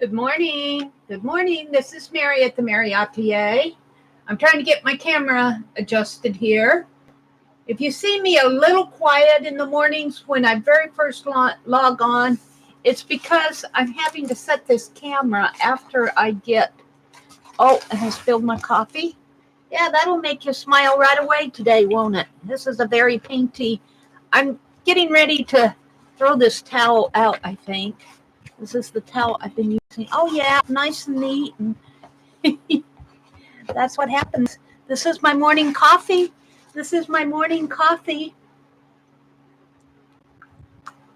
Good morning. Good morning. This is Mary at the.meri.atelier. I'm trying to get my camera adjusted here. If you see me a little quiet in the mornings when I very first log on, it's because I'm having to set this camera after I get... Oh, and I spilled my coffee. Yeah, that'll make you smile right away today, won't it? This is a very painty... I'm getting ready to throw this towel out, I think. This is the towel I've been using. Oh, yeah, nice and neat. And that's what happens. This is my morning coffee. This is my morning coffee.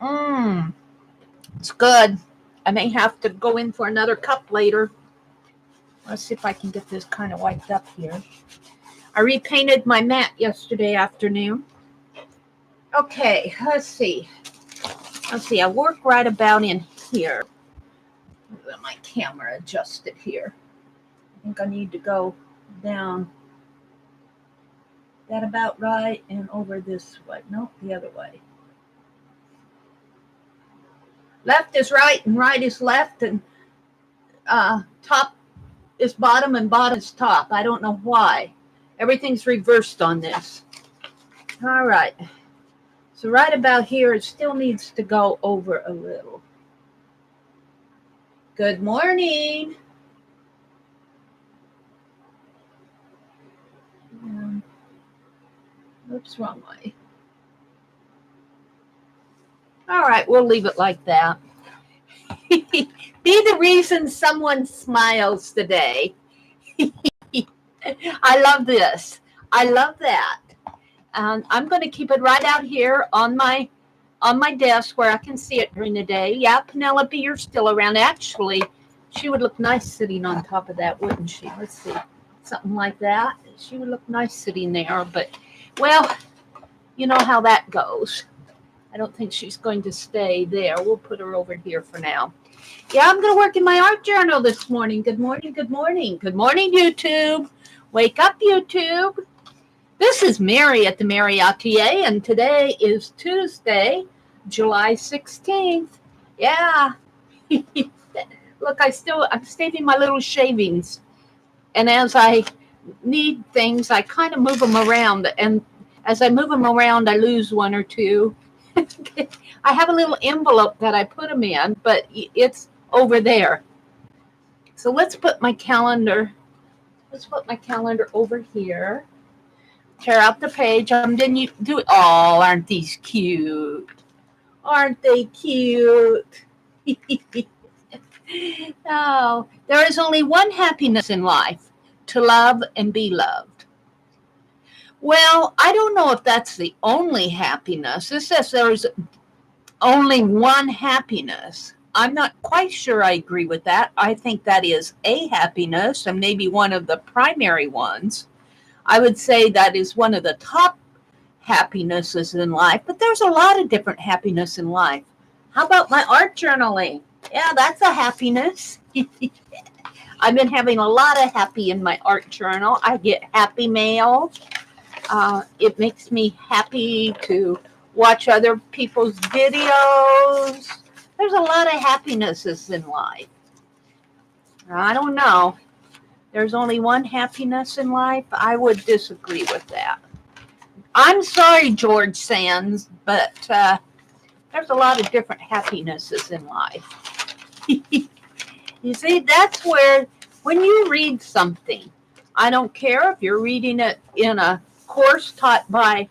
It's good. I may have to go in for another cup later. Let's see if I can get this kind of wiped up here. I repainted my mat yesterday afternoon. Okay, let's see. I work right about in here. Get my camera adjusted here. I think I need to go down that about right and over this way. No, the other way. Left is right and right is left, and top is bottom and bottom is top. I don't know why. Everything's reversed on this. All right. So right about here, it still needs to go over a little. Good morning. Oops, wrong way. All right, we'll leave it like that. Be the reason someone smiles today. I love this. I love that. I'm going to keep it right out here on my desk where I can see it during the day. Yeah, Penelope, you're still around. Actually, she would look nice sitting on top of that, wouldn't she? Let's see. Something like that. She would look nice sitting there. But, well, you know how that goes. I don't think she's going to stay there. We'll put her over here for now. Yeah, I'm going to work in my art journal this morning. Good morning, good morning. Good morning, YouTube. Wake up, YouTube. This is Mary at the.meri.atelier, and today is Tuesday, July 16th. Yeah. Look, I'm saving my little shavings. And as I need things, I kind of move them around. And as I move them around, I lose one or two. I have a little envelope that I put them in, but it's over there. So let's put my calendar over here. Tear out the page. Then you do it. Oh, aren't these cute? Aren't they cute? Oh, there is only one happiness in life: to love and be loved. Well, I don't know if that's the only happiness. It says there's only one happiness. I'm not quite sure I agree with that. I think that is a happiness and maybe one of the primary ones. I would say that is one of the top happinesses in life, but there's a lot of different happiness in life. How about my art journaling? Yeah, that's a happiness. I've been having a lot of happy in my art journal. I get happy mail. It makes me happy to watch other people's videos. There's a lot of happinesses in life. I don't know. There's only one happiness in life. I would disagree with that. I'm sorry, George Sands, but there's a lot of different happinesses in life. You see, that's where, when you read something, I don't care if you're reading it in a course taught by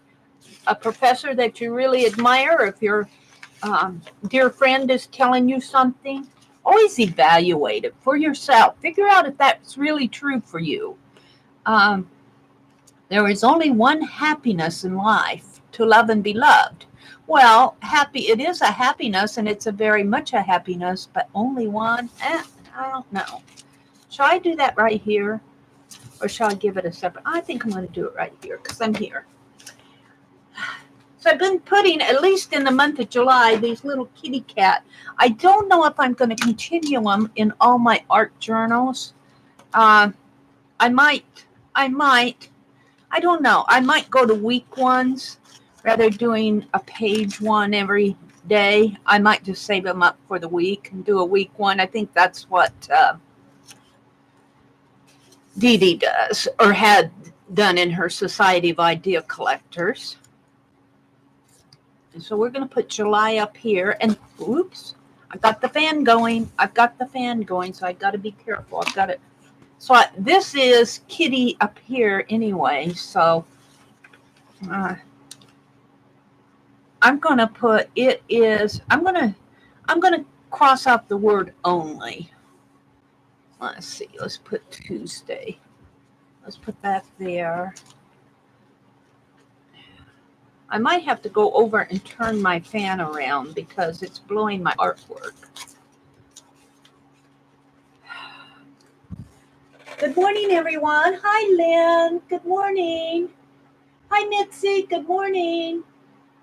a professor that you really admire, or if your dear friend is telling you something, always evaluate it for yourself. Figure out if that's really true for you. There is only one happiness in life: to love and be loved. Well, it is a happiness, and it's a very much a happiness, but only one. I don't know. Shall I do that right here? Or shall I give it a separate? I think I'm going to do it right here because I'm here. So I've been putting, at least in the month of July, these little kitty cat. I don't know if I'm going to continue them in all my art journals. I might. I don't know. I might go to week ones, rather doing a page one every day. I might just save them up for the week and do a week one. I think that's what Dee Dee does, or had done in her Society of Idea Collectors. And so we're going to put July up here. And oops, I got the fan going. I've got the fan going, so I got to be careful. I've got it. So this is Kitty up here anyway. So I'm going to put it is. I'm going to cross out the word only. Let's see. Let's put Tuesday. Let's put that there. I might have to go over and turn my fan around because it's blowing my artwork. Good morning, everyone. Hi, Lynn. Good morning. Hi, Mitzi. Good morning.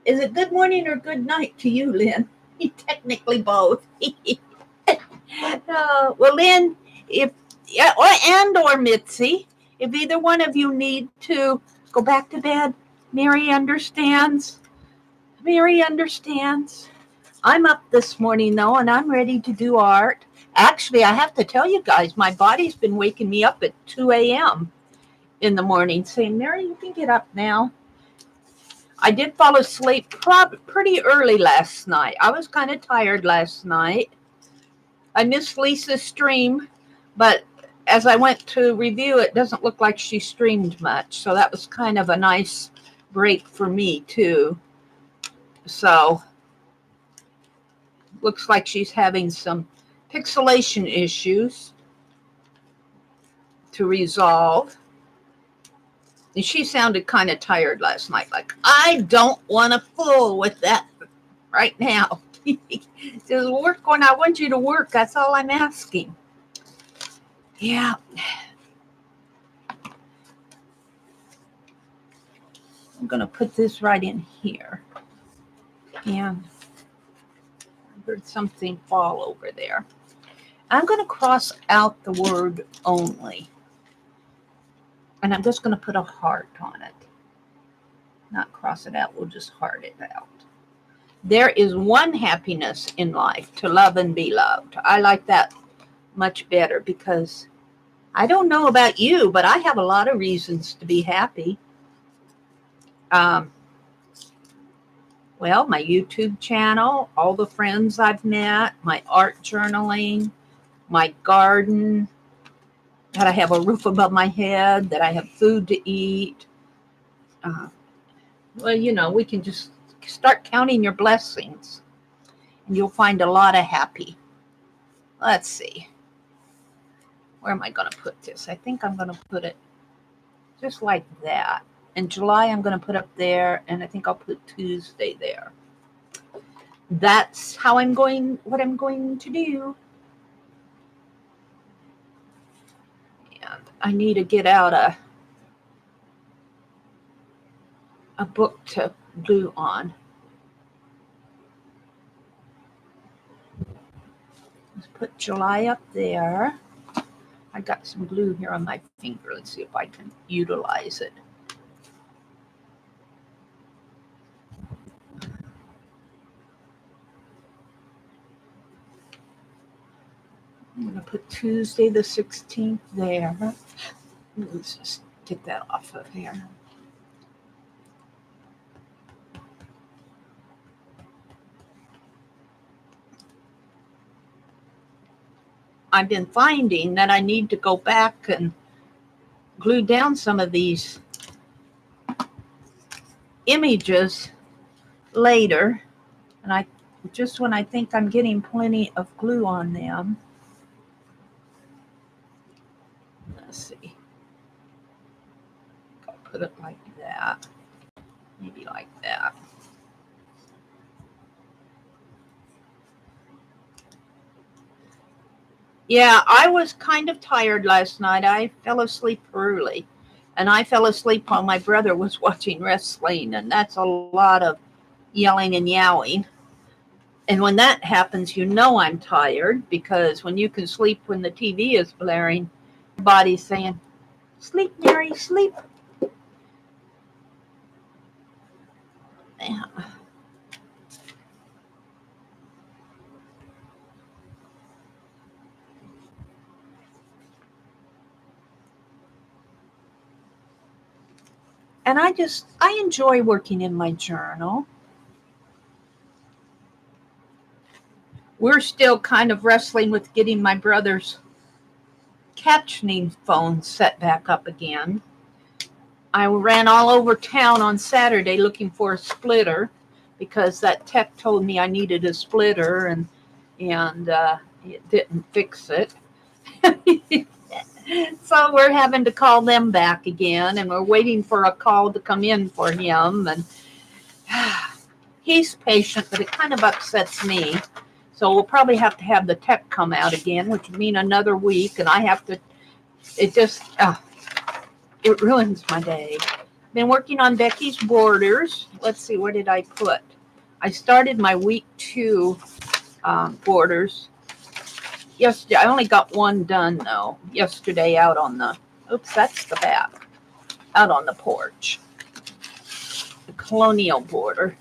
Is it good morning or good night to you, Lynn? Technically both. Well, Lynn, or Mitzi, if either one of you need to go back to bed, Mary understands. Mary understands. I'm up this morning, though, and I'm ready to do art. Actually, I have to tell you guys, my body's been waking me up at 2 a.m. in the morning, saying, Mary, you can get up now. I did fall asleep pretty early last night. I was kind of tired last night. I missed Lisa's stream, but as I went to review, it doesn't look like she streamed much. So that was kind of a nice break for me, too. So looks like she's having some pixelation issues to resolve. And she sounded kind of tired last night. Like, I don't want to fool with that right now. Just work when I want you to work. That's all I'm asking. Yeah. I'm going to put this right in here. And I heard something fall over there. I'm going to cross out the word only. And I'm just going to put a heart on it. Not cross it out. We'll just heart it out. There is one happiness in life, to love and be loved. I like that much better because I don't know about you, but I have a lot of reasons to be happy. Well, my YouTube channel, all the friends I've met, my art journaling, my garden, that I have a roof above my head, that I have food to eat. Well, you know, we can just start counting your blessings and you'll find a lot of happy. Let's see. Where am I going to put this? I think I'm going to put it just like that. In July, I'm going to put up there, and I think I'll put Tuesday there. That's how what I'm going to do. And I need to get out a book to glue on. Let's put July up there. I got some glue here on my finger. Let's see if I can utilize it. I'm going to put Tuesday the 16th there. Let's just get that off of here. I've been finding that I need to go back and glue down some of these images later. And just when I think I'm getting plenty of glue on them. Let's see. I'll put it like that. Maybe like that. Yeah, I was kind of tired last night. I fell asleep early. And I fell asleep while my brother was watching wrestling. And that's a lot of yelling and yowling. And when that happens, you know I'm tired. Because when you can sleep when the TV is blaring, your body's saying, sleep, Mary, sleep. Yeah. And I enjoy working in my journal. We're still kind of wrestling with getting my brother's captioning phone set back up again. I ran all over town on Saturday looking for a splitter because that tech told me I needed a splitter, and it didn't fix it. So we're having to call them back again, and we're waiting for a call to come in for him. And he's patient, but it kind of upsets me. So we'll probably have to have the tech come out again, which would mean another week, and I have to. It just it ruins my day. Been working on Becky's borders. Let's see, where did I put? I started my week 2 borders yesterday. I only got one done though yesterday out on the. Oops, that's the back. Out on the porch. The colonial border.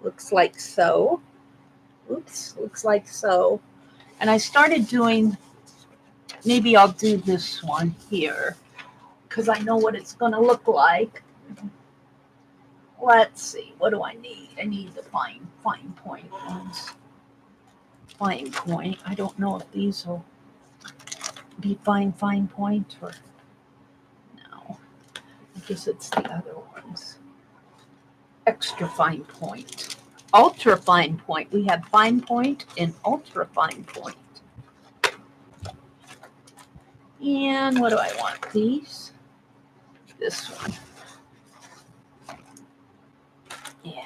Looks like so. Oops, looks like so. And I started doing. Maybe I'll do this one here because I know what it's going to look like. Let's see. What do I need? I need the fine point ones. Fine point. I don't know if these will be fine point or no. I guess it's the other ones. Extra fine point. Ultra fine point. We have fine point and ultra fine point. And what do I want? These? This one. Yeah.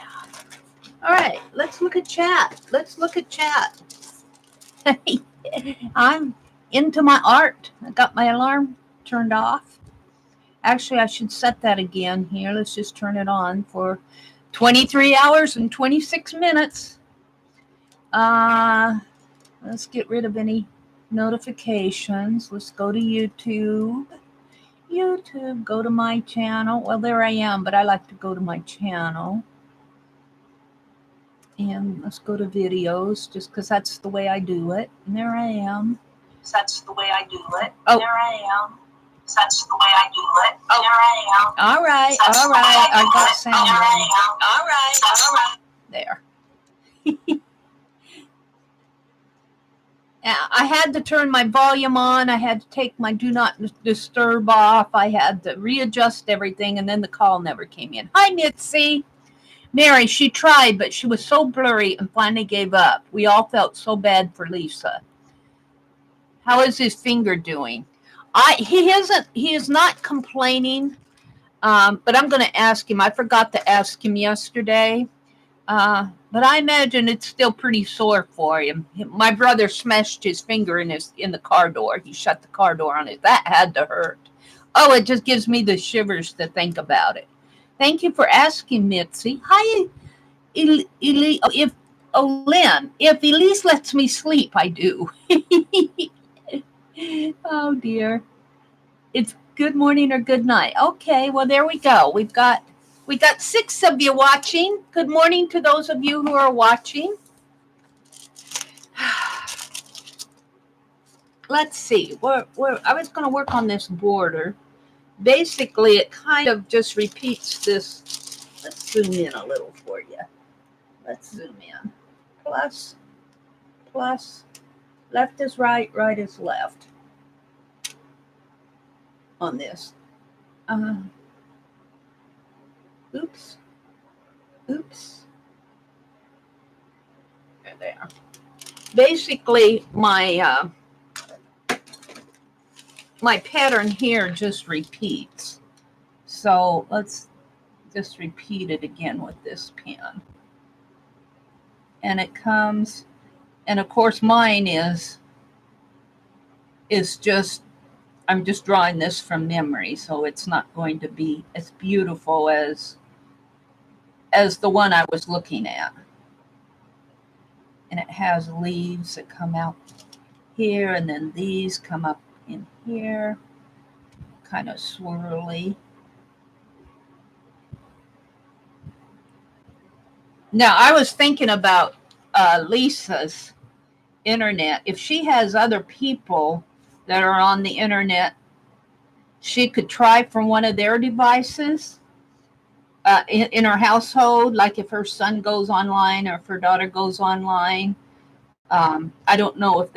All right. Let's look at chat. I'm into my art. I got my alarm turned off. Actually, I should set that again here. Let's just turn it on for 23 hours and 26 minutes. Let's get rid of any notifications. Let's go to YouTube. Go to my channel. Well, there I am, but I like to go to my channel. And let's go to videos, just because that's the way I do it. And there I am. That's the way I do it. Oh. There I am. That's the way I do it. Oh. There I am. All right. I got sound ready. There. I had to turn my volume on. I had to take my do not disturb off. I had to readjust everything, and then the call never came in. Hi, Mitzi. Mary, she tried, but she was so blurry and finally gave up. We all felt so bad for Lisa. How is his finger doing? He is not complaining, but I'm going to ask him. I forgot to ask him yesterday. But I imagine it's still pretty sore for him. My brother smashed his finger in the car door. He shut the car door on it. That had to hurt. Oh, it just gives me the shivers to think about it. Thank you for asking, Mitzi. Hi, Lynn. If Elise lets me sleep, I do. Oh dear. It's good morning or good night. Okay, well there we go. We got 6 of you watching. Good morning to those of you who are watching. Let's see. I was going to work on this border. Basically, it kind of just repeats this. Let's zoom in a little for you. Let's zoom in. Plus. Left is right, right is left. On this. Oops. There. Basically, my pattern here just repeats. So let's just repeat it again with this pen. And it comes, and of course mine is just, I'm just drawing this from memory, so it's not going to be as beautiful as the one I was looking at. And it has leaves that come out here, and then these come up in here, kind of swirly. Now, I was thinking about Lisa's internet. If she has other people that are on the internet, she could try from one of their devices in her household, like if her son goes online or if her daughter goes online. I don't know if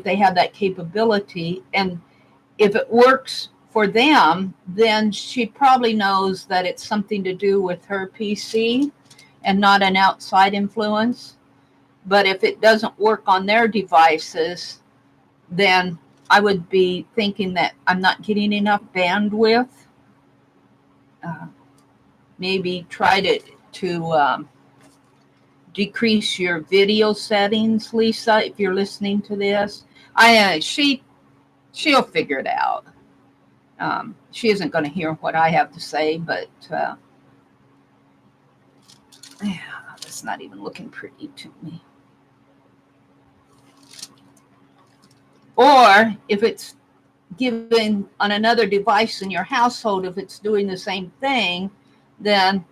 they have that capability, and if it works for them, then she probably knows that it's something to do with her PC and not an outside influence. But if it doesn't work on their devices, then I would be thinking that I'm not getting enough bandwidth. Uh, Maybe try to decrease your video settings, Lisa, if you're listening to this. She'll figure it out. She isn't going to hear what I have to say, but yeah, it's not even looking pretty to me. Or if it's given on another device in your household, if it's doing the same thing, then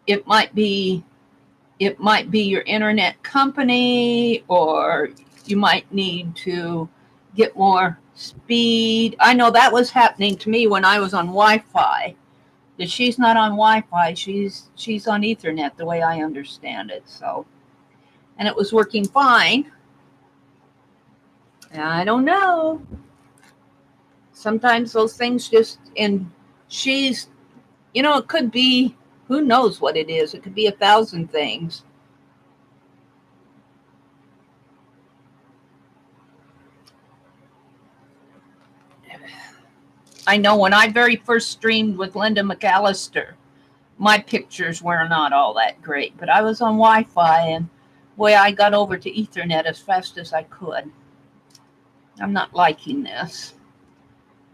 it might be your internet company, or you might need to get more speed. I know that was happening to me when I was on Wi-Fi. That she's not on Wi-Fi, she's on Ethernet, the way I understand it. So, and it was working fine. I don't know. Sometimes those things just, and she's, it could be, who knows what it is. It could be 1,000 things. I know when I very first streamed with Linda McAllister, my pictures were not all that great, but I was on Wi-Fi, and boy, I got over to Ethernet as fast as I could. I'm not liking this,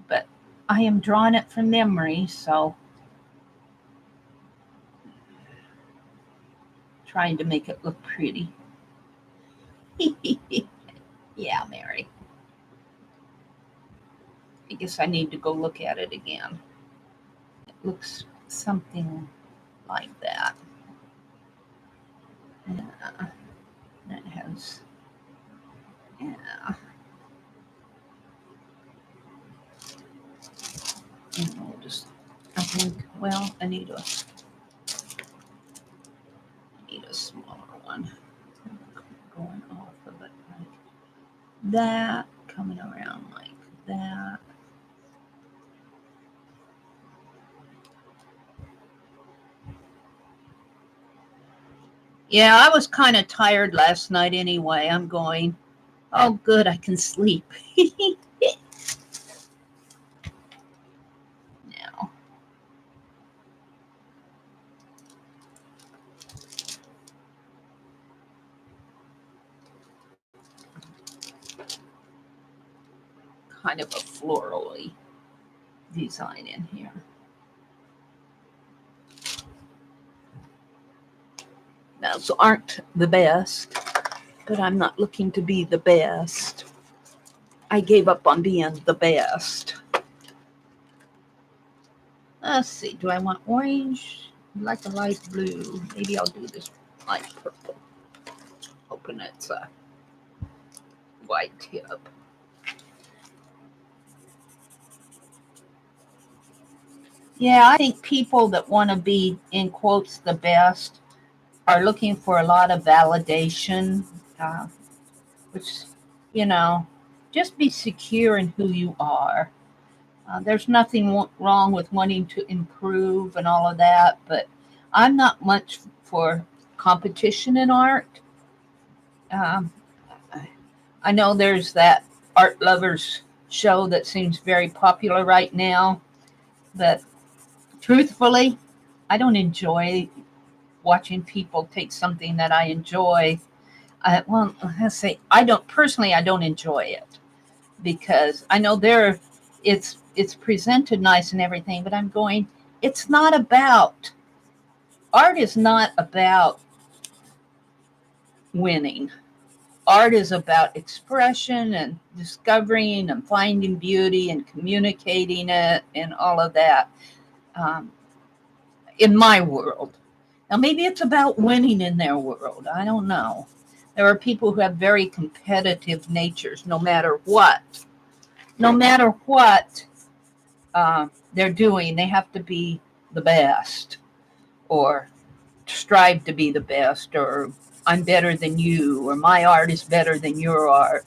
but I am drawing it from memory, so trying to make it look pretty. Yeah, Mary. I guess I need to go look at it again. It looks something like that. Yeah, that has, yeah. And we'll just, I think, well, I need a smaller one. Going off of it like that, coming around like that. Yeah, I was kind of tired last night anyway. I'm going, oh, good, I can sleep. Now. Kind of a florally design in here. Those aren't the best, but I'm not looking to be the best. I gave up on being the best. Let's see, do I want orange? I like a light blue. Maybe I'll do this light purple. Hoping it's a white tip. Yeah, I think people that want to be, in quotes, the best are looking for a lot of validation, which, just be secure in who you are. There's nothing wrong with wanting to improve and all of that, but I'm not much for competition in art. I know there's that art lovers show that seems very popular right now, but truthfully, I don't enjoy watching people take something that I enjoy. Let's say I don't enjoy it, because I know it's presented nice and everything, but I'm going, it's not about, art is not about winning. Art is about expression and discovering and finding beauty and communicating it and all of that. In my world. Now, maybe it's about winning in their world. I don't know. There are people who have very competitive natures, no matter what. No matter what, they're doing. They have to be the best, or strive to be the best, or I'm better than you, or my art is better than your art.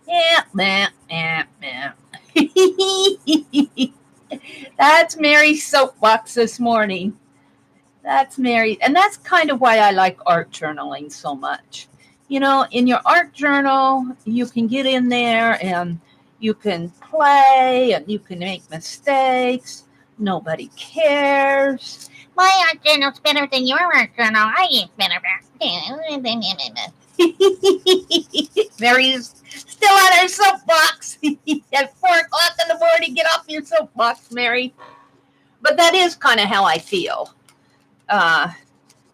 Yeah, nah, nah, nah. That's Mary's soapbox this morning. That's Mary. And that's kind of why I like art journaling so much. You know, in your art journal, you can get in there and you can play and you can make mistakes. Nobody cares. My art journal's better than your art journal. I ain't better. Mary's still on her soapbox at 4 o'clock in the morning. Get off your soapbox, Mary. But that is kind of how I feel.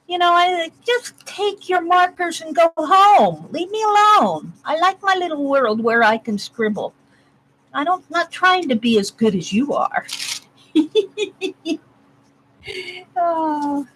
You know, I just take your markers and go home. Leave me alone. I like my little world where I can scribble. Not trying to be as good as you are. Oh.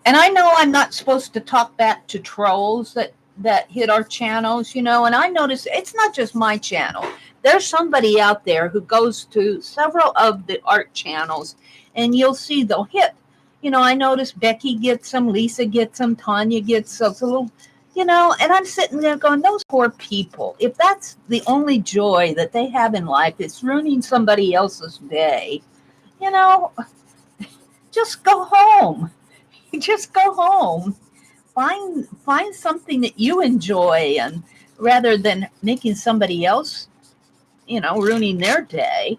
And I know I'm not supposed to talk back to trolls that hit our channels, you know, and I notice it's not just my channel. There's somebody out there who goes to several of the art channels, and you'll see they'll hit. You know, I noticed Becky gets them, Lisa gets them, Tanya gets those little, you know, and I'm sitting there going, those poor people, if that's the only joy that they have in life, it's ruining somebody else's day, you know, just go home. Just go home. Find something that you enjoy, and rather than making somebody else, you know, ruining their day.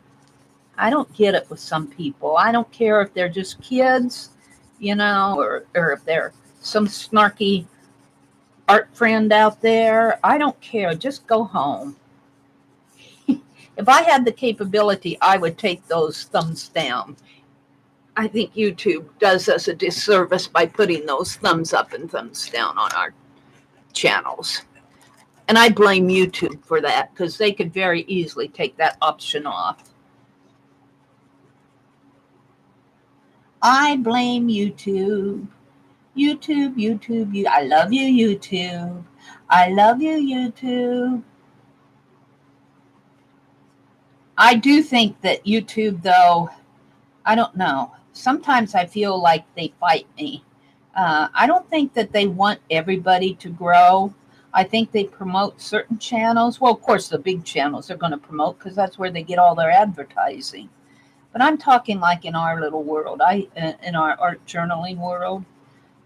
I don't get it with some people. I don't care if they're just kids, you know, or if they're some snarky art friend out there. I don't care. Just go home. If I had the capability, I would take those thumbs down. I think YouTube does us a disservice by putting those thumbs up and thumbs down on our channels. And I blame YouTube for that, because they could very easily take that option off. I blame YouTube. YouTube. I love you, YouTube. I love you, YouTube. I do think that YouTube, though, I don't know. Sometimes I feel like they fight me. I don't think that they want everybody to grow. I think they promote certain channels. Well, of course, the big channels are going to promote because that's where they get all their advertising. But I'm talking like in our little world, in our art journaling world.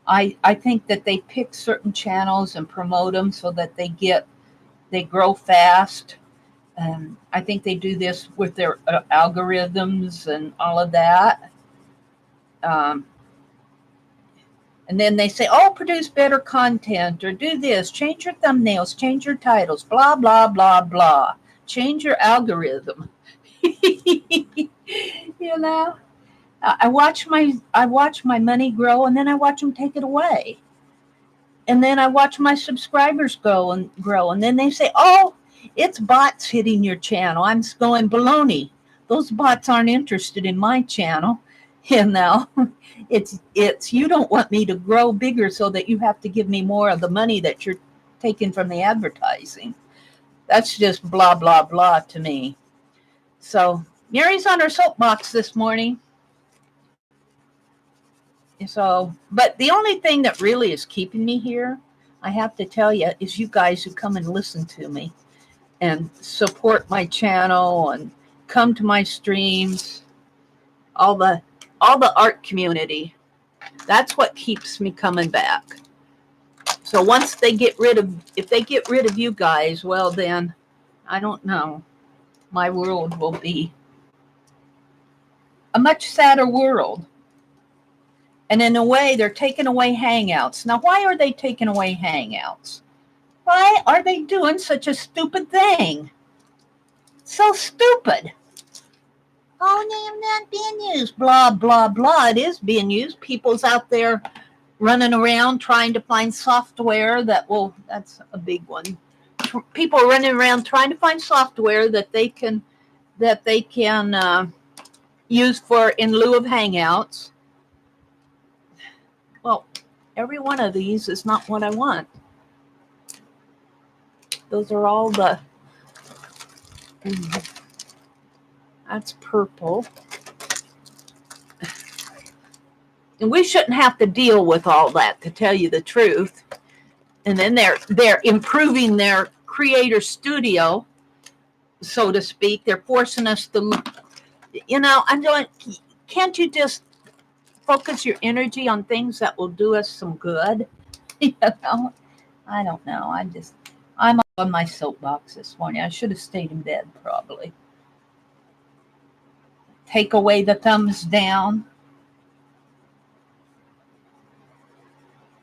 I think that they pick certain channels and promote them so that they grow fast. I think they do this with their algorithms and all of that. And then they say, oh, produce better content, or do this, change your thumbnails, change your titles, blah, blah, blah, blah. Change your algorithm. You know, I watch my money grow, and then I watch them take it away. And then I watch my subscribers grow, and then they say, oh, it's bots hitting your channel. I'm going, baloney. Those bots aren't interested in my channel. You know, it's you don't want me to grow bigger so that you have to give me more of the money that you're taking from the advertising. That's just blah, blah, blah to me. So Mary's on her soapbox this morning. So, but the only thing that really is keeping me here, I have to tell you, is you guys who come and listen to me and support my channel and come to my streams, all the art community. That's what keeps me coming back. So once if they get rid of you guys, well then, I don't know. My world will be a much sadder world. And in a way, they're taking away Hangouts. Now, why are they taking away Hangouts? Why are they doing such a stupid thing? So stupid. Oh, I'm not being used. Blah, blah, blah. It is being used. People's out there running around trying to find software that's a big one. People running around trying to find software that they can use for in lieu of Hangouts. Well, every one of these is not what I want. Those are all the That's purple. And we shouldn't have to deal with all that, to tell you the truth. And then they're improving their creator studio, so to speak. They're forcing us to, I'm going, can't you just focus your energy on things that will do us some good? I don't know. I'm on my soapbox this morning. I should have stayed in bed probably. Take away the thumbs down.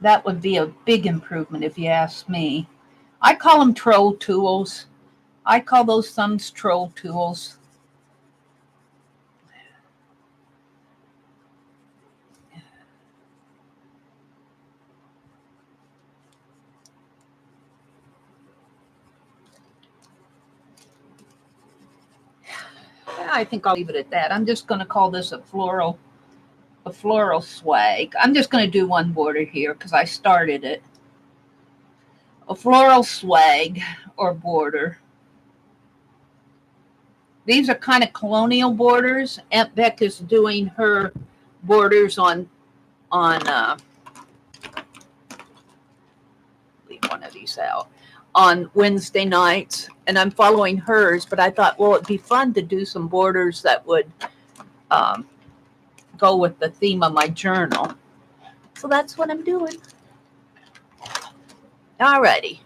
That would be a big improvement if you ask me. I call them troll tools. I call those thumbs troll tools. I think I'll leave it at that. I'm just going to call this a floral swag. I'm just going to do one border here because I started it. A floral swag or border. These are kind of colonial borders. Aunt Beck is doing her borders on leave one of these out, on Wednesday nights, and I'm following hers, but I thought, well, it'd be fun to do some borders that would go with the theme of my journal. So that's what I'm doing. Alrighty.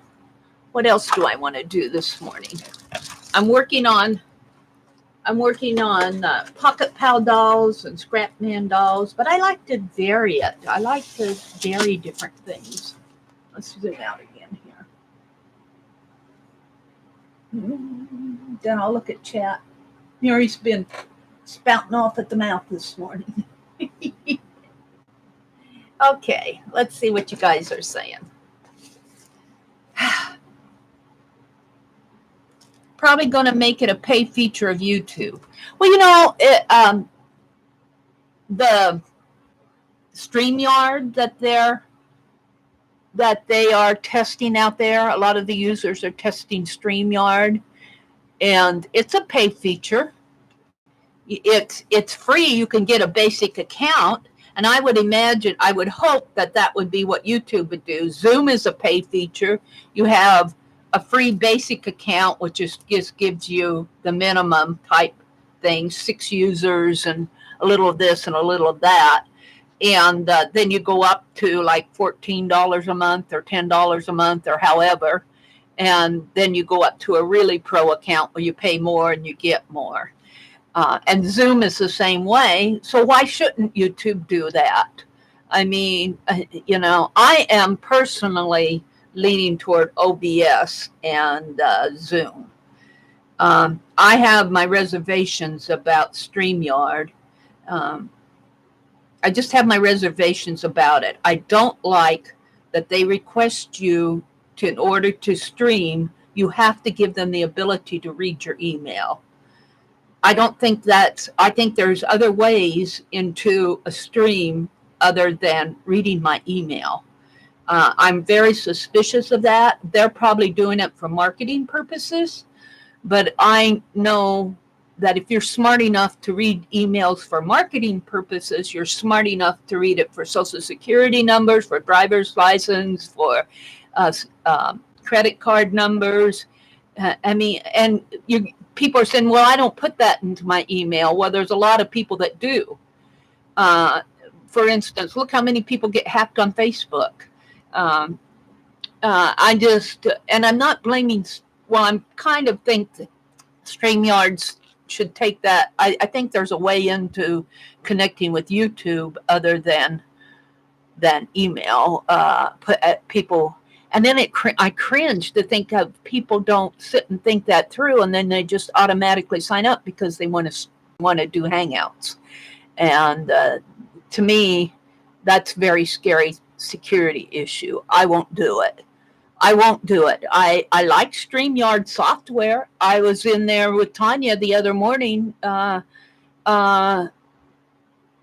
What else do I want to do this morning? I'm working on Pocket Pal dolls and Scrapman dolls, but I like to vary it. I like to vary different things. Let's zoom out again here. Then I'll look at chat. Mary's been spouting off at the mouth this morning. Okay, let's see what you guys are saying. Probably going to make it a pay feature of YouTube. Well, the StreamYard that they are testing out there, a lot of the users are testing StreamYard, and it's a pay feature. It's free. You can get a basic account, and I would hope that would be what YouTube would do. Zoom is a pay feature. You have a free basic account, which just gives you the minimum type thing, 6 users and a little of this and a little of that. And then you go up to like $14 a month or $10 a month or however. And then you go up to a really pro account where you pay more and you get more. And Zoom is the same way. So why shouldn't YouTube do that? I mean, I am personally leaning toward OBS and Zoom. I have my reservations about StreamYard. I just have my reservations about it. I don't like that they request you to, in order to stream, you have to give them the ability to read your email. I think there's other ways into a stream other than reading my email. I'm very suspicious of that. They're probably doing it for marketing purposes, but I know that if you're smart enough to read emails for marketing purposes, you're smart enough to read it for Social Security numbers, for driver's license, for credit card numbers. People are saying, well, I don't put that into my email. Well, there's a lot of people that do. For instance, look how many people get hacked on Facebook. And I'm not blaming, well, I'm kind of think that StreamYards should take that. I think there's a way into connecting with YouTube other than email, people. And then I cringe to think of people don't sit and think that through, and then they just automatically sign up because they want to do Hangouts. And to me, that's very scary security issue. I won't do it. I like StreamYard software. I was in there with Tanya the other morning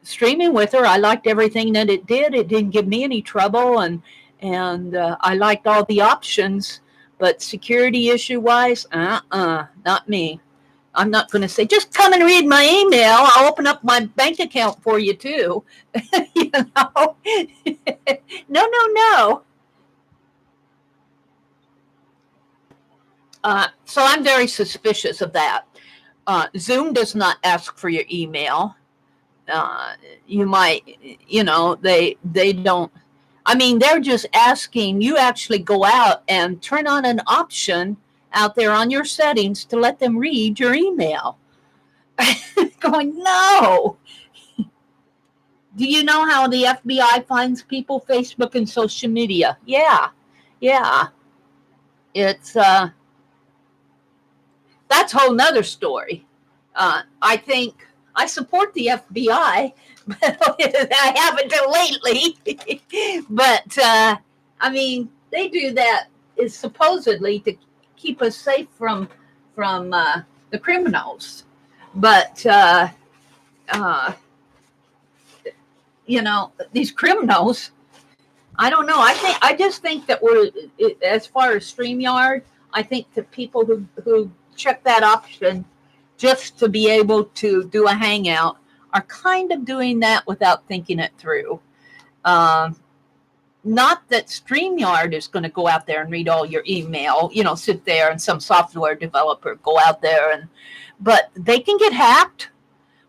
streaming with her. I liked everything that it did. It didn't give me any trouble, and I liked all the options. But security issue wise, not me. I'm not going to say, just come and read my email. I'll open up my bank account for you too. You know? No. So I'm very suspicious of that. Zoom does not ask for your email. You might, they don't. I mean, they're just asking you actually go out and turn on an option out there on your settings to let them read your email. Going, no. Do you know how the FBI finds people? Facebook and social media. Yeah. It's that's a whole nother story. I think I support the FBI, but I haven't lately. But I mean, they do that is supposedly to keep us safe from the criminals. But these criminals, I don't know. I just think that as far as StreamYard, I think that people who check that option just to be able to do a hangout are kind of doing that without thinking it through. Not that StreamYard is going to go out there and read all your email, sit there and some software developer go out there but they can get hacked.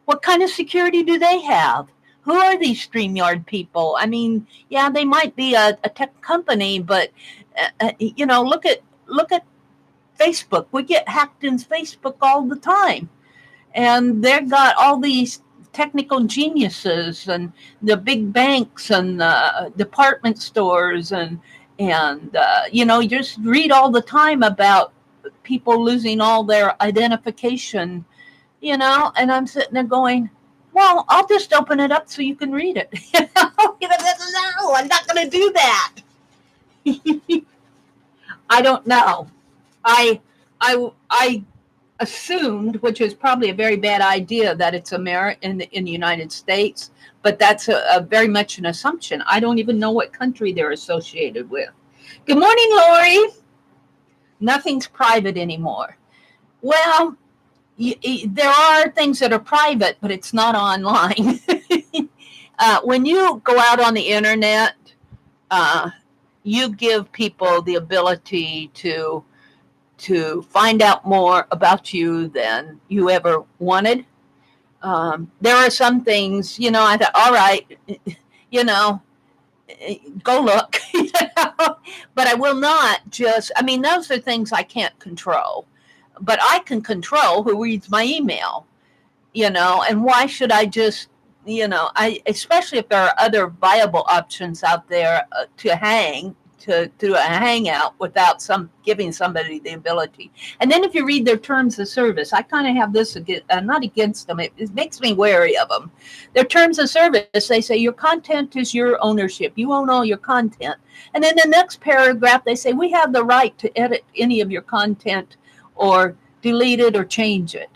What kind of security do they have? Who are these StreamYard people? I mean, yeah, they might be a tech company, but look at Facebook. We get hacked in Facebook all the time, and they've got all these technical geniuses and the big banks and department stores and you just read all the time about people losing all their identification, and I'm sitting there going, well, I'll just open it up so you can read it. No, I'm not going to do that. I don't know. I assumed, which is probably a very bad idea, that it's in the United States, but that's a very much an assumption. I don't even know what country they're associated with. Good morning, Lori. Nothing's private anymore. Well, there are things that are private, but it's not online. When you go out on the internet, you give people the ability to find out more about you than you ever wanted. There are some things, I thought, all right, go look, but I will not those are things I can't control. But I can control who reads my email, and why should I just, especially if there are other viable options out there to do a hangout without giving somebody the ability. And then if you read their terms of service, I kind of have this not against them. It makes me wary of them. Their terms of service, they say your content is your ownership. You own all your content. And then the next paragraph, they say we have the right to edit any of your content or delete it or change it.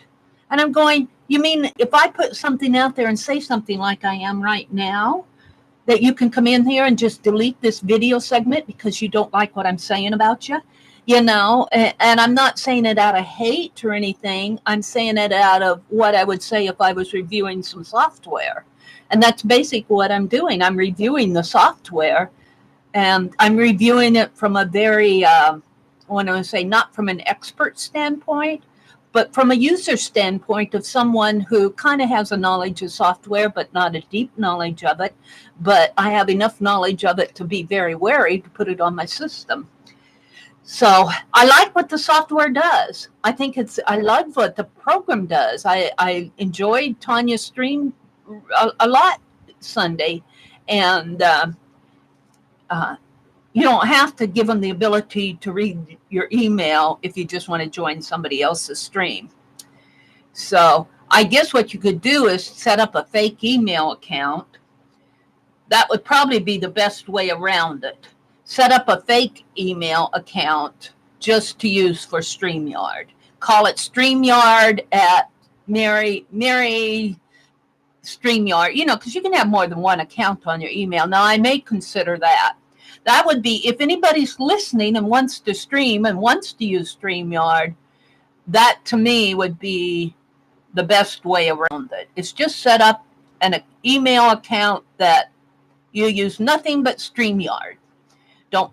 And I'm going, you mean if I put something out there and say something like I am right now, that you can come in here and just delete this video segment because you don't like what I'm saying about you, and I'm not saying it out of hate or anything. I'm saying it out of what I would say if I was reviewing some software. And that's basically what I'm doing. I'm reviewing the software, and I'm reviewing it from a very, I want to say, not from an expert standpoint, but from a user standpoint of someone who kind of has a knowledge of software, but not a deep knowledge of it. But I have enough knowledge of it to be very wary to put it on my system. So I like what the software does. I love what the program does. I enjoyed Tanya's stream a lot Sunday. And you don't have to give them the ability to read your email if you just want to join somebody else's stream. So I guess what you could do is set up a fake email account. That would probably be the best way around it. Set up a fake email account just to use for StreamYard. Call it StreamYard at Meri StreamYard, because you can have more than one account on your email. Now, I may consider that. That would be if anybody's listening and wants to stream and wants to use StreamYard, that to me would be the best way around it. It's just set up an email account that you use nothing but StreamYard. Don't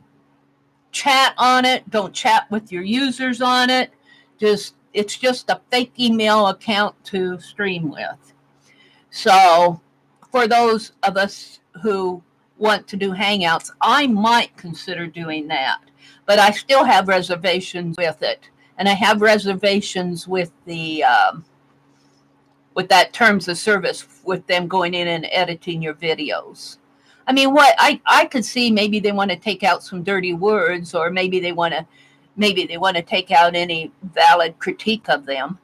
chat on it. Don't chat with your users on it. It's just a fake email account to stream with. So for those of us who want to do Hangouts, I might consider doing that. But I still have reservations with it. And I have reservations with the with that terms of service, with them going in and editing your videos. I mean, what I could see, maybe they want to take out some dirty words, or maybe they want to take out any valid critique of them.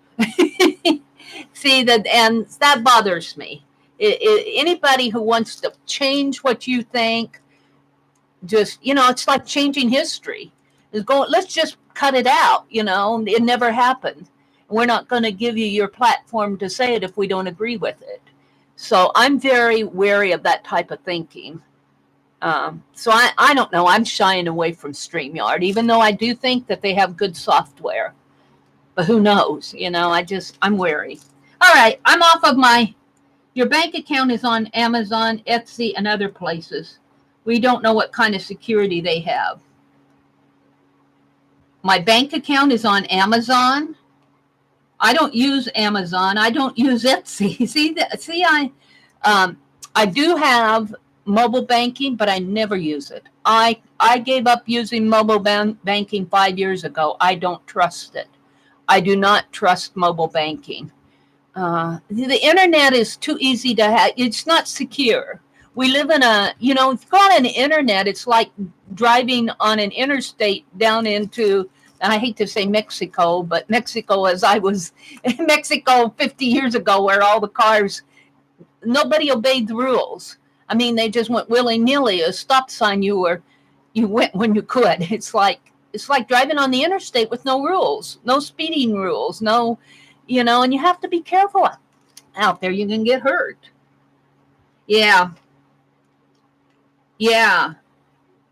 See that, and that bothers me. Anybody who wants to change what you think, just, it's like changing history. Let's just cut it out. It never happened. We're not going to give you your platform to say it if we don't agree with it. So I'm very wary of that type of thinking. So I don't know. I'm shying away from StreamYard, even though I do think that they have good software. But who knows? I'm wary. All right, I'm off of your bank account is on Amazon, Etsy, and other places. We don't know what kind of security they have. My bank account is on Amazon. I don't use Amazon. I don't use Etsy. See, I do have mobile banking, but I never use it. I gave up using mobile banking 5 years ago. I don't trust it. I do not trust mobile banking. The internet is too easy to have. It's not secure. We live in if you go on the internet, it's like driving on an interstate down into, I hate to say Mexico, but Mexico, as I was in Mexico 50 years ago, where all the cars, nobody obeyed the rules. I mean, they just went willy-nilly. A stop sign, you went when you could. It's like driving on the interstate with no rules, no speeding rules, no, and you have to be careful out there. You can get hurt. Yeah.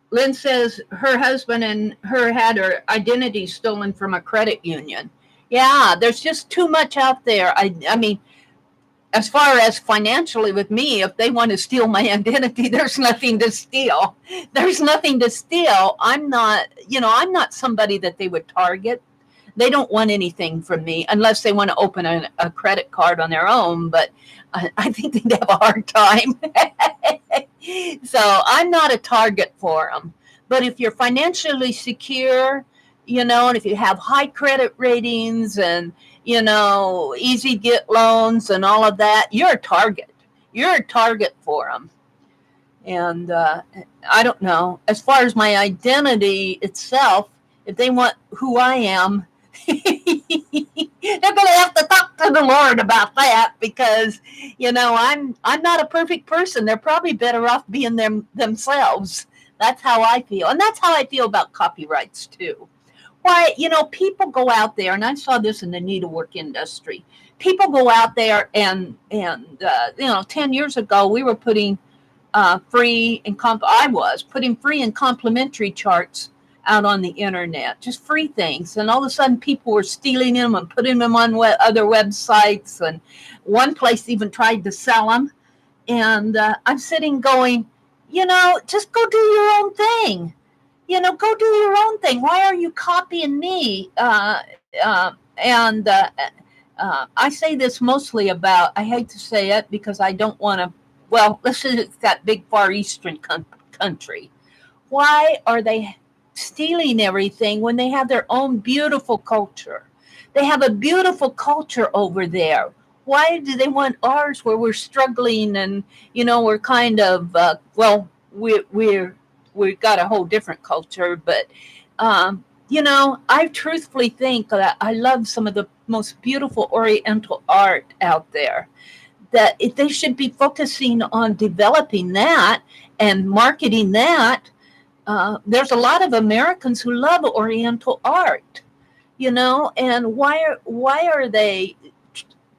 Lynn says her husband and her had her identity stolen from a credit union. Yeah, there's just too much out there. I mean, as far as financially with me, if they want to steal my identity, there's nothing to steal. There's nothing to steal. I'm not somebody that they would target. They don't want anything from me unless they want to open a credit card on their own, but I think they'd have a hard time. So I'm not a target for them. But if you're financially secure, and if you have high credit ratings and, easy get loans and all of that, you're a target. You're a target for them. And I don't know. As far as my identity itself, if they want who I am, they're going to have to talk to the Lord about that, because, I'm not a perfect person. They're probably better off being themselves. That's how I feel. And that's how I feel about copyrights, too. Why, people go out there, and I saw this in the needlework industry. People go out there and 10 years ago, we were putting free and complimentary charts out on the internet, just free things. And all of a sudden people were stealing them and putting them on other websites. And one place even tried to sell them. And I'm sitting going, just go do your own thing. Go do your own thing. Why are you copying me? I say this mostly about, I hate to say it because I don't want to, let's say it's that big Far Eastern country. Why are they stealing everything when they have their own beautiful culture? They have a beautiful culture over there. Why do they want ours, where we're struggling and, we're kind of, we've got a whole different culture, but, I truthfully think that I love some of the most beautiful Oriental art out there, that they should be focusing on developing that and marketing that. There's a lot of Americans who love Oriental art, and why are they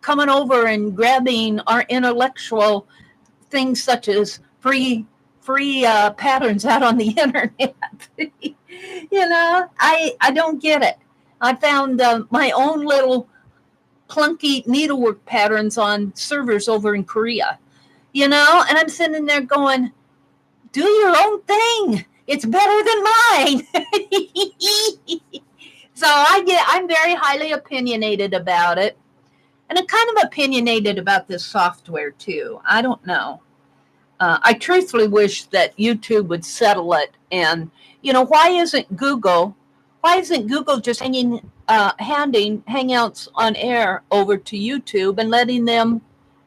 coming over and grabbing our intellectual things such as free patterns out on the internet? I don't get it. I found my own little clunky needlework patterns on servers over in Korea, and I'm sitting there going, do your own thing. It's better than mine. So I'm very highly opinionated about it. And I'm kind of opinionated about this software too. I don't know. I truthfully wish that YouTube would settle it. And, why isn't Google just handing Hangouts on air over to YouTube and letting them,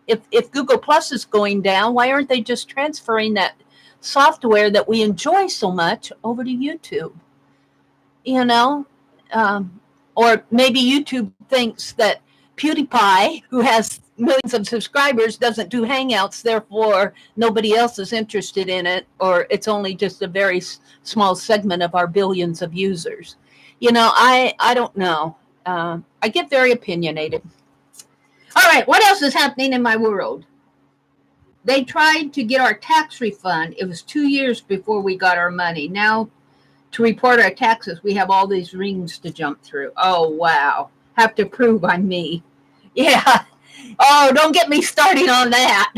if Google Plus is going down, why aren't they just transferring that software that we enjoy so much over to YouTube? Or maybe YouTube thinks that PewDiePie, who has millions of subscribers, doesn't do Hangouts, therefore nobody else is interested in it, or it's only just a very small segment of our billions of users. I don't know. I get very opinionated. All right, what else is happening in my world? They tried to get our tax refund. It was 2 years before we got our money. Now, to report our taxes, we have all these rings to jump through. Oh, wow. Have to prove I'm me. Yeah. Oh, don't get me started on that.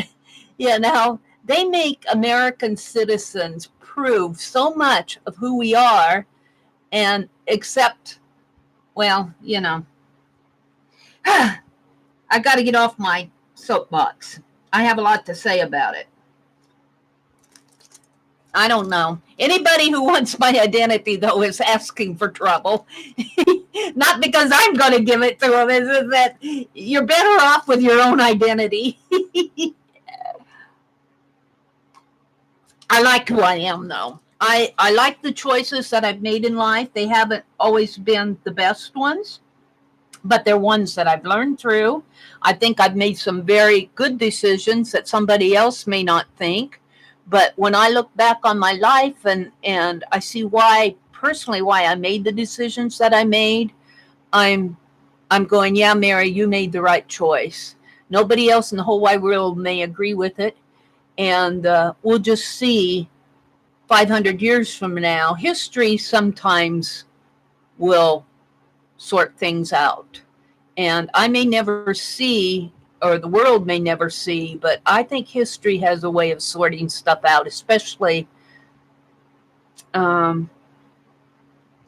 They make American citizens prove so much of who we are and accept, well, I got to get off my soapbox. I have a lot to say about it. I don't know. Anybody who wants my identity, though, is asking for trouble. Not because I'm going to give it to them. It's that you're better off with your own identity. I like who I am, though. I like the choices that I've made in life. They haven't always been the best ones, but they're ones that I've learned through. I think I've made some very good decisions that somebody else may not think. But when I look back on my life and I see why I made the decisions that I made, I'm going, yeah, Mary, you made the right choice. Nobody else in the whole wide world may agree with it. And we'll just see 500 years from now. History sometimes will sort things out. And I may never see, or the world may never see, but I think history has a way of sorting stuff out, especially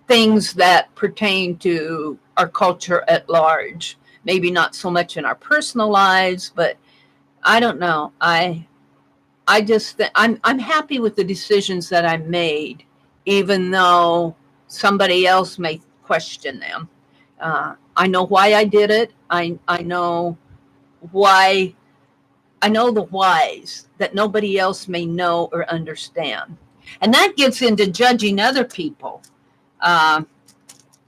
things that pertain to our culture at large. Maybe not so much in our personal lives, but I don't know. I just I'm happy with the decisions that I made, even though somebody else may question them. I know why I did it. I know why. I know the whys that nobody else may know or understand. And that gets into judging other people.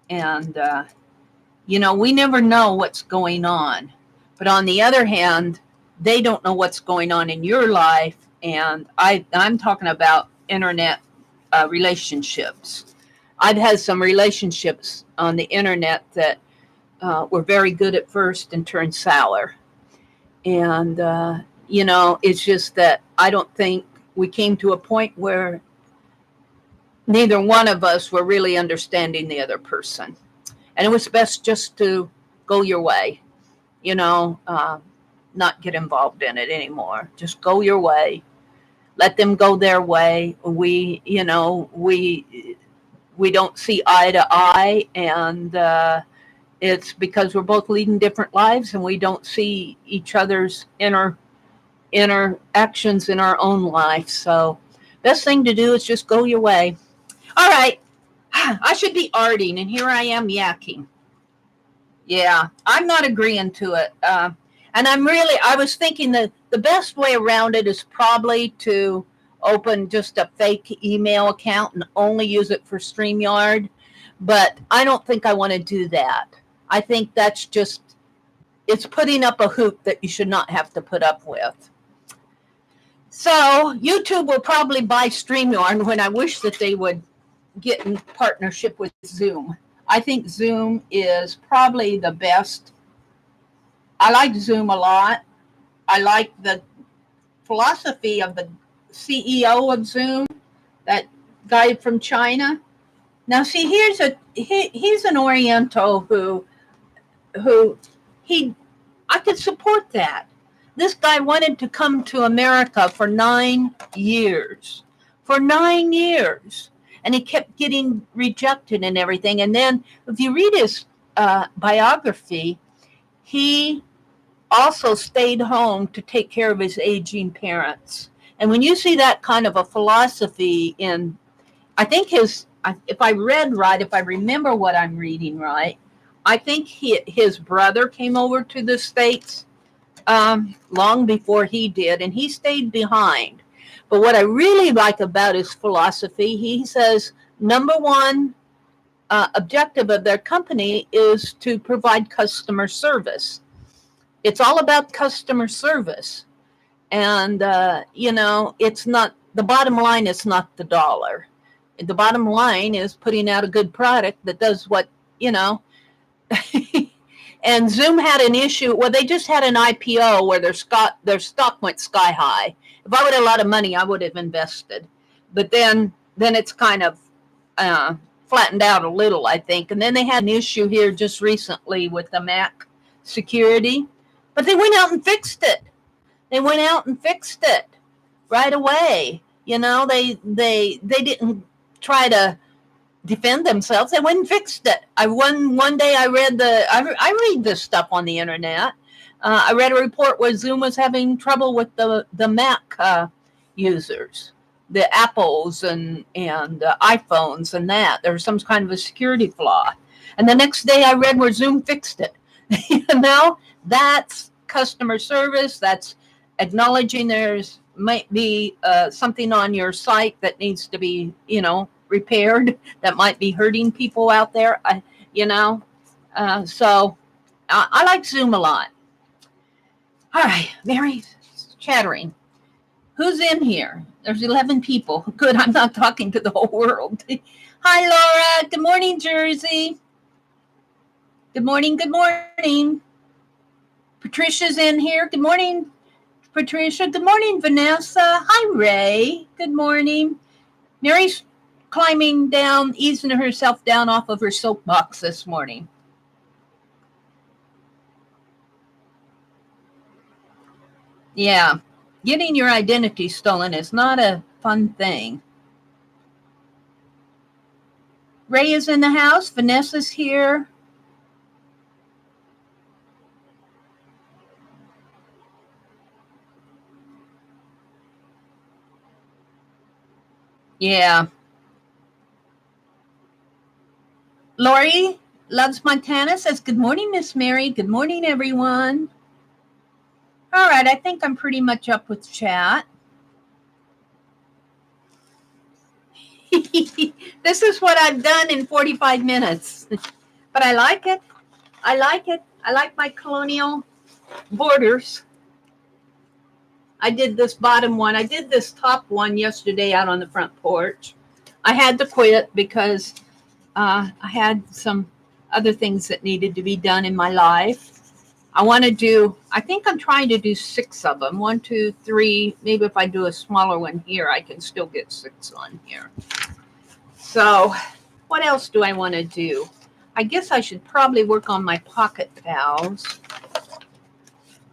We never know what's going on. But on the other hand, they don't know what's going on in your life. And I'm talking about internet relationships. I've had some relationships on the internet that were very good at first and turned sour. And, it's just that I don't think we came to a point where neither one of us were really understanding the other person. And it was best just to go your way, not get involved in it anymore. Just go your way. Let them go their way. We don't see eye to eye. And it's because we're both leading different lives and we don't see each other's inner actions in our own life. So best thing to do is just go your way. All right. I should be arting, and here I am yakking. Yeah, I'm not agreeing to it. And I was thinking that the best way around it is probably to open just a fake email account and only use it for StreamYard. But I don't think I want to do that. I think that's it's putting up a hoop that you should not have to put up with. So YouTube will probably buy StreamYard when I wish that they would get in partnership with Zoom. I think Zoom is probably the best. I like Zoom a lot. I like the philosophy of the CEO of Zoom, that guy from China. Now, see, he's an Oriental who he I could support that. This guy wanted to come to America for 9 years. For 9 years. And he kept getting rejected and everything. And then if you read his biography, he also stayed home to take care of his aging parents. And when you see that kind of a philosophy in, I think if I read right, if I remember what I'm reading right, I think his brother came over to the States long before he did, and he stayed behind. But what I really like about his philosophy, he says, number one objective of their company is to provide customer service. It's all about customer service. And, it's not, the bottom line is not the dollar. The bottom line is putting out a good product that does what, and Zoom had an issue. Well, they just had an IPO where their stock went sky high. If I would have a lot of money, I would have invested. But then it's kind of flattened out a little, I think. And then they had an issue here just recently with the Mac security. But they went out and fixed it. They went out and fixed it right away. They didn't try to defend themselves. They went and fixed it. One day I read I read this stuff on the internet. I read a report where Zoom was having trouble with the Mac users, the Apples and iPhones and that. There was some kind of a security flaw. And the next day I read where Zoom fixed it. That's customer service. That's acknowledging there's might be something on your site that needs to be, repaired, that might be hurting people out there. So I like Zoom a lot. All right, Mary's chattering. Who's in here? There's 11 people. Good, I'm not talking to the whole world. Hi, Laura. Good morning, Jersey. Good morning, good morning. Patricia's in here. Good morning, Patricia. Good morning, Vanessa. Hi, Ray. Good morning. Mary's climbing down, easing herself down off of her soapbox this morning. Yeah, getting your identity stolen is not a fun thing. Ray is in the house. Vanessa's here. Yeah. Lori Loves Montana says, good morning, Miss Mary. Good morning, everyone. All right, I think I'm pretty much up with chat. This is what I've done in 45 minutes. But I like it. I like it. I like my colonial borders. I did this bottom one. I did this top one yesterday out on the front porch. I had to quit because I had some other things that needed to be done in my life. I think I'm trying to do 6 of them. 1, 2, 3. Maybe if I do a smaller one here, I can still get 6 on here. So what else do I want to do? I guess I should probably work on my pocket pals.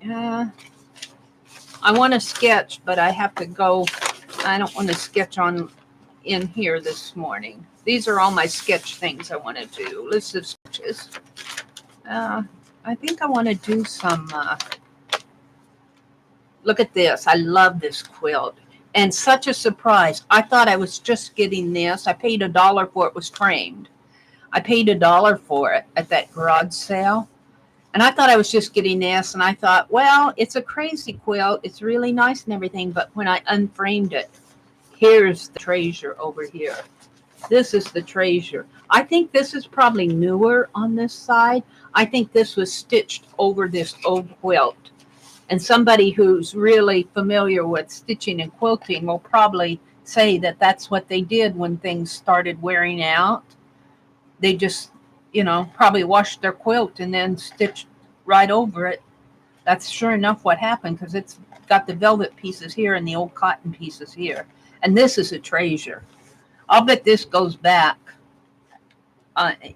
I want to sketch, but I have to go. I don't want to sketch in here this morning. These are all my sketch things I want to do. List of sketches. I think I want to do some. Look at this. I love this quilt. And such a surprise. I thought I was just getting this. I paid $1 for it. It was framed. I paid $1 for it at that garage sale. And I thought I was just getting this. And I thought, well, it's a crazy quilt. It's really nice and everything. But when I unframed it, here's the treasure over here. This is the treasure. I think this is probably newer on this side. I think this was stitched over this old quilt. And somebody who's really familiar with stitching and quilting will probably say that that's what they did when things started wearing out. They just, probably washed their quilt and then stitched right over it. That's sure enough what happened, because it's got the velvet pieces here and the old cotton pieces here. And this is a treasure. I'll bet this goes back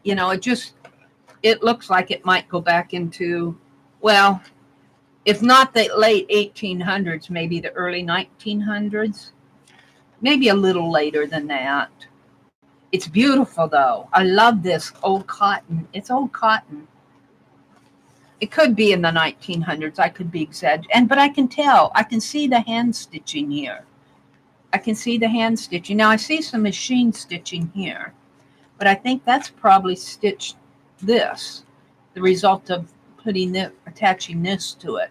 You know, it looks like it might go back into, well, if not the late 1800s, maybe the early 1900s, maybe a little later than that. It's beautiful though. I love this old cotton. It's old cotton. It could be in the 1900s. I could be exaggerating, but I can tell. I can see the hand stitching here. I can see the hand stitching. Now I see some machine stitching here, but I think that's probably stitched this, the result of attaching this to it.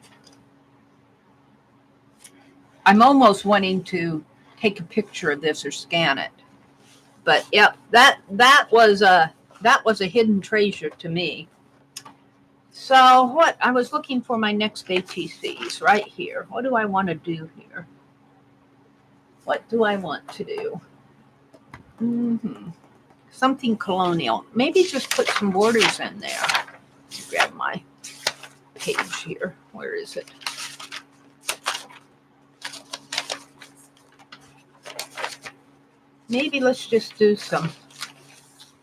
I'm almost wanting to take a picture of this or scan it. But yep, that was a hidden treasure to me. So what I was looking for my next ATCs right here. What do I want to do here? What do I want to do? Something colonial. Maybe just put some borders in there. Grab my page here. Where is it? Maybe let's just do some.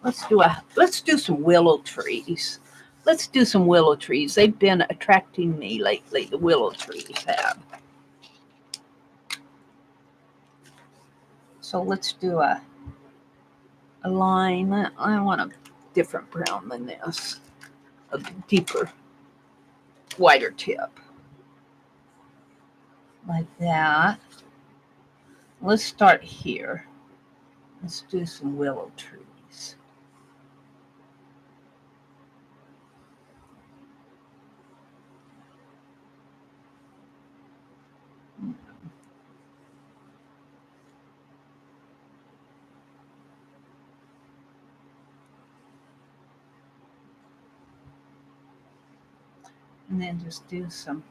Let's do some willow trees. Let's do some willow trees. They've been attracting me lately. The willow trees have. So let's do a line. I want a different brown than this. A deeper, wider tip. Like that. Let's start here. Let's do some willow trees. And then just do some.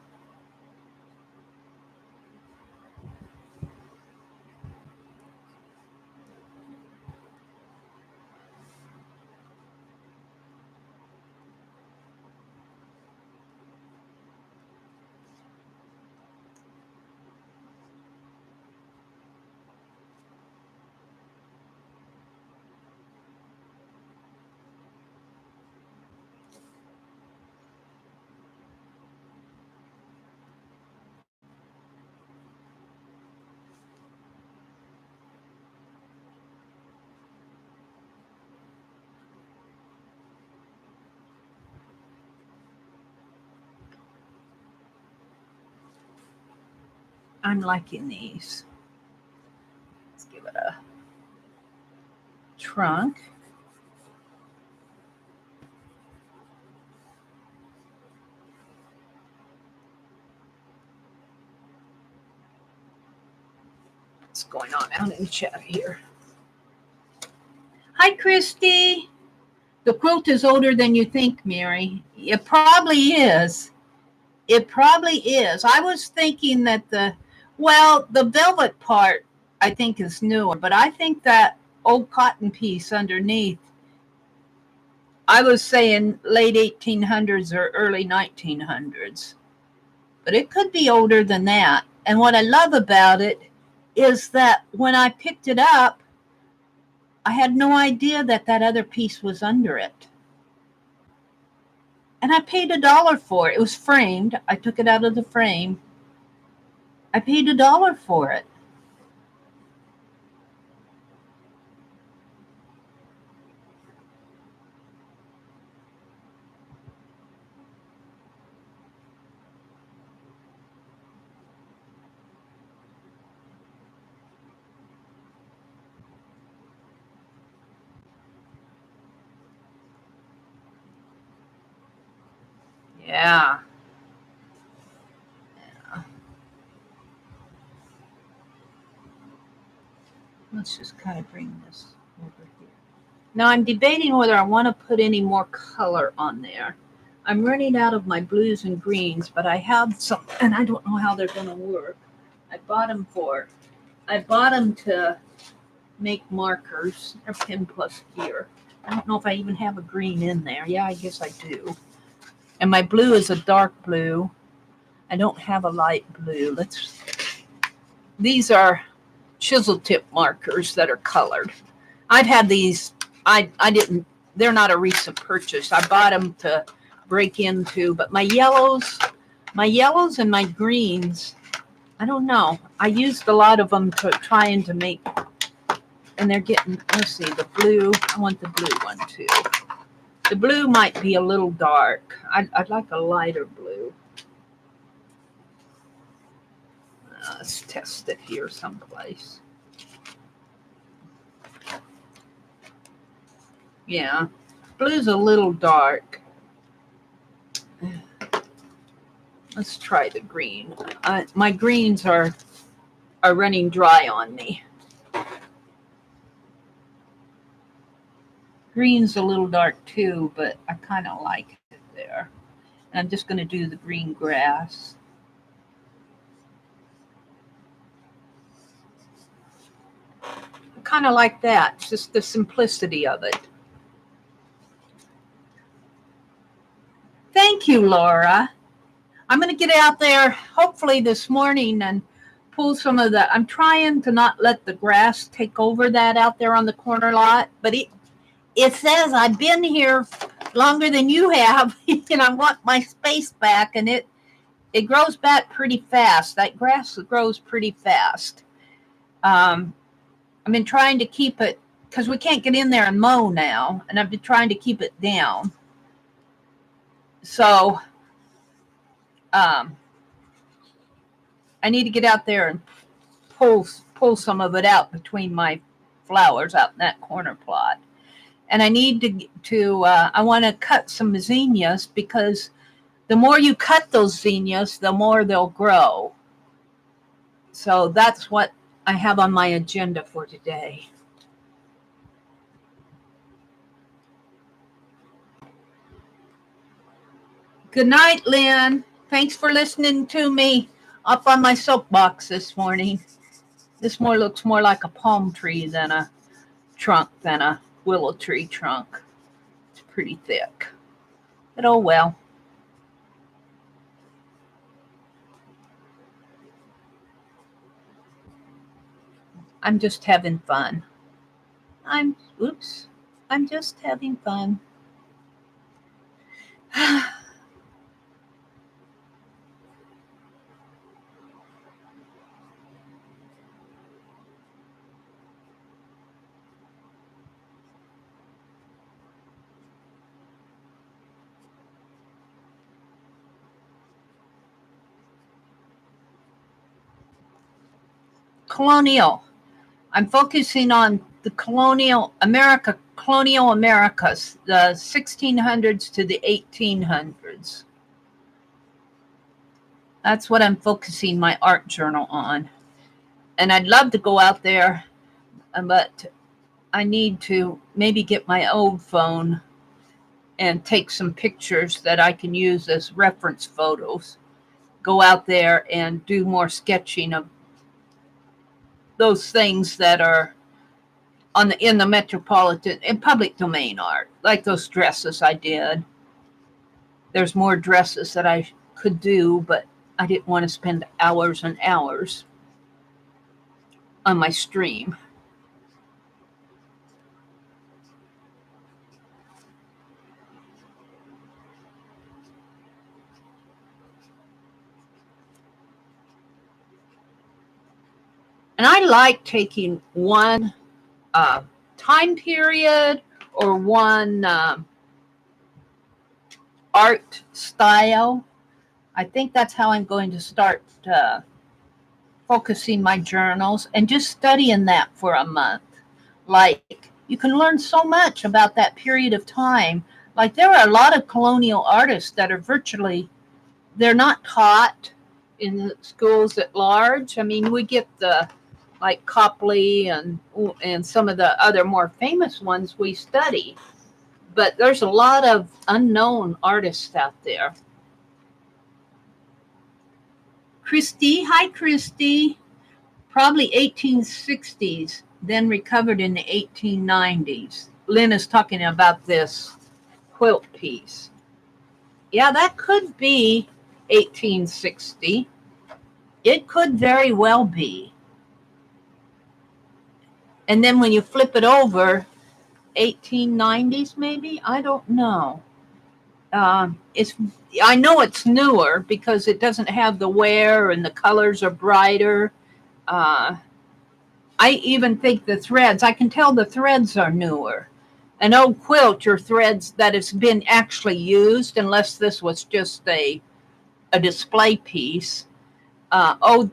I'm liking these. Let's give it a trunk. What's going on out in the chat here? Hi, Christy. The quilt is older than you think, Mary. It probably is. It probably is. I was thinking that the velvet part, I think, is newer, but I think that old cotton piece underneath, I was saying late 1800s or early 1900s, but it could be older than that. And what I love about it is that when I picked it up, I had no idea that that other piece was under it. And I paid $1 for it. It was framed. I took it out of the frame. I paid $1 for it. Yeah. Let's just kind of bring this over here. Now I'm debating whether I want to put any more color on there. I'm running out of my blues and greens, but I have some, and I don't know how they're going to work. I bought them to make markers. They're Pen Plus Gear. I don't know if I even have a green in there. Yeah, I guess I do. And my blue is a dark blue. I don't have a light blue. These are chisel tip markers that are colored. I've had these. I didn't they're not a recent purchase. I bought them to break into, but my yellows and my greens, I don't know. I used a lot of them to trying to make, and they're getting, let's see, the blue. I want the blue one too. The blue might be a little dark. I'd like a lighter blue. Let's test it here someplace. Yeah, blue's a little dark. Let's try the green. My greens are running dry on me. Green's a little dark too, but I kind of like it there. And I'm just going to do the green grass. I kind of like that, just the simplicity of it. Thank you, Laura. I'm going to get out there hopefully this morning and pull some of the, I'm trying to not let the grass take over that out there on the corner lot, but it says I've been here longer than you have, and I want my space back, and it grows back pretty fast. That grass grows pretty fast. I've been trying to keep it, because we can't get in there and mow now, and I've been trying to keep it down. So I need to get out there and pull some of it out between my flowers out in that corner plot. And I need to I want to cut some zinnias, because the more you cut those zinnias, the more they'll grow. So that's what I have on my agenda for today. Good night, Lynn. Thanks for listening to me up on my soapbox this morning. This looks more like a palm tree than a trunk, than a willow tree trunk. It's pretty thick. But oh well. I'm just having fun. I'm just having fun. Colonial. I'm focusing on the colonial Americas, the 1600s to the 1800s. That's what I'm focusing my art journal on. And I'd love to go out there, but I need to maybe get my old phone and take some pictures that I can use as reference photos. Go out there and do more sketching of those things that are in the metropolitan and public domain art, like those dresses I did. There's more dresses that I could do, but I didn't want to spend hours and hours on my stream. And I like taking one time period or one art style. I think that's how I'm going to start focusing my journals and just studying that for a month. Like, you can learn so much about that period of time. Like, there are a lot of colonial artists that are they're not taught in the schools at large. I mean, we get like Copley and some of the other more famous ones we study. But there's a lot of unknown artists out there. Christy, hi Christy. Probably 1860s, then recovered in the 1890s. Lynn is talking about this quilt piece. Yeah, that could be 1860. It could very well be. And then when you flip it over, 1890s, maybe. I don't know. It's I know it's newer because it doesn't have the wear and the colors are brighter. Uh, I even think the threads, I can tell the threads are newer. An old quilt are threads that has been actually used, unless this was just a display piece. Old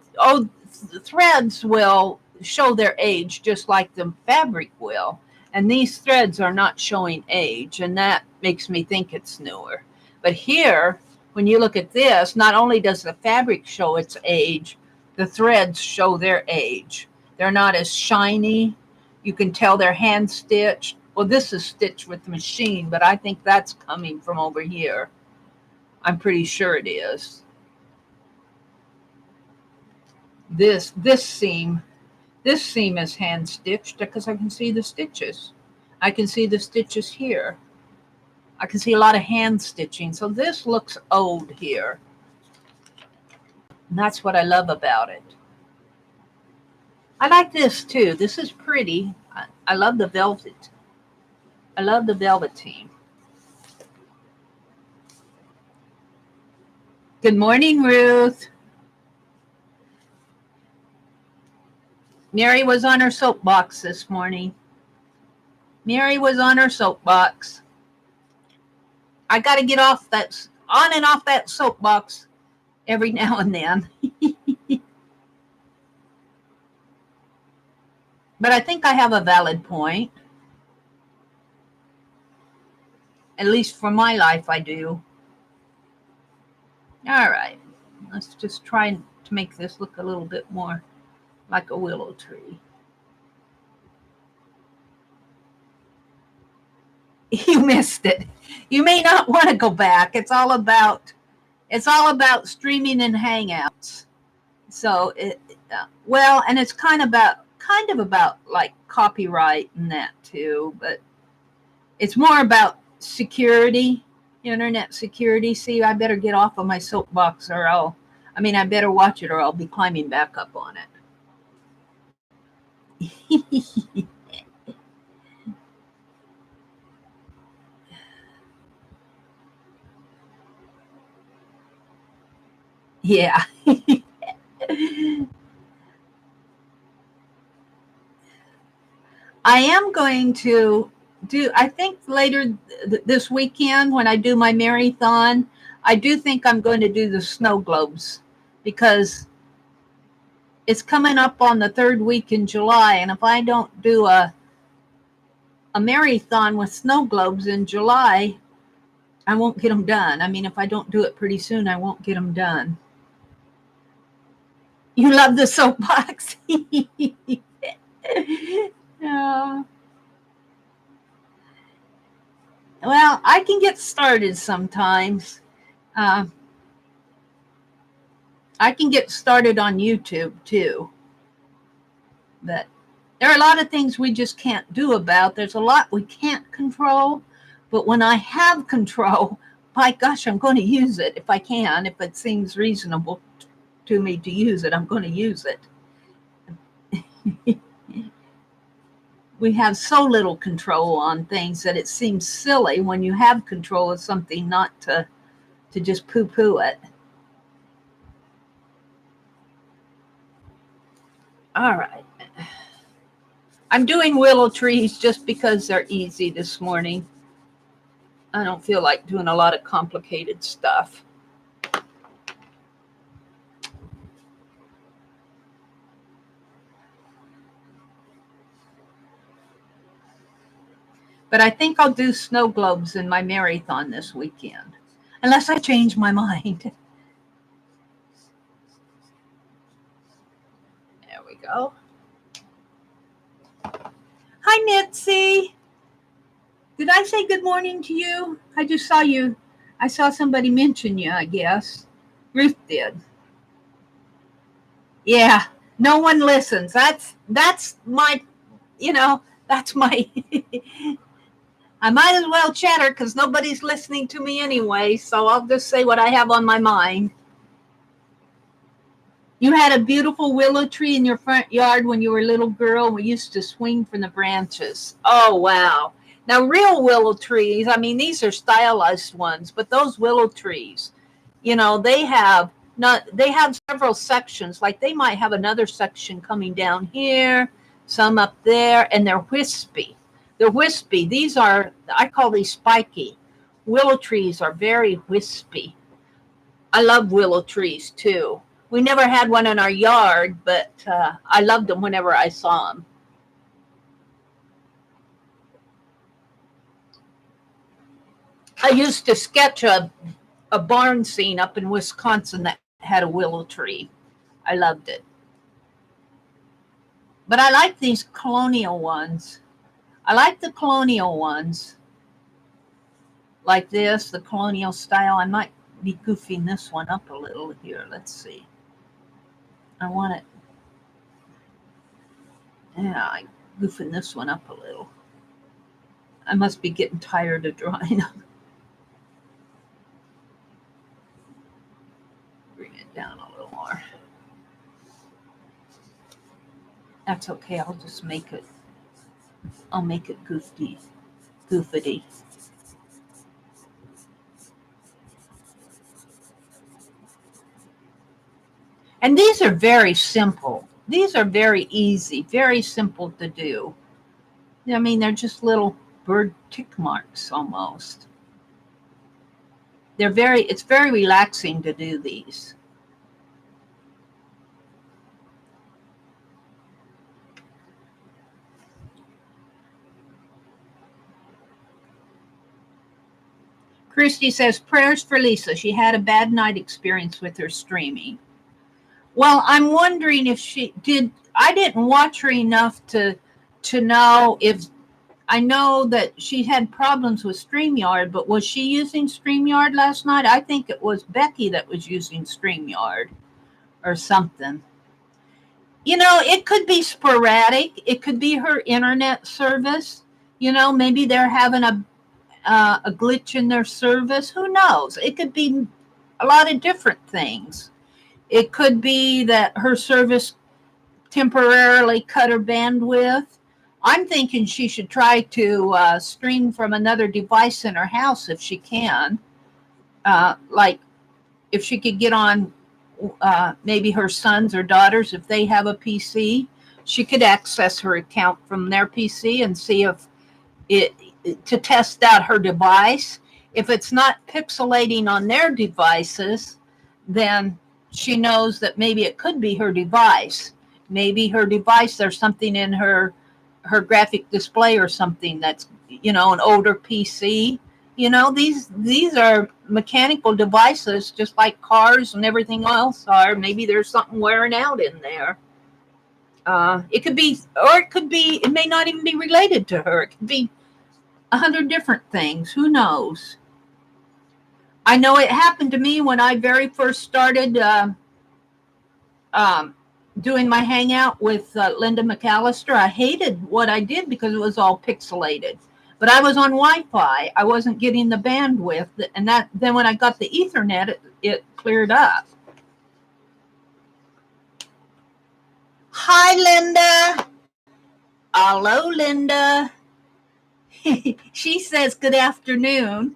threads will show their age just like the fabric will. And these threads are not showing age, and that makes me think it's newer. But here, when you look at this, not only does the fabric show its age, the threads show their age. They're not as shiny. You can tell they're hand stitched. Well, this is stitched with the machine, but I think that's coming from over here. I'm pretty sure it is. This seam is hand stitched because I can see the stitches. I can see the stitches here. I can see a lot of hand stitching. So this looks old here. And that's what I love about it. I like this too. This is pretty. I love the velvet. I love the velveteen. Good morning, Ruth. Mary was on her soapbox this morning. Mary was on her soapbox. I got to get off that, on and off that soapbox every now and then. But I think I have a valid point. At least for my life, I do. All right. Let's just try to make this look a little bit more like a willow tree. You missed it. You may not want to go back. It's all about streaming and Hangouts. So well, and it's kind of about like copyright and that too, but it's more about security, internet security. See, I better get off of my soapbox or I better watch it or I'll be climbing back up on it. Yeah. I am going to I think later this weekend when I do my marathon, I do think I'm going to do the snow globes because it's coming up on the third week in July. And if I don't do a marathon with snow globes in July, I won't get them done. If I don't do it pretty soon, I won't get them done. You love the soapbox? Well, I can get started sometimes. I can get started on YouTube too. But there are a lot of things we just can't do about. There's a lot we can't control. But when I have control, my gosh, I'm going to use it if I can. If it seems reasonable to me to use it, I'm going to use it. We have so little control on things that it seems silly when you have control of something not to just poo-poo it. All right. I'm doing willow trees just because they're easy this morning. I don't feel like doing a lot of complicated stuff. But I think I'll do snow globes in my marathon this weekend, unless I change my mind. There we go. Hi, Mitzi. Did I say good morning to you? I just saw you. I saw somebody mention you, I guess. Ruth did. Yeah, no one listens. That's my, that's my... I might as well chatter because nobody's listening to me anyway, so I'll just say what I have on my mind. You had a beautiful willow tree in your front yard when you were a little girl. We used to swing from the branches. Oh, wow. Now, real willow trees, I mean, these are stylized ones, but those willow trees, they have several sections. Like they might have another section coming down here, some up there, and they're wispy. They're wispy. I call these spiky. Willow trees are very wispy. I love willow trees too. We never had one in our yard, but I loved them whenever I saw them. I used to sketch a barn scene up in Wisconsin that had a willow tree. I loved it. But I like these colonial ones. I like the colonial ones. Like this, the colonial style. I might be goofing this one up a little here. Let's see. I want it. Yeah, I'm goofing this one up a little. I must be getting tired of drawing. Bring it down a little more. That's okay. I'll make it goofity. And these are very simple. These are very easy, very simple to do. I mean, they're just little bird tick marks almost. It's very relaxing to do these. Christy says, prayers for Lisa. She had a bad night experience with her streaming. Well, I'm wondering if she did. I didn't watch her enough to know if. I know that she had problems with StreamYard, but was she using StreamYard last night? I think it was Becky that was using StreamYard or something. It could be sporadic. It could be her internet service. Maybe they're having a glitch in their service. Who knows? It could be a lot of different things. It could be that her service temporarily cut her bandwidth. I'm thinking she should try to stream from another device in her house if she can. Like if she could get on maybe her sons or daughters, if they have a PC, she could access her account from their PC and see if to test out her device. If it's not pixelating on their devices, then she knows that maybe it could be her device. Maybe her device, there's something in her graphic display or something that's, an older PC. These are mechanical devices, just like cars and everything else are. Maybe there's something wearing out in there. It could be, it may not even be related to her. It could be 100 different things. Who knows? I know it happened to me when I very first started doing my hangout with Linda McAllister. I hated what I did because it was all pixelated. But I was on Wi-Fi. I wasn't getting the bandwidth. And then when I got the Ethernet, it cleared up. Hi, Linda. Hello, Linda. She says good afternoon.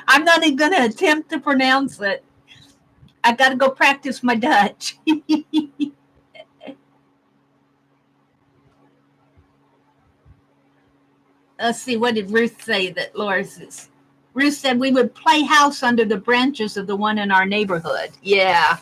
I'm not even going to attempt to pronounce it. I got to go practice my Dutch. Let's see, what did Ruth say that Laura's is? Ruth said we would play house under the branches of the one in our neighborhood. Yeah.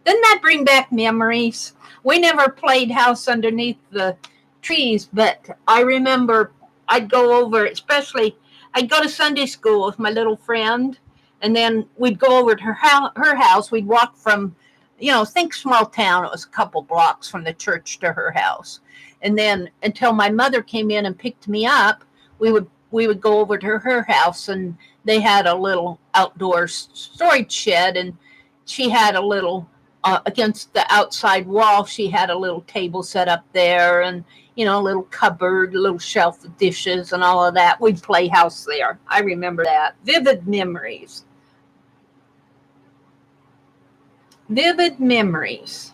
Doesn't that bring back memories? We never played house underneath the trees, but I remember I'd go over, especially I'd go to Sunday school with my little friend, and then we'd go over to her house. We'd walk from, think small town. It was a couple blocks from the church to her house. And then until my mother came in and picked me up, we would go over to her house, and they had a little outdoor storage shed, and she had a little, against the outside wall, she had a little table set up there, and, a little cupboard, a little shelf of dishes and all of that. We'd play house there. I remember that. Vivid memories. Vivid memories.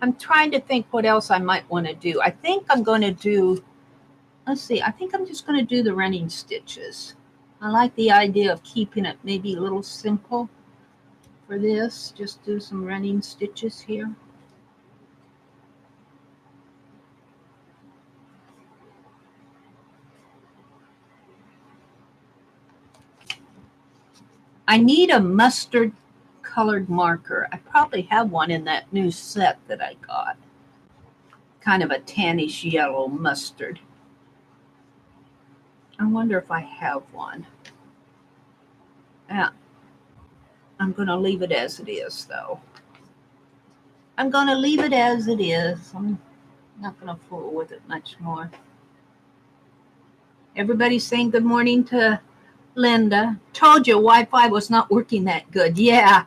I'm trying to think what else I might want to do. I think I'm going to do let's see. I think I'm just going to do the running stitches. I like the idea of keeping it maybe a little simple for this. Just do some running stitches here. I need a mustard colored marker. I probably have one in that new set that I got. Kind of a tannish yellow mustard. I wonder if I have one. Yeah. I'm going to leave it as it is, though. I'm going to leave it as it is. I'm not going to fool with it much more. Everybody's saying good morning to Linda. Told you Wi-Fi was not working that good. Yeah.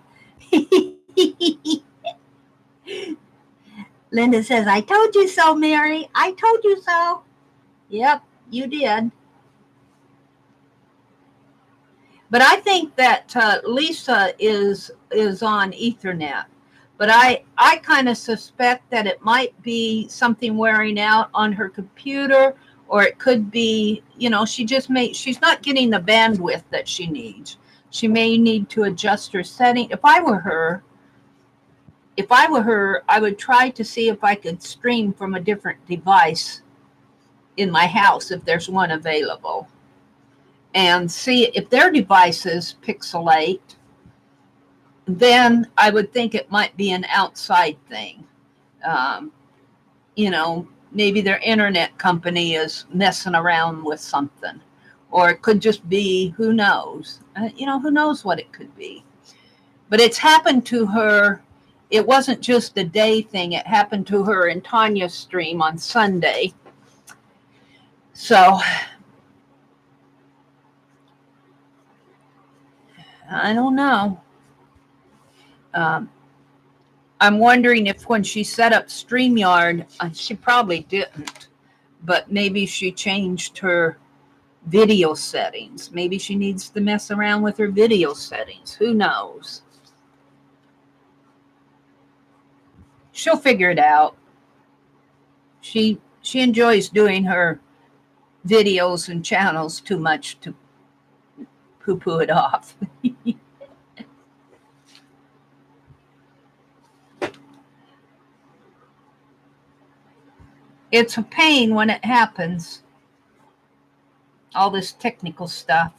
Linda says, I told you so, Mary. I told you so. Yep, you did. But I think that Lisa is on Ethernet. But I kind of suspect that it might be something wearing out on her computer, or it could be, she's not getting the bandwidth that she needs. She may need to adjust her setting. If I were her, I would try to see if I could stream from a different device in my house if there's one available, and see if their devices pixelate. Then I would think it might be an outside thing. Maybe their internet company is messing around with something, or it could just be, who knows? Who knows what it could be. But it's happened to her. It wasn't just a day thing. It happened to her in Tanya's stream on Sunday. So I don't know. I'm wondering if when she set up StreamYard, she probably didn't, but maybe she changed her video settings. Maybe she needs to mess around with her video settings. Who knows? She'll figure it out. She enjoys doing her videos and channels too much to poo-poo it off. It's a pain when it happens. All this technical stuff.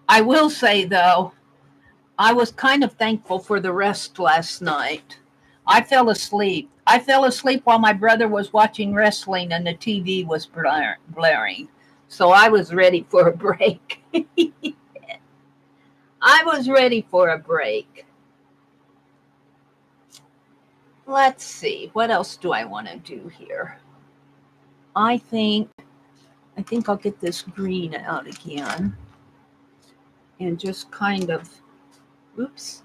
I will say, though, I was kind of thankful for the rest last night. I fell asleep. I fell asleep while my brother was watching wrestling and the TV was blaring. So I was ready for a break. I was ready for a break. Let's see. What else do I want to do here? I think I'll get this green out again. And just kind of, oops,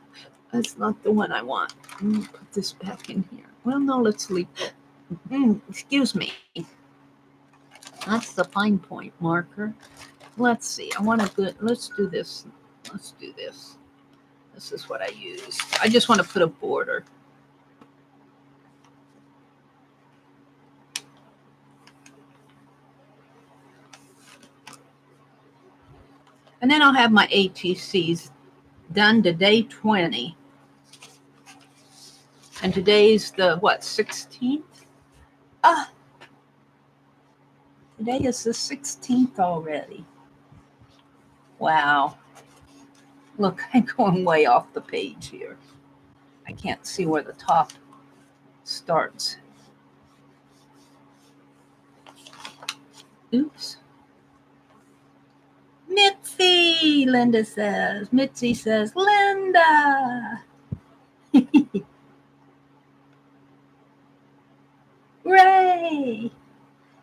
that's not the one I want. Let me put this back in here. Well, no, let's leave. Excuse me. That's the fine point marker. Let's see. Let's do this. Let's do this. This is what I use. I just want to put a border. And then I'll have my ATCs done to day 20. And today's the, 16th? Today is the 16th already. Wow. Look, I'm going way off the page here. I can't see where the top starts. Oops. Mitzi, Linda says. Mitzi says, Linda. Ray.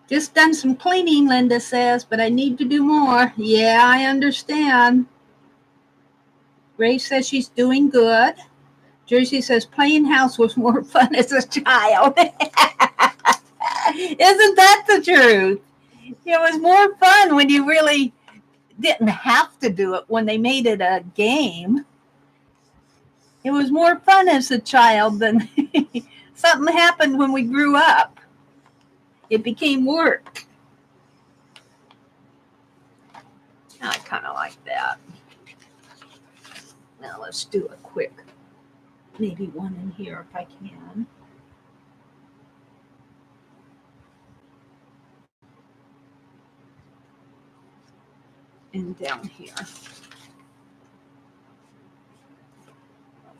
Just done some cleaning, Linda says, but I need to do more. Yeah, I understand. Ray says she's doing good. Jersey says playing house was more fun as a child. Isn't that the truth? It was more fun when you really didn't have to do it, when they made it a game. It was more fun as a child than Something happened when we grew up. It became work. I kind of like that. Now let's do a quick, maybe one in here if I can. And down here.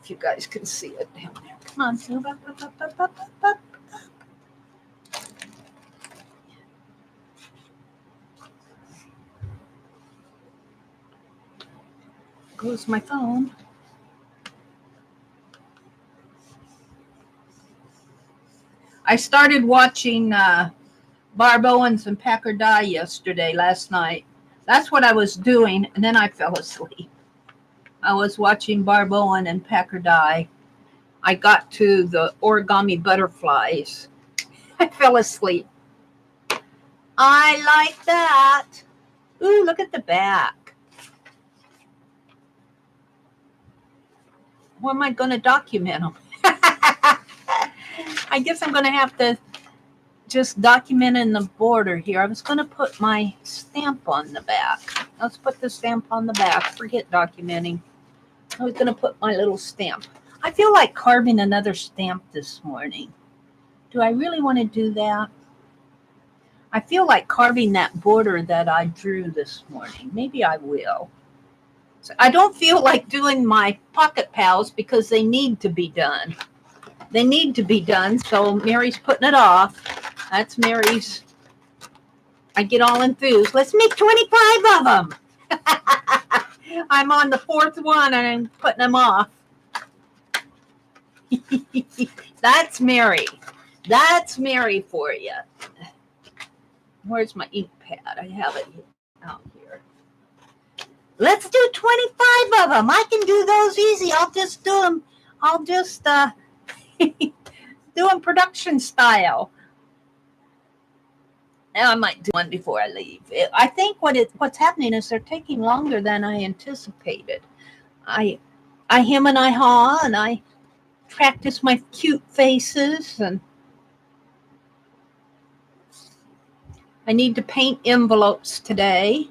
If you guys can see it down there. Come on, move up. Goes my phone. I started watching Barb Owens and Packer Die last night. That's what I was doing, and then I fell asleep. I was watching Barb Owen and Packer Die. I got to the origami butterflies. I fell asleep. I like that. Ooh, look at the back. What am I going to document them? I guess I'm going to have to just document in the border here. I was going to put my stamp on the back. Let's put the stamp on the back. Forget documenting. I was going to put my little stamp. I feel like carving another stamp this morning. Do I really want to do that? I feel like carving that border that I drew this morning. Maybe I will. So I don't feel like doing my pocket pals because they need to be done. They need to be done, so Mary's putting it off. That's Mary's. I get all enthused. Let's make 25 of them. I'm on the fourth one and I'm putting them off. That's Mary. That's Mary for you. Where's my ink pad? I have it out here. Let's do 25 of them. I can do those easy. I'll just do them. I'll just do them production style. Now I might do one before I leave. I think what's happening is they're taking longer than I anticipated. I hem and I haw and I practice my cute faces, and I need to paint envelopes today.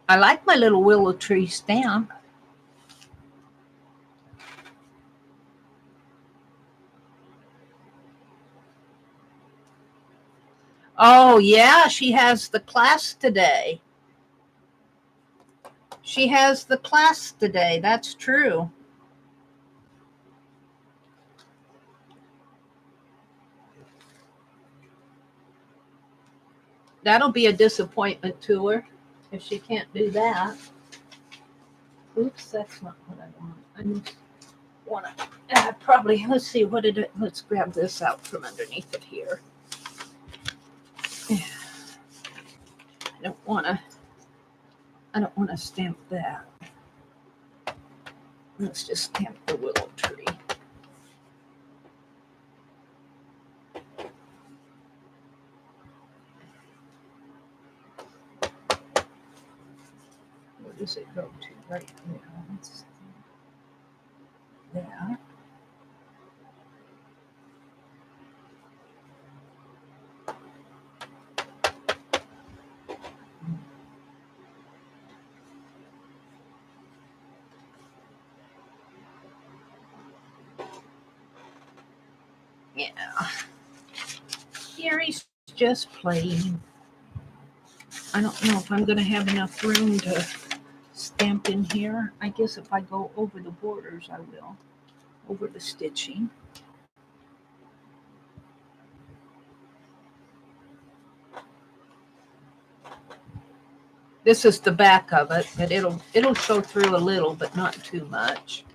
I like my little willow tree stamp. Oh, yeah, she has the class today. She has the class today. That's true. That'll be a disappointment to her if she can't do that. Oops, that's not what I want. I just want to probably, let's see, what did it, let's grab this out from underneath it here. I don't want to stamp that. Let's just stamp the willow tree. Where does it go to? Right there. Let's that. Yeah. Gary's just playing. I don't know if I'm going to have enough room to stamp in here. I guess if I go over the borders, I will. Over the stitching. This is the back of it, but it'll show through a little, but not too much.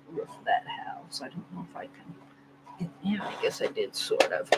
Roof that house. I don't know if I can Yeah, I guess I did sort of.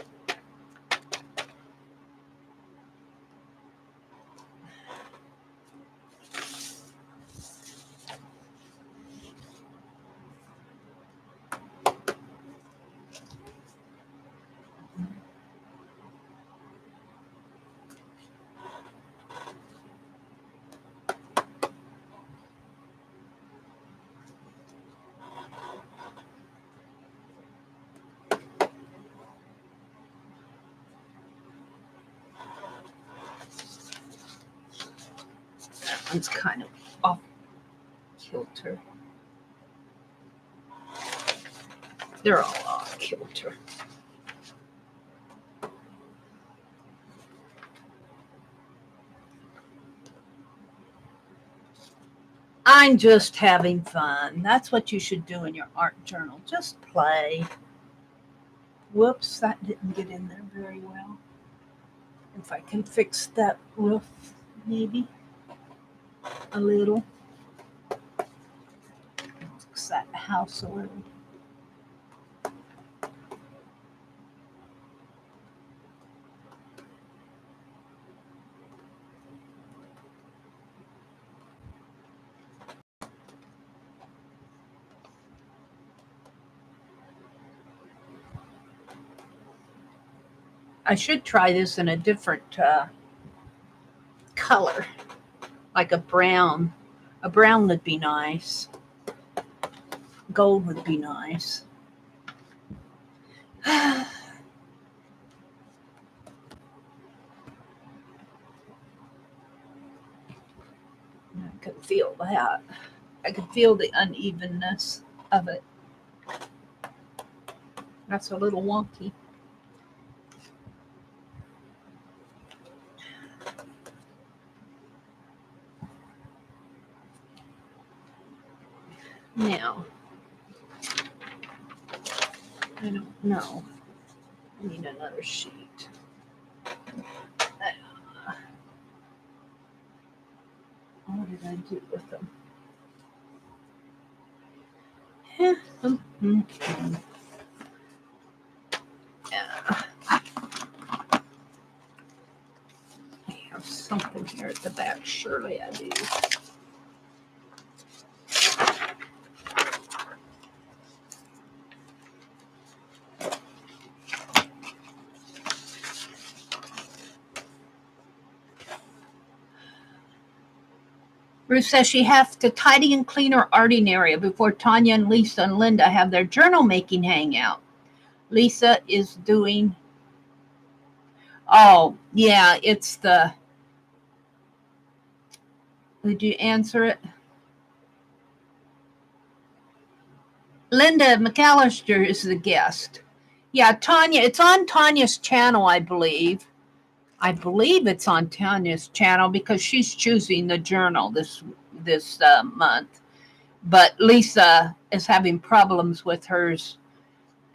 That one's kind of off kilter. They're all off kilter. I'm just having fun. That's what you should do in your art journal. Just play. Whoops, that didn't get in there very well. If I can fix that roof, maybe a little. Fix that house a little. I should try this in a different color, like a brown. A brown would be nice. Gold would be nice. I could feel that. I could feel the unevenness of it. That's a little wonky. Now, I don't know. I need another sheet. What did I do with them? Yeah. I have something here at the back. Surely I do. Ruth says she has to tidy and clean her arting area before Tanya and Lisa and Linda have their journal making hangout. Lisa is doing, oh, yeah, it's the, did you answer it? Linda McAllister is the guest. Yeah, Tanya, it's on Tanya's channel, I believe. I believe it's on Tanya's channel because she's choosing the journal this month. But Lisa is having problems with hers.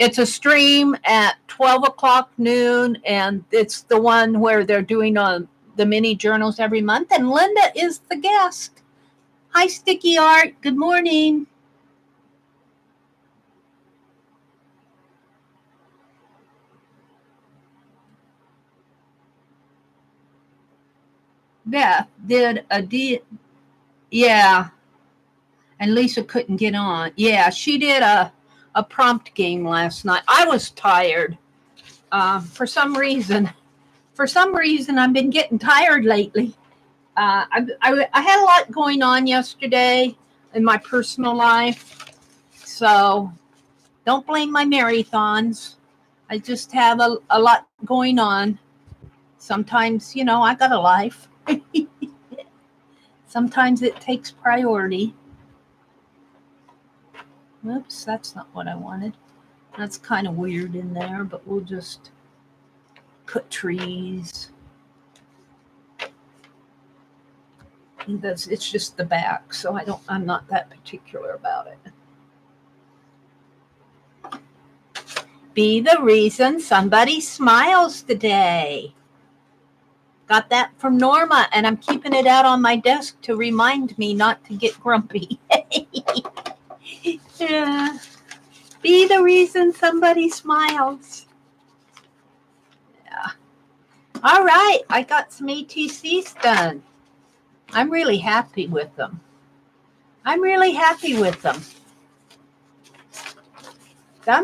It's a stream at 12 o'clock noon, and it's the one where they're doing the mini journals every month, and Linda is the guest. Hi, Sticky Art. Good morning. Beth did yeah, and Lisa couldn't get on. Yeah, she did a prompt game last night. I was tired. For some reason, I've been getting tired lately. I had a lot going on yesterday in my personal life, so don't blame my marathons. I just have a lot going on. Sometimes, I got a life. Sometimes it takes priority. Oops, that's not what I wanted. That's kind of weird in there, but we'll just put trees. It's just the back, so I'm not that particular about it. Be the reason somebody smiles today. Got that from Norma, and I'm keeping it out on my desk to remind me not to get grumpy. Yeah. Be the reason somebody smiles. Yeah. All right, I got some ATCs done. I'm really happy with them. I'm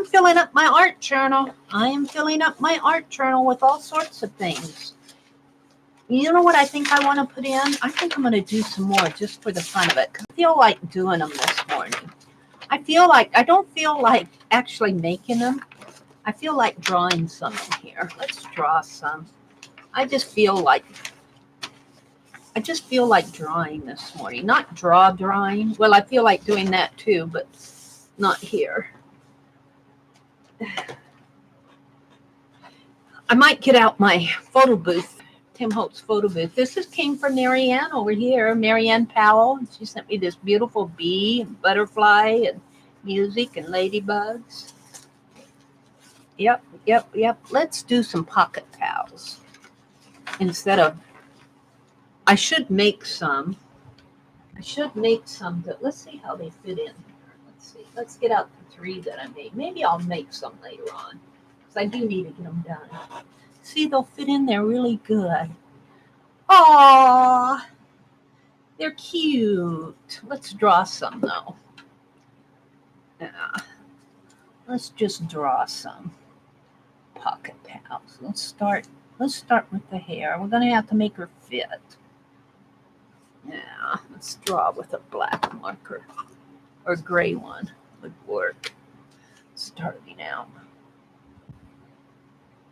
filling up my art journal. I am filling up my art journal with all sorts of things. You know what I think I want to put in? I think I'm going to do some more just for the fun of it. I feel like doing them this morning. I don't feel like actually making them. I feel like drawing some in here. Let's draw some. I just feel like drawing this morning. Not drawing. Well, I feel like doing that too, but not here. I might get out my photo booth, Tim Holtz photo booth. This came from Marianne over here, Marianne Powell. She sent me this beautiful bee and butterfly and music and ladybugs. Yep. Let's do some pocket pals instead of. I should make some, but let's see how they fit in here. Let's see. Let's get out the 3 that I made. Maybe I'll make some later on because I do need to get them done. See, they'll fit in there really good. Aww, they're cute. Let's draw some though. Yeah. Let's just draw some pocket pals. Let's start with the hair. We're gonna have to make her fit. Yeah, let's draw with a black marker or gray one would work. Starting out.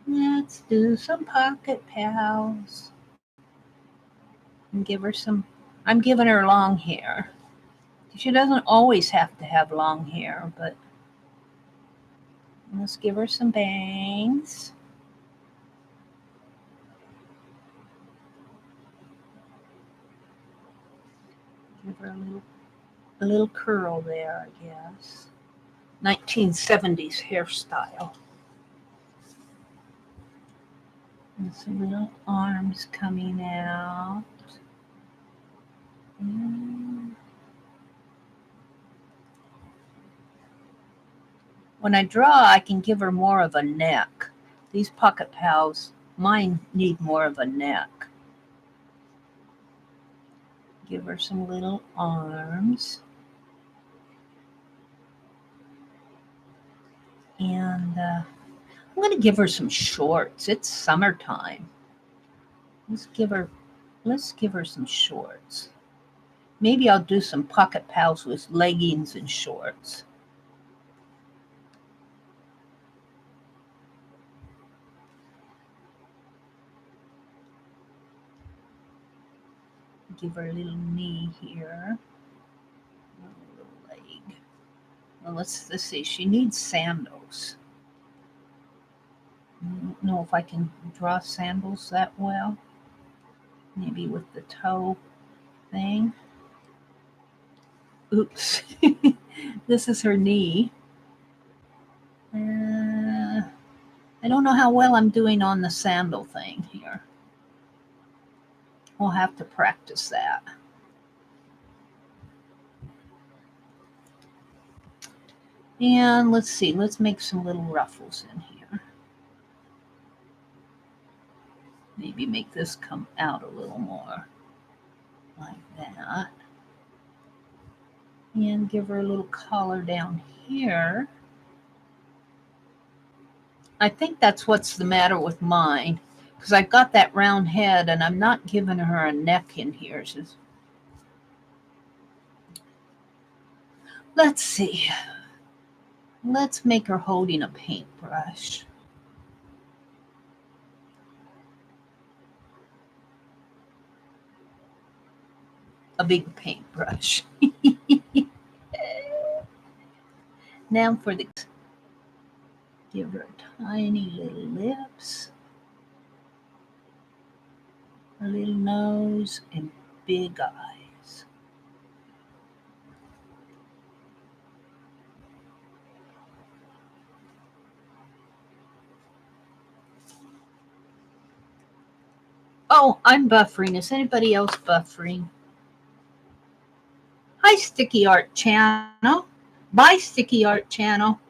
Let's do some pocket pals and give her some. I'm giving her long hair. She doesn't always have to have long hair, but let's give her some bangs. Give her a little curl there, I guess. 1970s hairstyle. And some little arms coming out. When I draw, I can give her more of a neck. These pocket pals, mine need more of a neck. Give her some little arms. And I'm going to give her some shorts. It's summertime. Let's give her some shorts. Maybe I'll do some pocket pals with leggings and shorts. Give her a little knee here. A little leg. Well, let's see. She needs sandals. I don't know if I can draw sandals that well. Maybe with the toe thing. Oops. This is her knee. I don't know how well I'm doing on the sandal thing here. We'll have to practice that. And let's see. Let's make some little ruffles in here. Maybe make this come out a little more like that. And give her a little collar down here. I think that's what's the matter with mine, because I've got that round head and I'm not giving her a neck in here. Let's see. Let's make her holding a paintbrush. A big paintbrush. Now for the. Give her tiny little lips, a little nose, and big eyes. Oh, I'm buffering. Is anybody else buffering? Hi, Sticky Art Channel. Bye, Sticky Art Channel.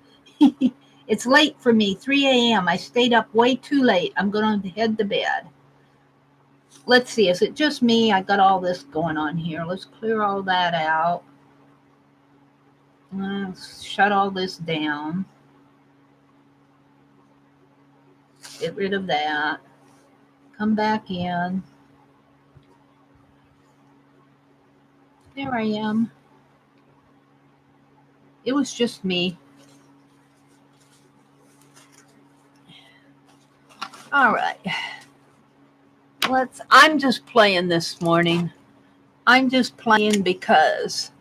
It's late for me, 3 a.m. I stayed up way too late. I'm going to head to bed. Let's see, is it just me? I got all this going on here. Let's clear all that out. Let's shut all this down. Get rid of that. Come back in. There I am. It was just me. All right. I'm just playing this morning. I'm just playing because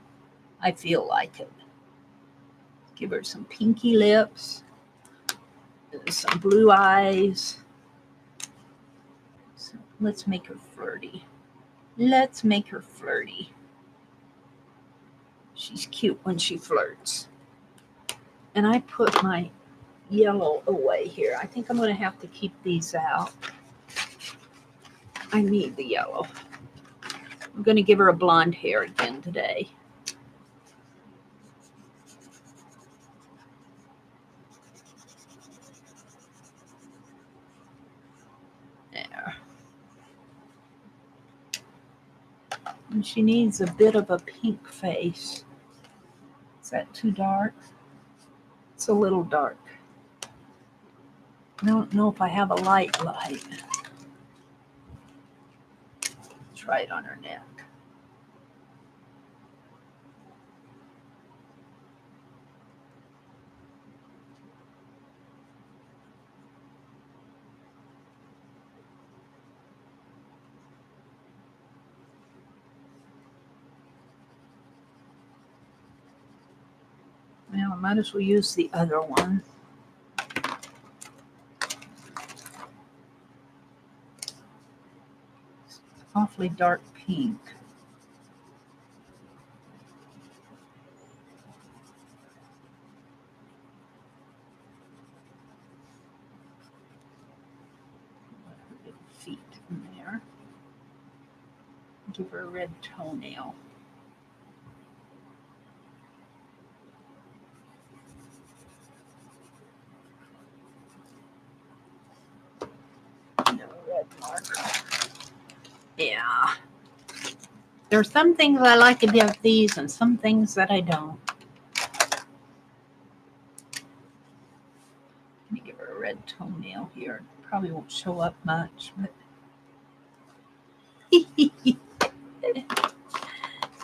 I feel like it. Give her some pinky lips, some blue eyes. So let's make her flirty. Let's make her flirty. She's cute when she flirts. And I put my yellow away here. I think I'm going to have to keep these out. I need the yellow. I'm going to give her a blonde hair again today. There. And she needs a bit of a pink face. Is that too dark? It's a little dark. I don't know if I have a light. Try it on her neck. Well, I might as well use the other one. It's awfully dark pink. Feet in there. Give her a red toenail. No red marker. Yeah. There are some things I like about these and some things that I don't. Let me give her a red toenail here. Probably won't show up much, but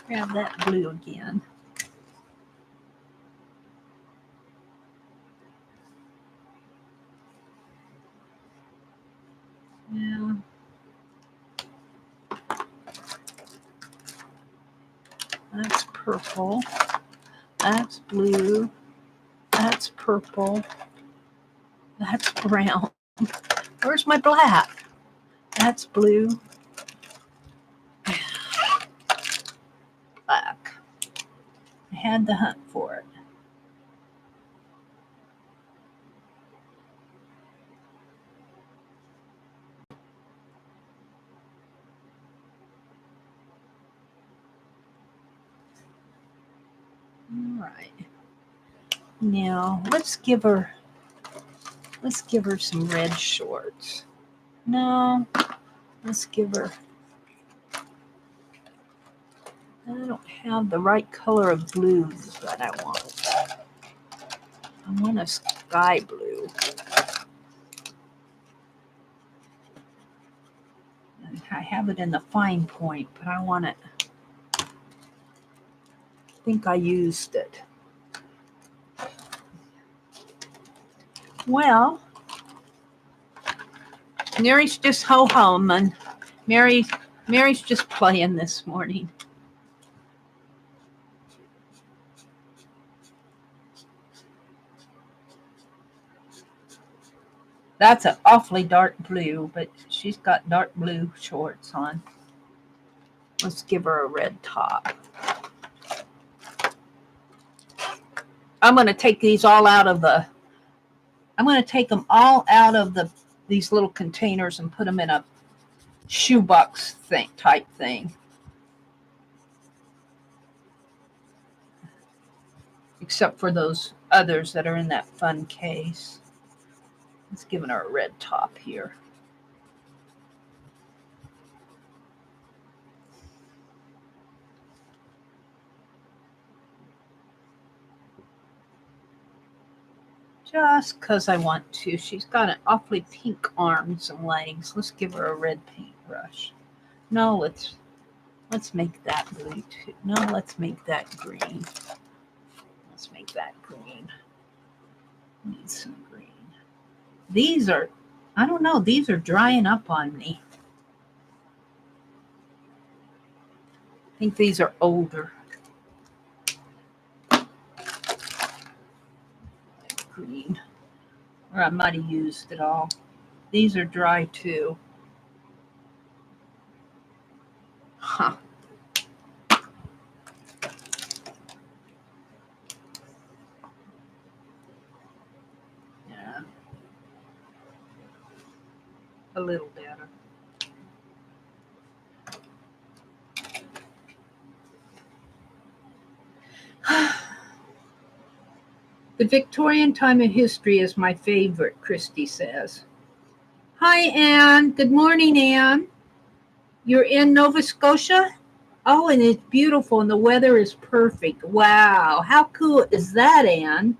grab that blue again. Yeah. That's purple. That's blue. That's purple. That's brown. Where's my black? That's blue. Black. I had to hunt for it. All right. Now let's give her some red shorts. No, let's give her. I don't have the right color of blues that I want. I want a sky blue. And I have it in the fine point, but I want it. I think I used it. Well, Mary's just ho-hum, and Mary's just playing this morning. That's an awfully dark blue, but she's got dark blue shorts on. Let's give her a red top. I'm going to take these all out of the. I'm going to take them all out of these little containers and put them in a shoebox type thing. except for those others that are in that fun case. Let's give her a red top here. Just because I want to. She's got an awfully pink arms and legs. Let's give her a red paintbrush. No, let's make that blue too. No, let's make that green. Let's make that green. Need some green. These are, I don't know, these are drying up on me. I think these are older. Green. Or I might have used it all. These are dry too. Huh. Yeah. A little better. The Victorian time of history is my favorite, Christy says. Hi, Anne. Good morning, Anne. You're in Nova Scotia? Oh, and it's beautiful and the weather is perfect. Wow. How cool is that, Anne?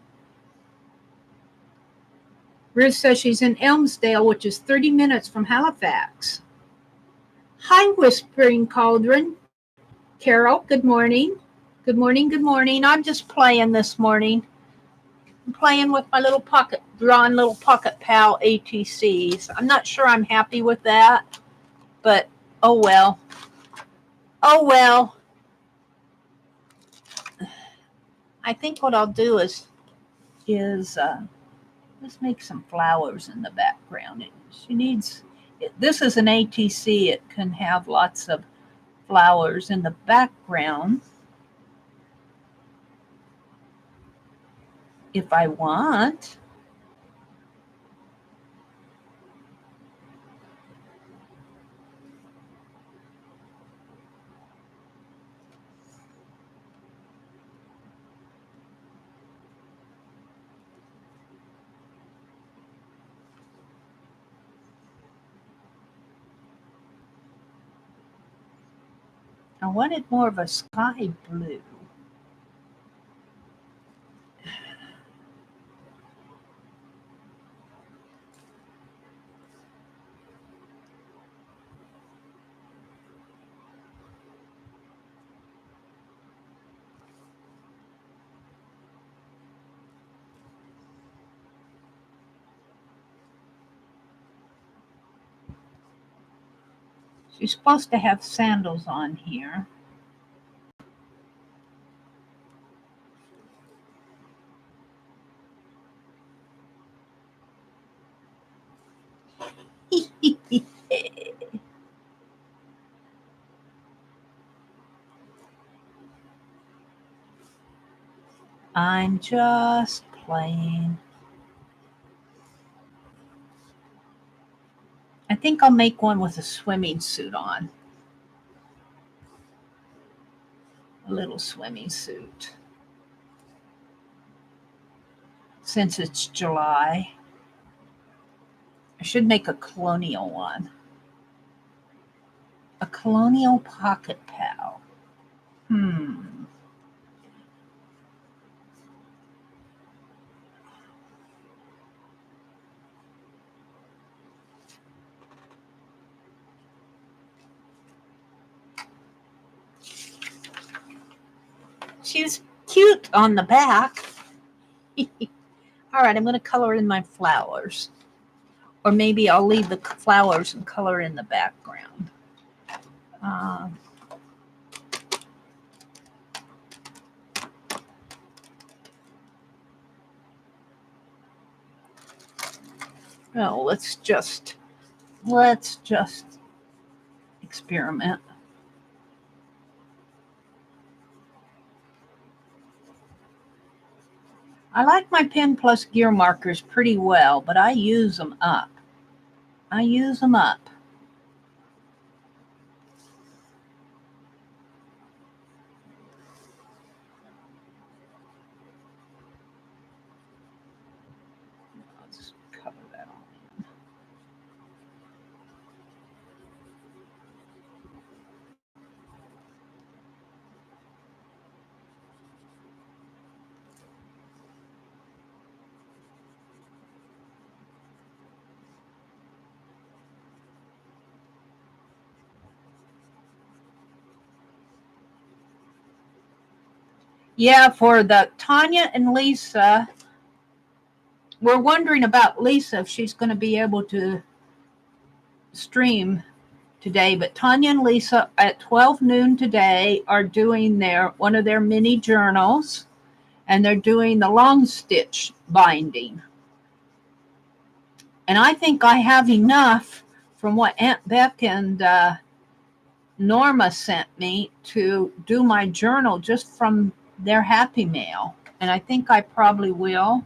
Ruth says she's in Elmsdale, which is 30 minutes from Halifax. Hi, Whispering Cauldron. Carol, good morning. Good morning, good morning. I'm just playing this morning. I'm playing with my little drawing little pocket pal ATCs. I'm not sure I'm happy with that, but oh well. Oh well. I think what I'll do is let's make some flowers in the background. She needs, this is an ATC. It can have lots of flowers in the background if I want. I wanted more of a sky blue. She's supposed to have sandals on here. I'm just playing. I think I'll make one with a swimming suit on. A little swimming suit. Since it's July. I should make a colonial one. A colonial pocket pal. She's cute on the back. All right, I'm going to color in my flowers. Or maybe I'll leave the flowers and color in the background. No, let's just experiment. I like my Pen Plus gear markers pretty well, but I use them up. Yeah, for the Tanya and Lisa, we're wondering about Lisa if she's going to be able to stream today. But Tanya and Lisa at 12 noon today are doing one of their mini journals, and they're doing the long stitch binding. And I think I have enough from what Aunt Beck and Norma sent me to do my journal just from their Happy Mail. And I think I probably will.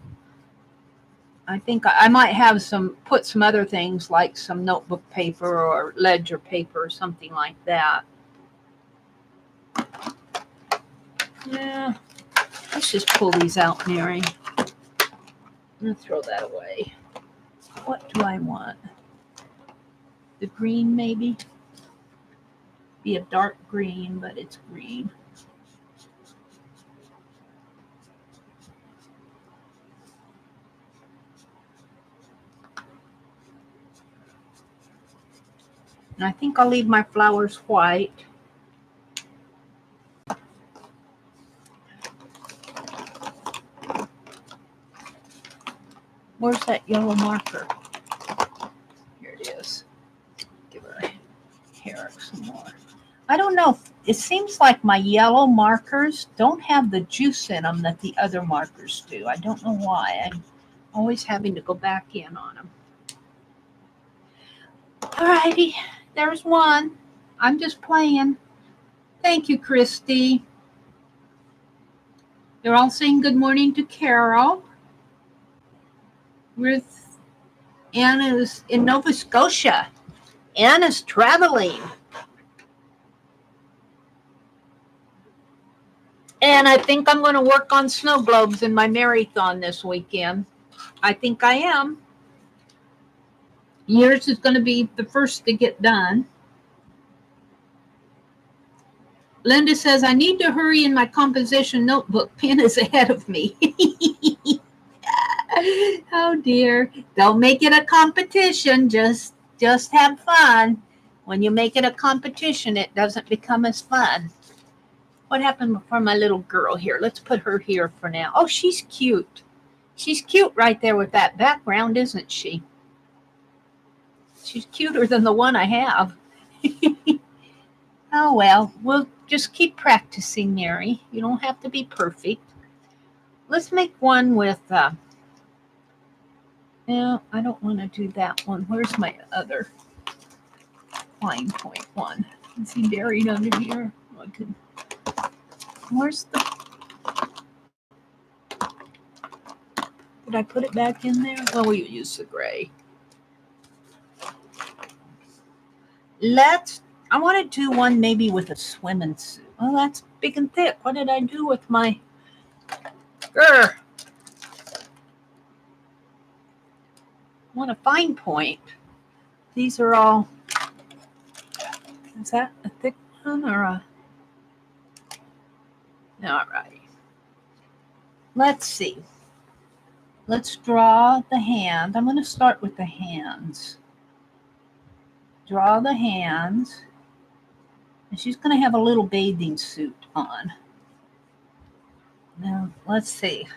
I think I might have put some other things like some notebook paper or ledger paper or something like that. Yeah, let's just pull these out, Mary. I'm going to throw that away. What do I want? The green, maybe? Be a dark green, but it's green. And I think I'll leave my flowers white. Where's that yellow marker? Here it is. Give her hair some more. I don't know. It seems like my yellow markers don't have the juice in them that the other markers do. I don't know why. I'm always having to go back in on them. Alrighty, there's one. I'm just playing. Thank you, Christy. They're all saying good morning to Carol. Anna's in Nova Scotia. Anna's traveling. And I think I'm going to work on snow globes in my marathon this weekend. I think I am. Yours is going to be the first to get done. Linda says, I need to hurry in my composition notebook. Pen is ahead of me. Oh, dear. Don't make it a competition. Just have fun. When you make it a competition, it doesn't become as fun. What happened for my little girl here? Let's put her here for now. Oh, she's cute. She's cute right there with that background, isn't she? She's cuter than the one I have. Oh, well, we'll just keep practicing, Mary. You don't have to be perfect. Let's make one with, no, I don't want to do that one. Where's my other fine point one? Is he buried under here? Where's the, did I put it back in there? Oh, we'll use the gray. I want to do one maybe with a swimming suit. Oh, that's big and thick. What did I do with my... I want a fine point. These are all... Is that a thick one or a... All right. Let's see. Let's draw the hand. I'm going to start with the hands. Draw the hands. And she's going to have a little bathing suit on. Now, let's see.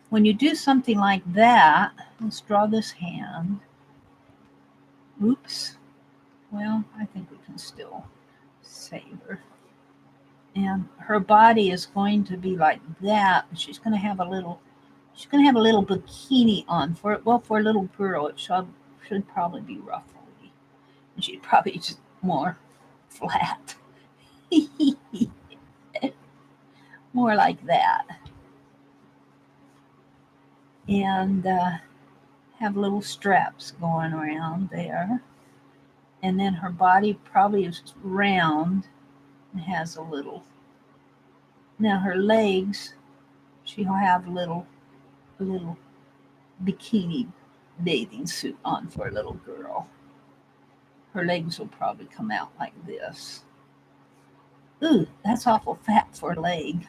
When you do something like that, let's draw this hand. Oops. Well, I think we can still save her. And her body is going to be like that. But she's going to have a little bikini on for it. Well, for a little girl, it should probably be ruffly. And she'd probably just more flat. More like that. And have little straps going around there. And then her body probably is round and has a little. Now her legs, she'll have a little bikini bathing suit on for a little girl. Her legs will probably come out like this. Ooh, that's awful fat for a leg.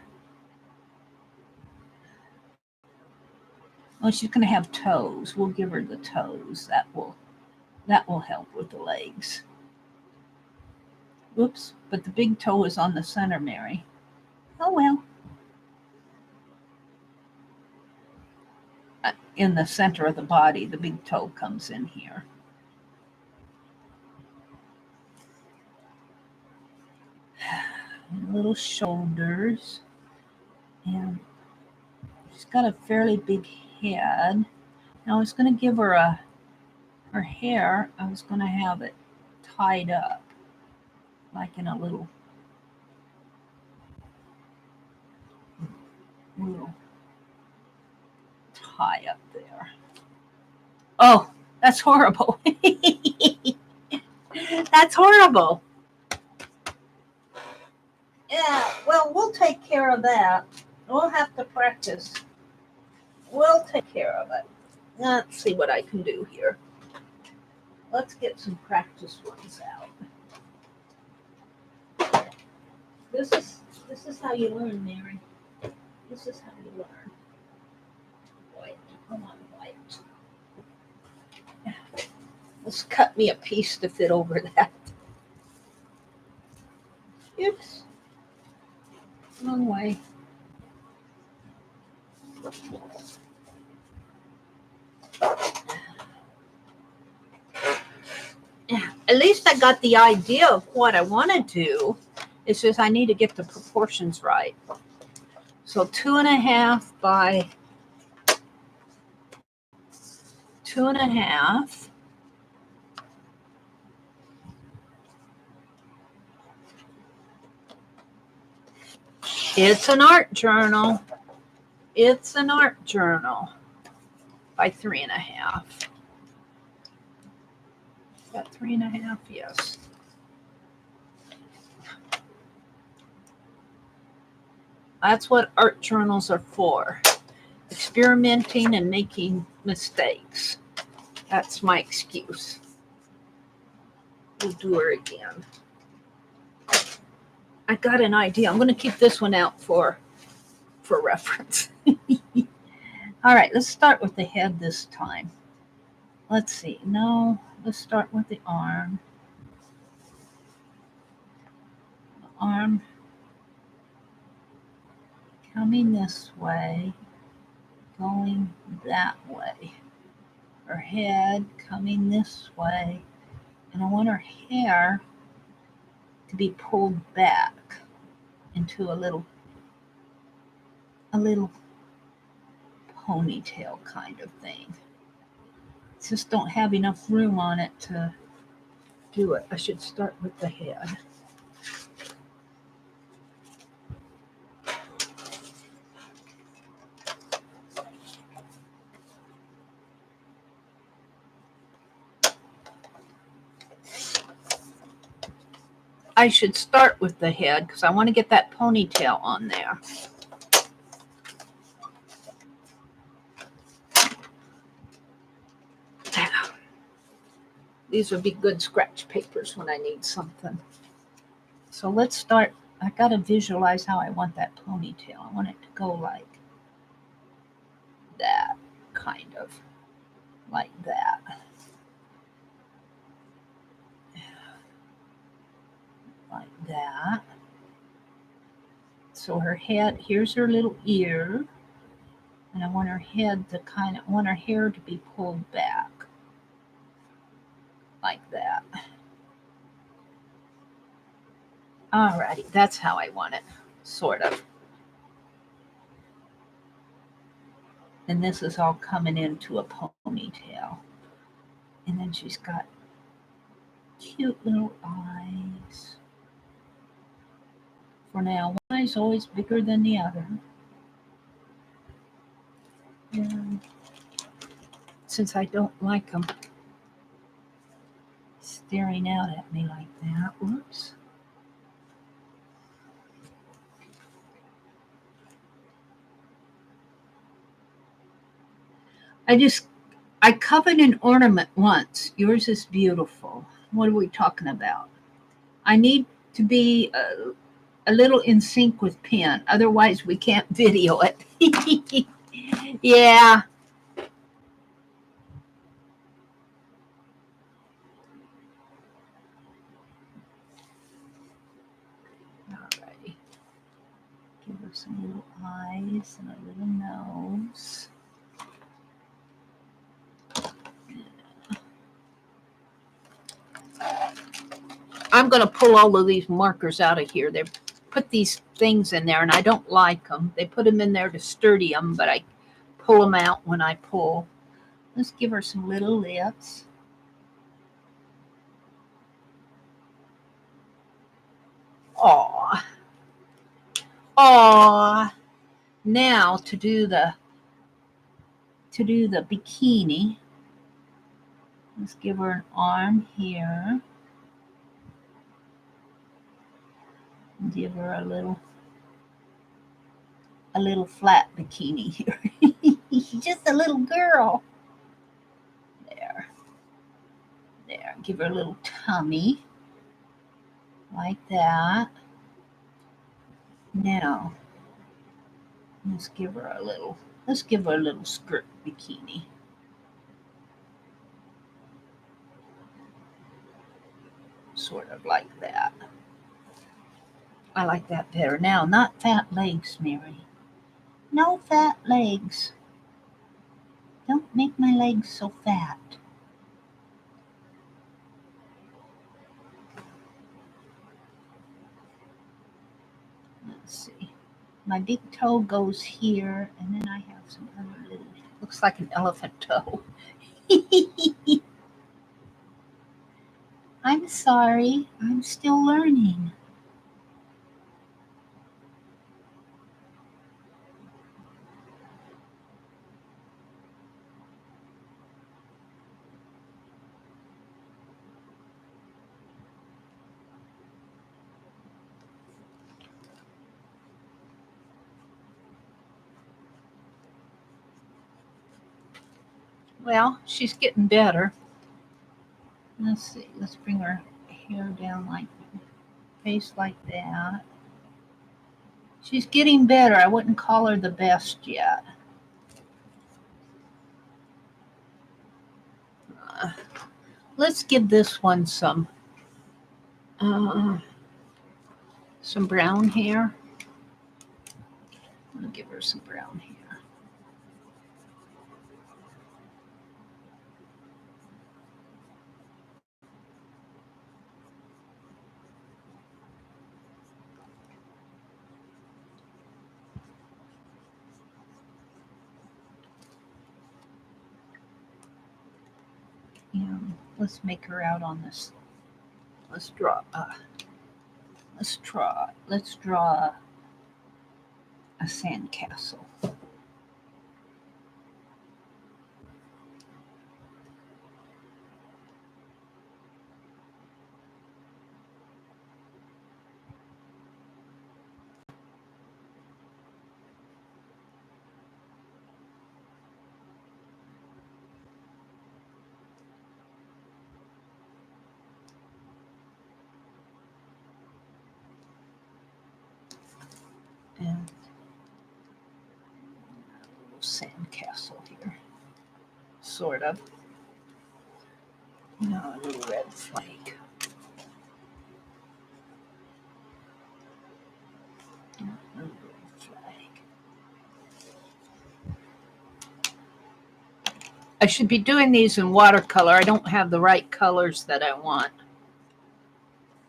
Oh, she's going to have toes. We'll give her the toes. That will help with the legs. Oops, but the big toe is on the center, Mary. Oh, well. in the center of the body. The big toe comes in here. And little shoulders. And she's got a fairly big head. Now I was going to give her her hair, I was going to have it tied up, like in a little tie up there. Oh, that's horrible. That's horrible. Yeah, well, we'll take care of that. We'll have to practice. We'll take care of it. Let's see what I can do here. Let's get some practice ones out. This is how you learn, Mary. This is how you learn. White. Come on, white. Let's cut me a piece to fit over that. Oops. Wrong way. Yeah, at least I got the idea of what I want to do. It's just I need to get the proportions right. So 2.5 by 2.5. It's an art journal. It's an art journal by 3.5. Got 3.5, yes. That's what art journals are for. Experimenting and making mistakes. That's my excuse. We'll do her again. I got an idea. I'm going to keep this one out for reference. All right, let's start with the head this time. Let's see. No, let's start with the arm. The arm coming this way, going that way. Her head coming this way. And I want her hair to be pulled back into a little ponytail kind of thing. Just don't have enough room on it to do it. I should start with the head. I should start with the head because I want to get that ponytail on there. These would be good scratch papers when I need something. So let's start. I got to visualize how I want that ponytail. I want it to go like that, kind of like that. Like that. So her head, here's her little ear. And I want her head to I want her hair to be pulled back. Like that. Alrighty, that's how I want it, sort of. And this is all coming into a ponytail. And then she's got cute little eyes. For now, one eye's always bigger than the other. And since I don't like them staring out at me like that, whoops. I covered an ornament once. Yours is beautiful. What are we talking about? I need to be a little in sync with Pen. Otherwise, we can't video it. Yeah. Alrighty. Give her some little eyes and a little nose. I'm going to pull all of these markers out of here. They put these things in there, and I don't like them. They put them in there to sturdy them, but I pull them out when I pull. Let's give her some little lips. Aw. Aw. Now to do the bikini. Let's give her an arm here. Give her a little flat bikini here. She's just a little girl. There. Give her a little tummy. Like that. Now, let's give her a little skirt bikini. Sort of like that. I like that better. Now, not fat legs, Mary. No fat legs. Don't make my legs so fat. Let's see. My big toe goes here, and then I have some other little, looks like an elephant toe. I'm sorry. I'm still learning. Well, she's getting better. Let's see. Let's bring her hair down like face like that. She's getting better. I wouldn't call her the best yet. Let's give this one some brown hair. I'm gonna give her some brown hair. Let's make her out on this. Let's draw a sandcastle. And a little sandcastle here, sort of. Now a little red flake. A little red flag. I should be doing these in watercolor. I don't have the right colors that I want.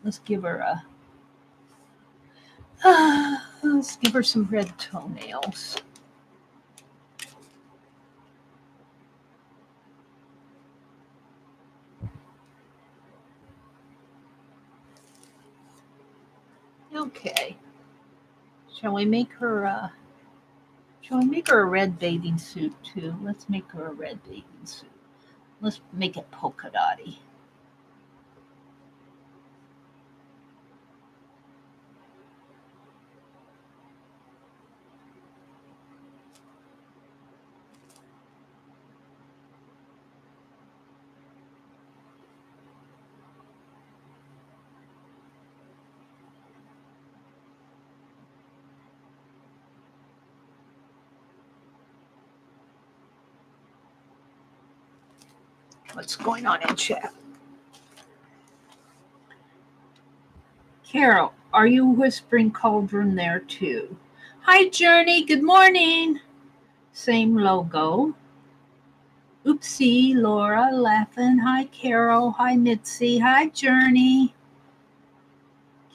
Let's give her some red toenails. Okay. Shall we make her a red bathing suit too? Let's make her a red bathing suit. Let's make it polka dotty. What's going on in chat? Carol, are you whispering cauldron there too? Hi, Journey. Good morning. Same logo. Oopsie, Laura laughing. Hi, Carol. Hi, Mitzi. Hi, Journey.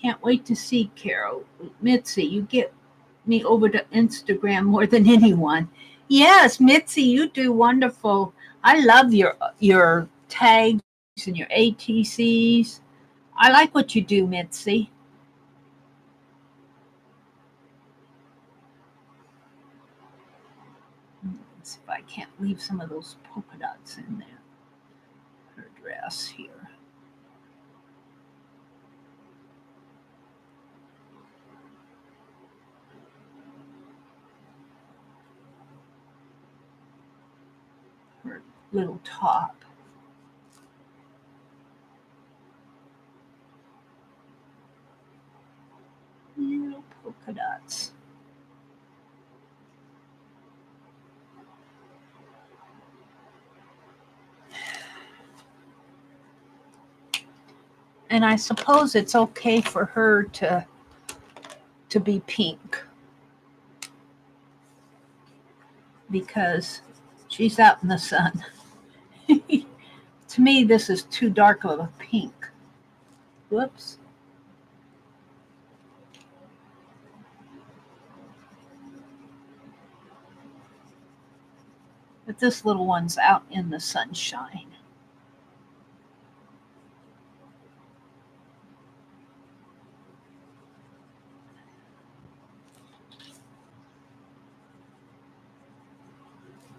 Can't wait to see Carol. Mitzi, you get me over to Instagram more than anyone. Yes, Mitzi, you do wonderful. I love your tags and your ATCs. I like what you do, Mitzi. Let's see if I can't leave some of those polka dots in there. Her dress here. Her little top. Little polka dots. And I suppose it's okay for her to be pink because she's out in the sun. To me, this is too dark of a pink. Whoops. But this little one's out in the sunshine.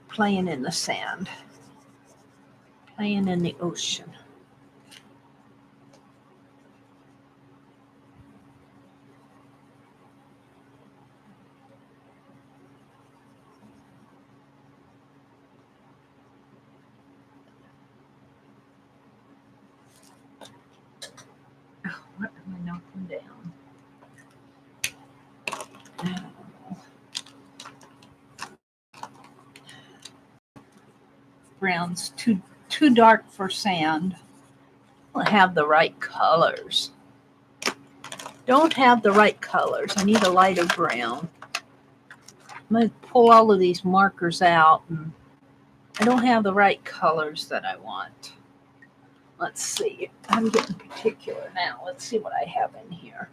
Playing in the sand. Playing in the ocean. Oh, what am I knocking down? Brown's too dark for sand. Don't have the right colors. Don't have the right colors. I need a lighter brown. I'm going to pull all of these markers out, and I don't have the right colors that I want. Let's see. I'm getting particular now. Let's see what I have in here.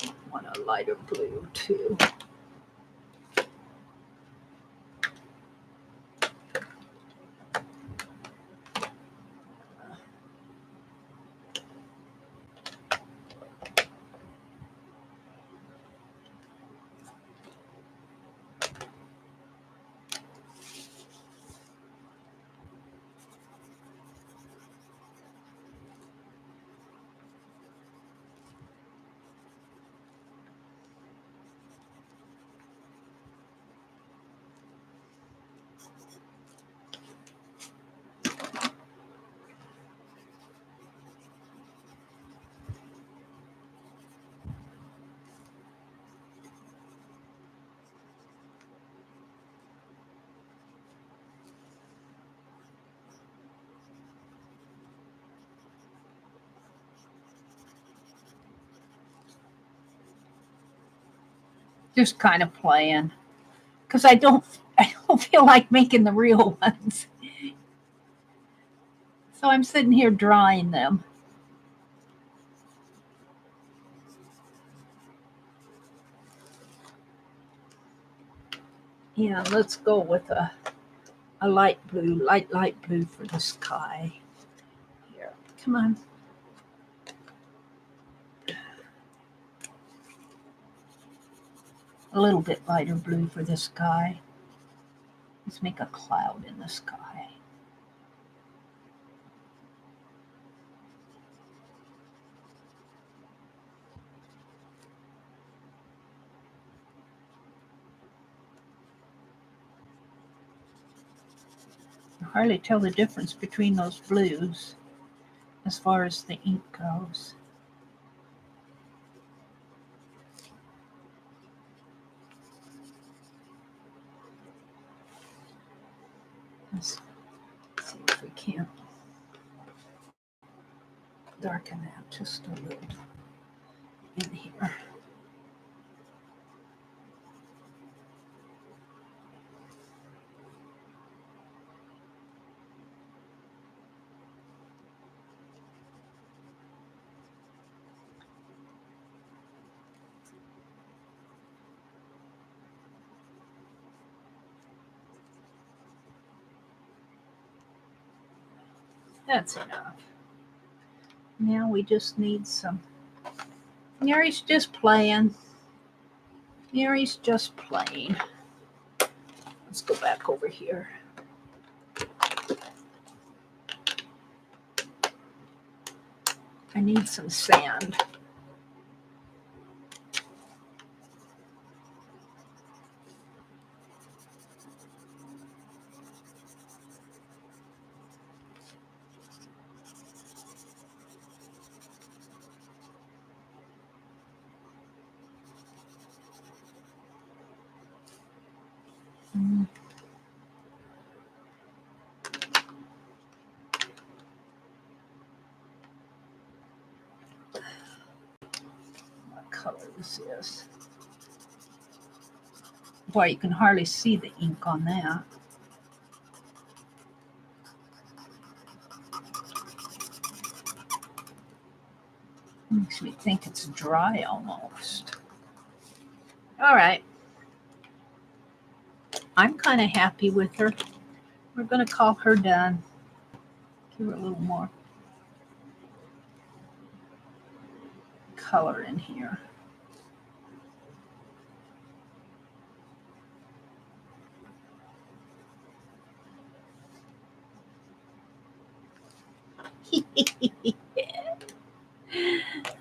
I want a lighter blue too. Just kind of playing because I don't feel like making the real ones. So I'm sitting here drawing them. Yeah, let's go with a light blue, light blue for the sky. Here, come on. A little bit lighter blue for the sky. Let's make a cloud in the sky. You hardly tell the difference between those blues as far as the ink goes. Let's see if we can darken that just a little in here. That's enough. Now we just need some. Mary's just playing. Mary's just playing. Let's go back over here. I need some sand. What color is this? Boy, you can hardly see the ink on that. Makes me think it's dry almost. All right. I'm kind of happy with her. We're going to call her done. Give her a little more color in here.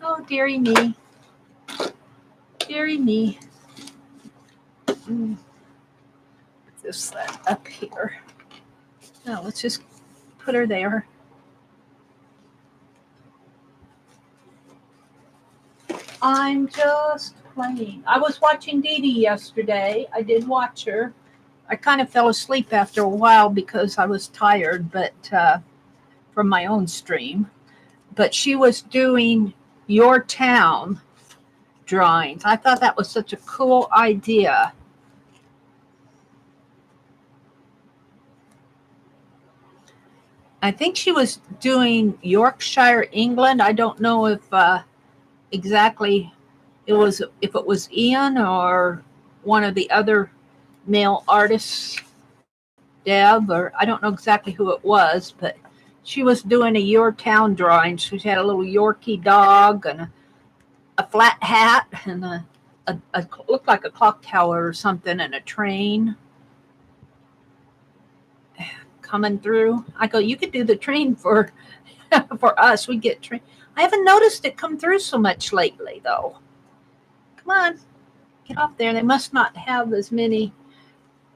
Oh, dearie me. Dearie me. Put this up here. Now let's just put her there. I'm just playing. I was watching Dee Dee yesterday. I did watch her. I kind of fell asleep after a while because I was tired, but from my own stream. But she was doing your town drawings. I thought that was such a cool idea. I think she was doing Yorkshire, England. I don't know if exactly if it was Ian or one of the other male artists, Deb, or I don't know exactly who it was, but she was doing a your town drawing. She had a little Yorkie dog and a flat hat and a looked like a clock tower or something and a train coming through. I go, you could do the train for us. We get train. I haven't noticed it come through so much lately, though. Come on, get off there. They must not have as many.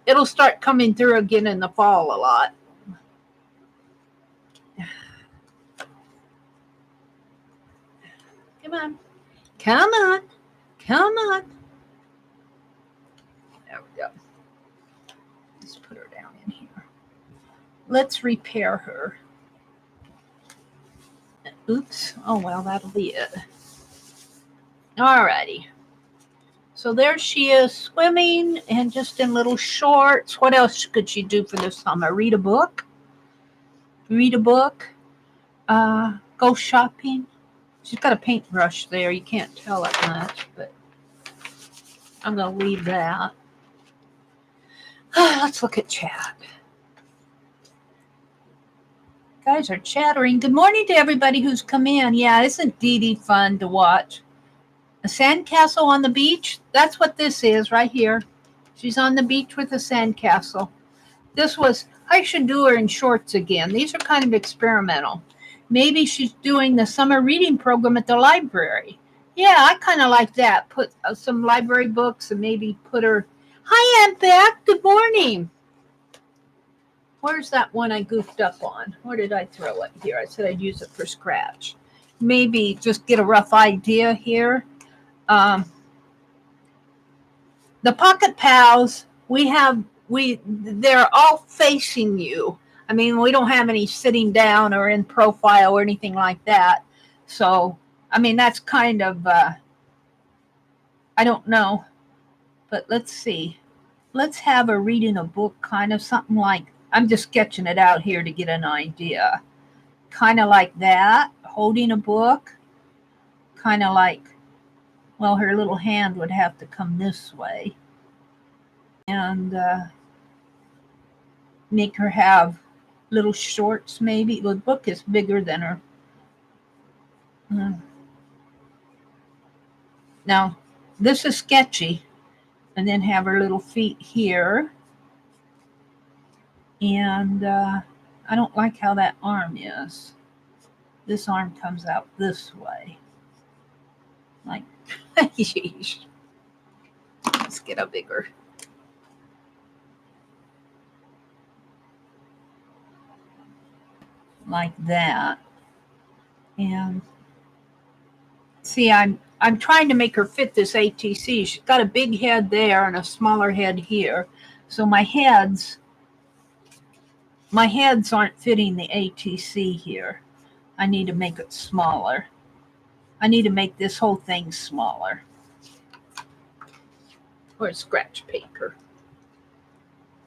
It'll start coming through again in the fall a lot. Come on. Come on. Come on. There we go. Let's put her down in here. Let's repair her. Oops. Oh, well, that'll be it. All righty. So there she is swimming and just in little shorts. What else could she do for the summer? Read a book. Read a book. Go shopping. She's got a paintbrush there. You can't tell it much, but I'm going to leave that. Let's look at chat. Guys are chattering. Good morning to everybody who's come in. Yeah, isn't Dee Dee fun to watch? A sandcastle on the beach? That's what this is right here. She's on the beach with a sandcastle. I should do her in shorts again. These are kind of experimental. Maybe she's doing the summer reading program at the library. Yeah, I kind of like that. Put some library books and maybe put her. Hi, Aunt Beck. Good morning. Where's that one I goofed up on? Where did I throw it? Here. I said I'd use it for scratch. Maybe just get a rough idea here. The Pocket Pals, they're all facing you. I mean, we don't have any sitting down or in profile or anything like that. So, I mean, that's kind of, I don't know. But let's see. Let's have her reading a book, kind of something like, I'm just sketching it out here to get an idea. Kind of like that, holding a book. Kind of like, well, her little hand would have to come this way. And make her have little shorts maybe. The book is bigger than her. Now, this is sketchy. And then have her little feet here. And I don't like how that arm is. This arm comes out this way. Like, yeesh. Let's get a bigger. Like that. And see, I'm trying to make her fit this ATC. She's got a big head there and a smaller head here. So my heads aren't fitting the ATC here. I need to make it smaller. I need to make this whole thing smaller. Or scratch paper.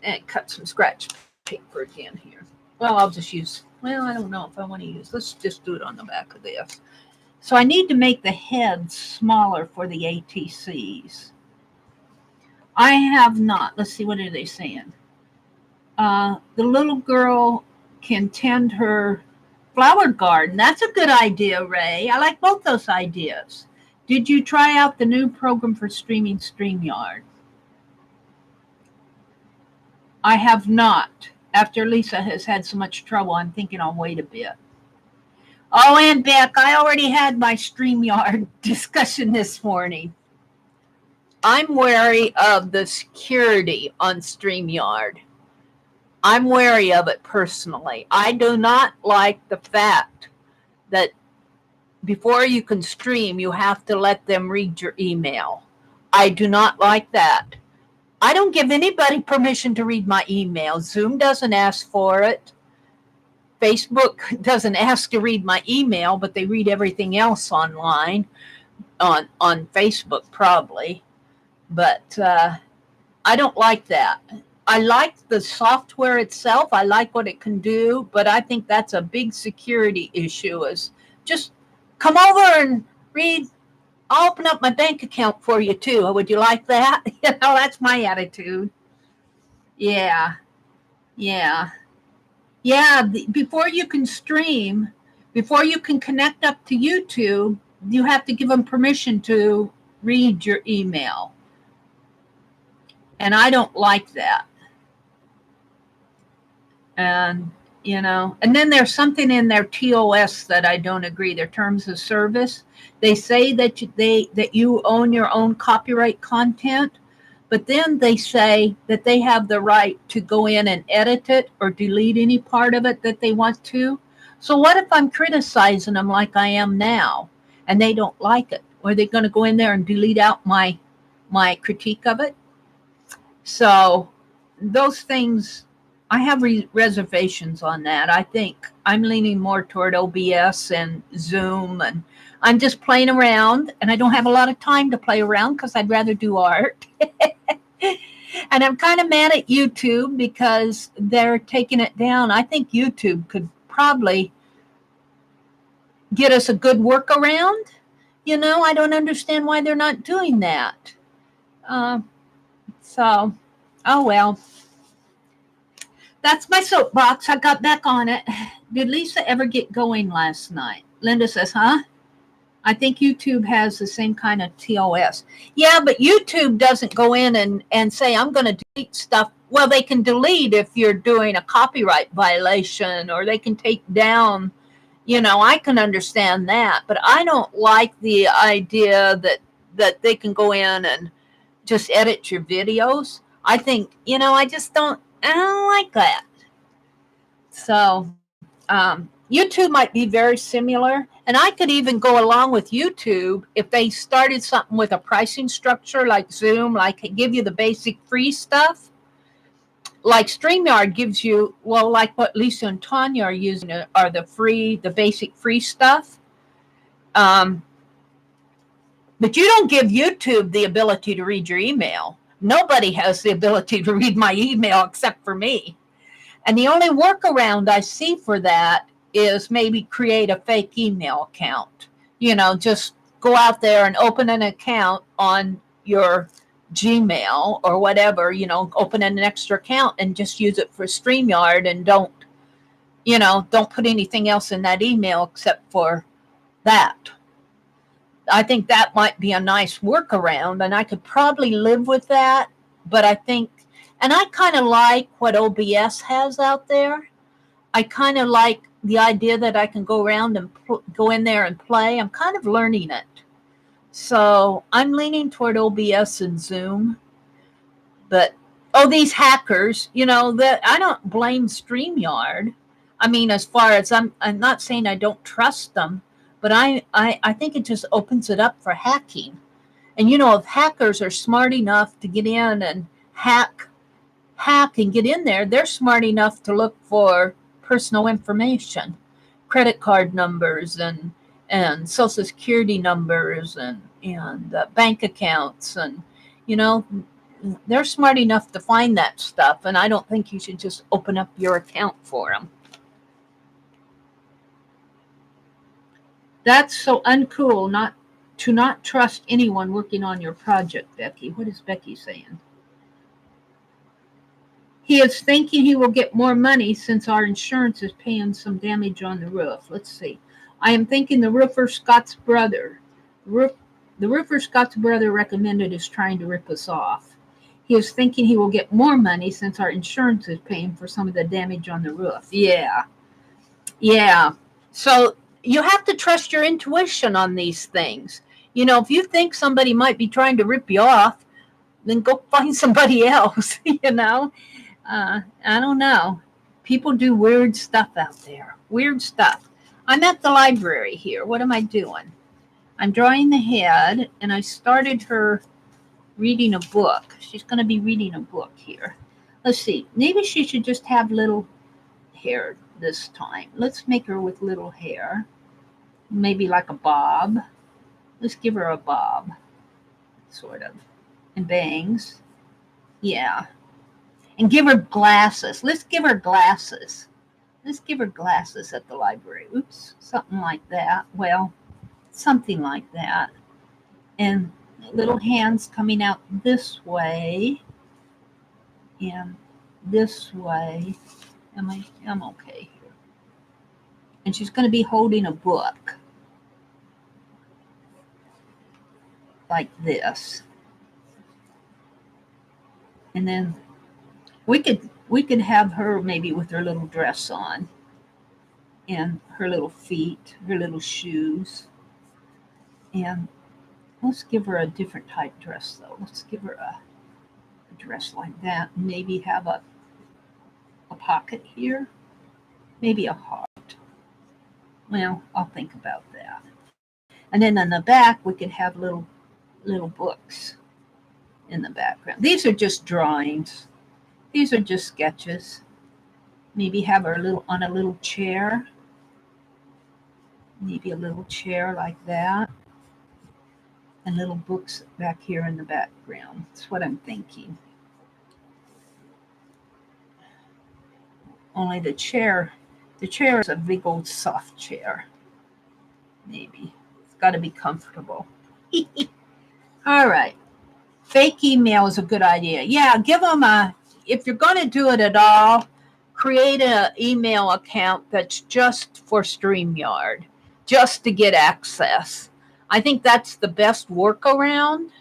And cut some scratch paper again here. Well, I'll just use, well, I don't know if I want to use, let's just do it on the back of this. So I need to make the heads smaller for the ATCs. I have not, let's see, what are they saying? The little girl can tend her flower garden. That's a good idea, Ray. I like both those ideas. Did you try out the new program for streaming StreamYard? I have not. After Lisa has had so much trouble, I'm thinking I'll wait a bit. Oh, and Beck, I already had my StreamYard discussion this morning. I'm wary of the security on StreamYard. I'm wary of it personally. I do not like the fact that before you can stream, you have to let them read your email. I do not like that. I don't give anybody permission to read my email. Zoom doesn't ask for it. Facebook doesn't ask to read my email, but they read everything else online, on Facebook probably. But I don't like that. I like the software itself. I like what it can do, but I think that's a big security issue, is just come over and read. I'll open up my bank account for you too. Would you like that? You know, that's my attitude. Yeah. Before you can stream, before you can connect up to YouTube, you have to give them permission to read your email. And I don't like that. And, you know, and then there's something in their TOS that I don't agree, their terms of service. They say that you own your own copyright content, but then they say that they have the right to go in and edit it or delete any part of it that they want to. So what if I'm criticizing them like I am now and they don't like it? Are they going to go in there and delete out my critique of it? So those things, I have reservations on that. I think I'm leaning more toward OBS and Zoom, and I'm just playing around, and I don't have a lot of time to play around because I'd rather do art. And I'm kind of mad at YouTube because they're taking it down. I think YouTube could probably get us a good workaround. You know, I don't understand why they're not doing that. So, oh well. That's my soapbox. I got back on it. Did Lisa ever get going last night? Linda says, huh? I think YouTube has the same kind of TOS. Yeah, but YouTube doesn't go in and say, I'm going to delete stuff. Well, they can delete if you're doing a copyright violation, or they can take down, you know, I can understand that. But I don't like the idea that they can go in and just edit your videos. I think, you know, I don't like that. So YouTube might be very similar. And I could even go along with YouTube if they started something with a pricing structure like Zoom, like give you the basic free stuff. Like StreamYard gives you, well, like what Lisa and Tanya are using are the basic free stuff. But you don't give YouTube the ability to read your email. Nobody has the ability to read my email except for me. And the only workaround I see for that is maybe create a fake email account. You know, just go out there and open an account on your Gmail or whatever, you know, open an extra account and just use it for StreamYard, and don't don't put anything else in that email except for that. I think that might be a nice workaround, and I could probably live with that. But I think, and I kind of like what OBS has out there. I kind of like the idea that I can go around and go in there and play. I'm kind of learning it. So I'm leaning toward OBS and Zoom. But, these hackers, that I don't blame StreamYard. I mean, as far as I'm not saying I don't trust them, but I think it just opens it up for hacking. And, if hackers are smart enough to get in and hack and get in there, they're smart enough to look for personal information, credit card numbers and social security numbers and bank accounts. And, they're smart enough to find that stuff. And I don't think you should just open up your account for them. That's so uncool not trust anyone working on your project, Becky. What is Becky saying? He is thinking he will get more money since our insurance is paying some damage on the roof. Let's see. I am thinking the roofer Scott's brother. The roofer Scott's brother recommended is trying to rip us off. He is thinking he will get more money since our insurance is paying for some of the damage on the roof. Yeah. So you have to trust your intuition on these things. If you think somebody might be trying to rip you off, then go find somebody else, I don't know. People do weird stuff out there. Weird stuff. I'm at the library here. What am I doing? I'm drawing the head, and I started her reading a book. She's going to be reading a book here. Let's see. Maybe she should just have little hair this time. Let's make her with little hair. Maybe like a bob. Let's give her a bob. Sort of. And bangs. Yeah. And give her glasses. Let's give her glasses. Let's give her glasses at the library. Oops. Something like that. Well, something like that. And little hands coming out this way. And this way. I'm okay here. And she's going to be holding a book. Like this. And then we could have her maybe with her little dress on and her little feet, her little shoes. And let's give her a different type dress though. Let's give her a dress like that. Maybe have a pocket here. Maybe a heart. Well, I'll think about that. And then on the back we could have little books in the background. These are just drawings. These are just sketches. Maybe have her on a little chair. Maybe a little chair like that. And little books back here in the background. That's what I'm thinking. Only the chair is a big old soft chair. Maybe. It's got to be comfortable. All right. Fake email is a good idea. Yeah, give them if you're going to do it at all, create an email account that's just for StreamYard, just to get access. I think that's the best workaround.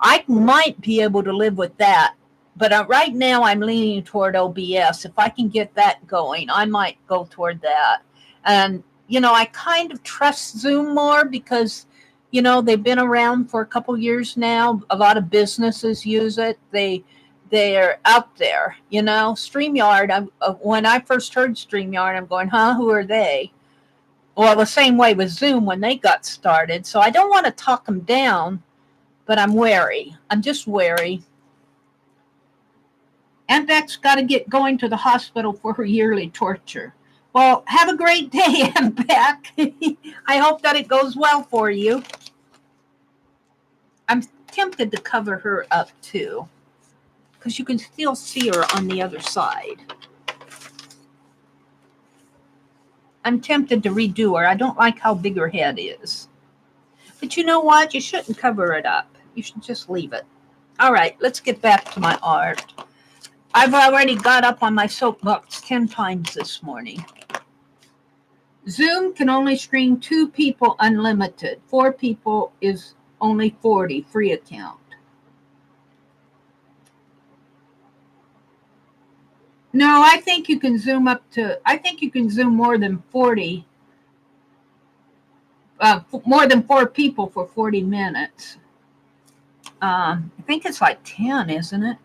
I might be able to live with that, but right now I'm leaning toward OBS. If I can get that going, I might go toward that. And, I kind of trust Zoom more because, they've been around for a couple years now. A lot of businesses use it. They're out there, StreamYard. When I first heard StreamYard, I'm going, who are they? Well, the same way with Zoom when they got started. So I don't want to talk them down, but I'm wary. I'm just wary. Aunt Beck's got to get going to the hospital for her yearly torture. Well, have a great day, Aunt Beck. I hope that it goes well for you. I'm tempted to cover her up too, because you can still see her on the other side. I'm tempted to redo her. I don't like how big her head is. But you know what? You shouldn't cover it up. You should just leave it. All right, let's get back to my art. I've already got up on my soapbox 10 times this morning. Zoom can only stream 2 people unlimited. 4 people is only 40 free account. No, I think you can zoom more than 40, more than 4 people for 40 minutes. I think it's like 10, isn't it?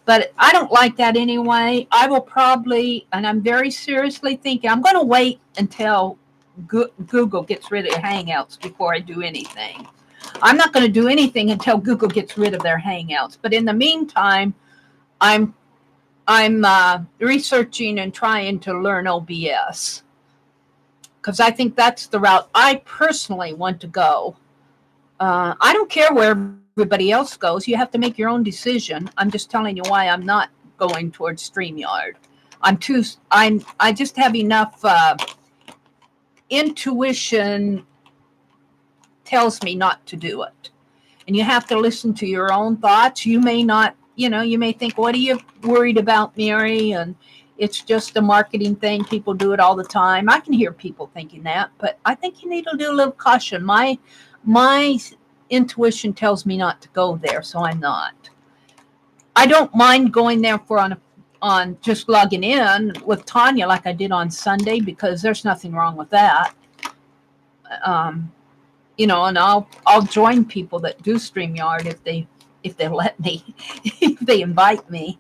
But I don't like that anyway. I will probably, and I'm very seriously thinking, I'm going to wait until Google gets rid of Hangouts before I do anything. I'm not going to do anything until Google gets rid of their Hangouts. But in the meantime, I'm researching and trying to learn OBS because I think that's the route I personally want to go. I don't care where everybody else goes. You have to make your own decision. I'm just telling you why I'm not going towards StreamYard. I just have enough intuition tells me not to do it. And you have to listen to your own thoughts. You may not, you may think, what are you worried about, Mary? And it's just a marketing thing. People do it all the time. I can hear people thinking that, but I think you need to do a little caution. My intuition tells me not to go there, so I'm not. I don't mind going there on just logging in with Tanya like I did on Sunday, because there's nothing wrong with that. And I'll join people that do StreamYard if they let me, if they invite me.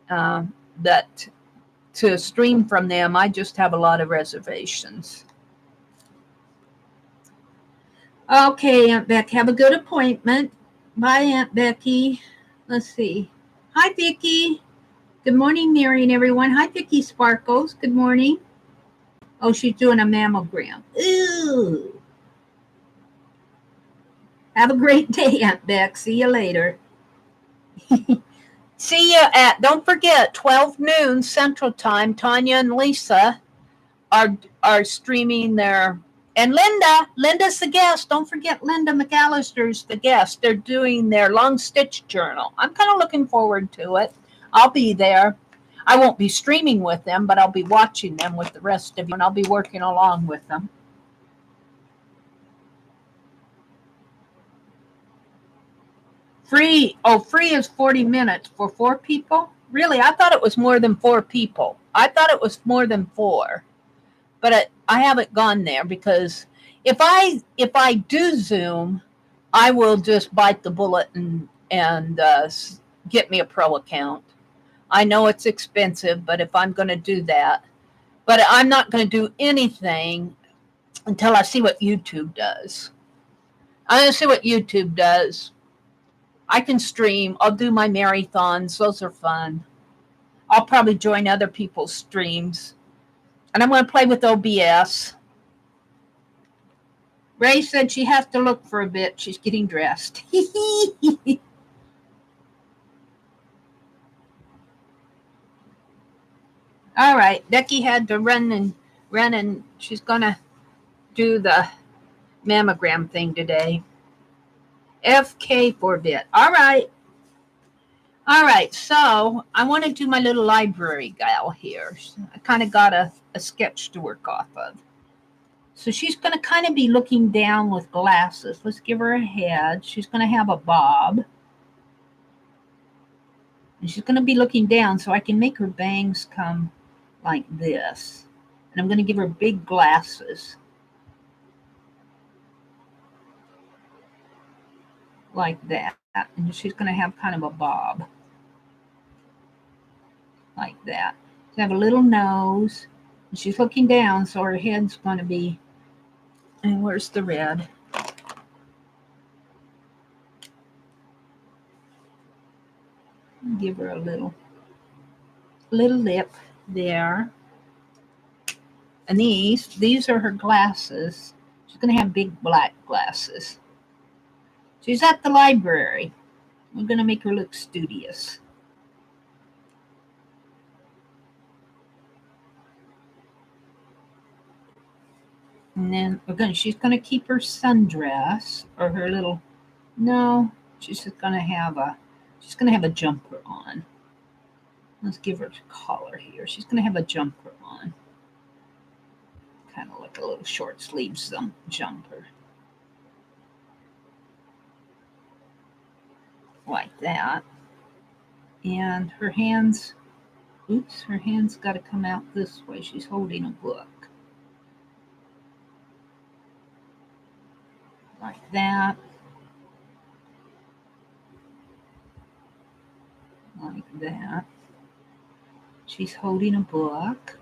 That to stream from them, I just have a lot of reservations. Okay, Aunt Beck, have a good appointment. Bye, Aunt Becky. Let's see. Hi, Vicki. Good morning, Mary and everyone. Hi, Vicki Sparkles. Good morning. Oh, she's doing a mammogram. Ooh. Have a great day, Aunt Beck. See you later. See you don't forget, 12 noon Central Time. Tanya and Lisa are streaming their, and Linda's the guest. Don't forget Linda McAllister's the guest. They're doing their long stitch journal. I'm kind of looking forward to it. I'll be there. I won't be streaming with them, but I'll be watching them with the rest of you, and I'll be working along with them. Free is 40 minutes for 4 people? Really? I thought it was more than 4 people. I thought it was more than 4. But I haven't gone there, because if I do Zoom, I will just bite the bullet and get me a pro account. I know it's expensive, but if I'm going to do that, but I'm not going to do anything until I see what YouTube does. I'm going to see what YouTube does. I can stream. I'll do my marathons. Those are fun. I'll probably join other people's streams. And I'm going to play with OBS. Ray said she has to look for a bit. She's getting dressed. All right. Becky had to run and she's going to do the mammogram thing today. FK for a bit. All right. All right. So I want to do my little library gal here. I kind of got a sketch to work off of. So she's going to kind of be looking down with glasses. Let's give her a head. She's going to have a bob. And she's going to be looking down, so I can make her bangs come like this. And I'm going to give her big glasses. Like that. And she's going to have kind of a bob. Like that. She's have a little nose. And she's looking down, so her head's going to be... And where's the red? Give her a little lip there. And these are her glasses. She's going to have big black glasses. She's at the library. We're going to make her look studious. And then she's going to keep her sundress or her little, no, she's going to have a jumper on. Let's give her a collar here. She's going to have a jumper on. kind of like a little short sleeve jumper. Like that. And her hands, oops, her hands got to come out this way. She's holding a book. Like that. Like that. She's holding a book.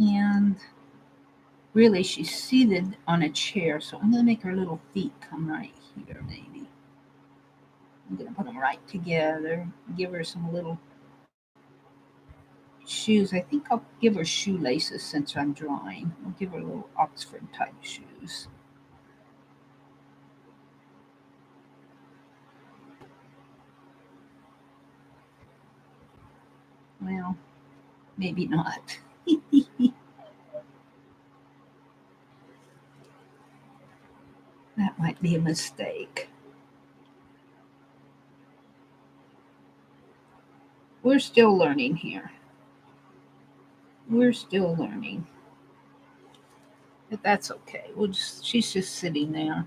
And really, she's seated on a chair, so I'm going to make her little feet come right here, maybe. I'm going to put them right together, give her some little shoes. I think I'll give her shoelaces since I'm drawing. I'll give her little Oxford type shoes. Well, maybe not. That might be a mistake. We're still learning here. We're still learning. But that's okay. She's just sitting there.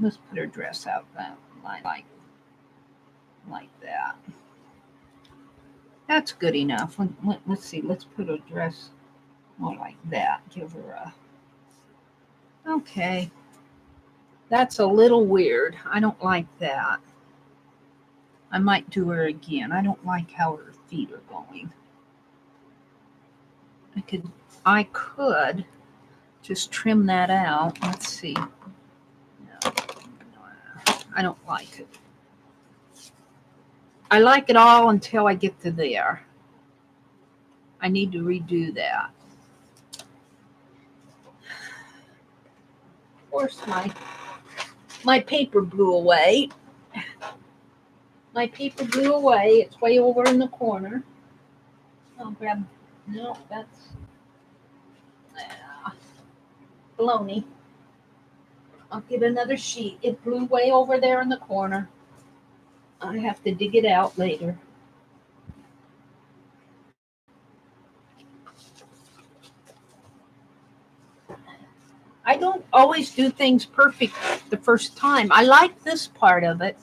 Let's put her dress out that like that. That's good enough. Let's see. Let's put a dress more like that. Give her a... Okay. That's a little weird. I don't like that. I might do her again. I don't like how her feet are going. I could just trim that out. Let's see. No, I don't like it. I like it all until I get to there. I need to redo that. Of course, my paper blew away. My paper blew away. It's way over in the corner. I'll grab... No, that's... baloney. I'll get another sheet. It blew way over there in the corner. I have to dig it out later. I don't always do things perfect the first time. I like this part of it.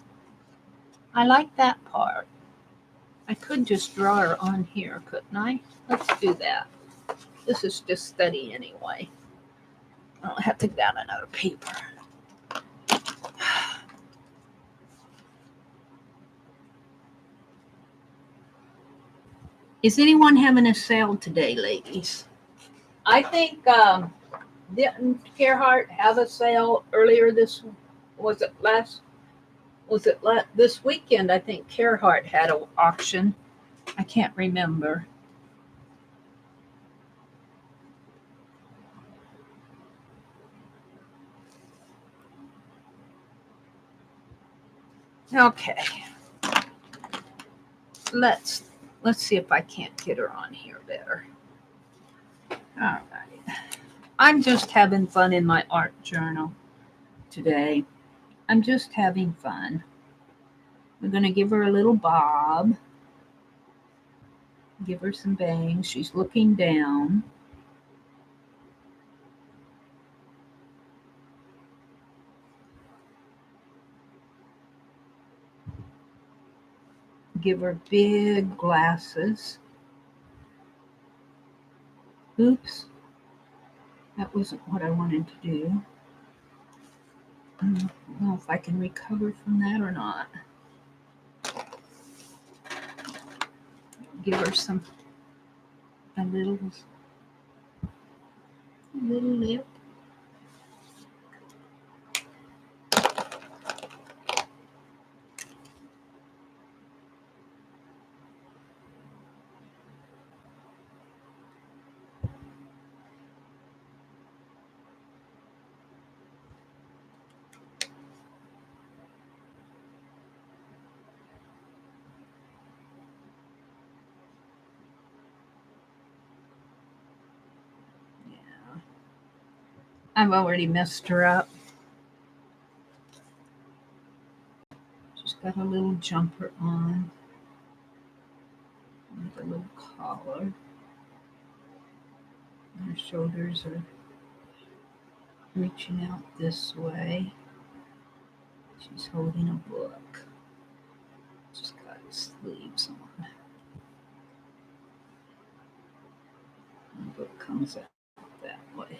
I like that part. I could just draw her on here, couldn't I? Let's do that. This is just study anyway. I'll have to get out another paper. Is anyone having a sale today, ladies? I think didn't Gerhardt have a sale earlier this? Was it this weekend? I think Gerhardt had an auction. I can't remember. Okay. Let's see if I can't get her on here better. All right. I'm just having fun in my art journal today. I'm just having fun. We're going to give her a little bob. Give her some bangs. She's looking down. Give her big glasses. Oops. That wasn't what I wanted to do. I don't know if I can recover from that or not. Give her a little lip. I've already messed her up. She's got a little jumper on with a little collar. Her shoulders are reaching out this way. She's holding a book. She's got sleeves on. And the book comes out that way.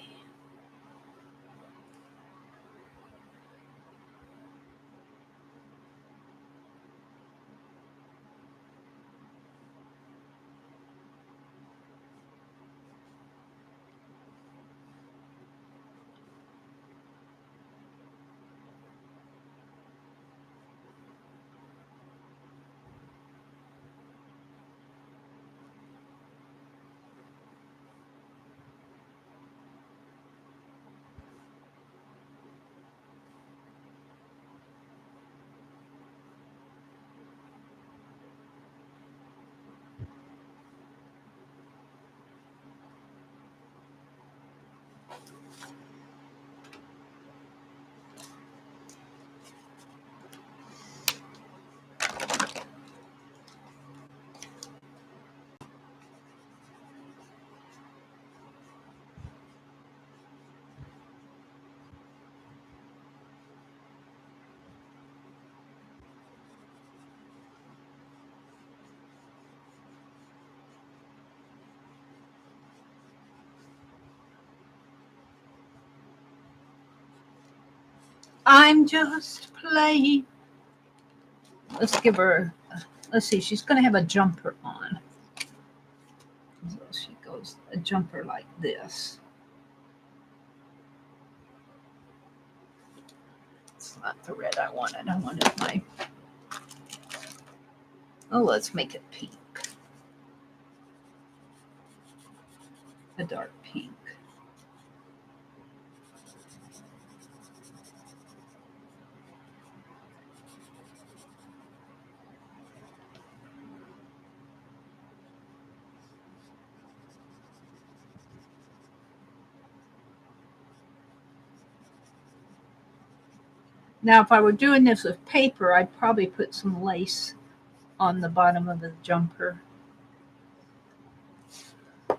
I'm just playing. Let's give her, let's see, she's going to have a jumper on. So she goes, a jumper like this. It's not the red I wanted. I wanted my, oh, let's make it pink. A dark pink. Now, if I were doing this with paper, I'd probably put some lace on the bottom of the jumper.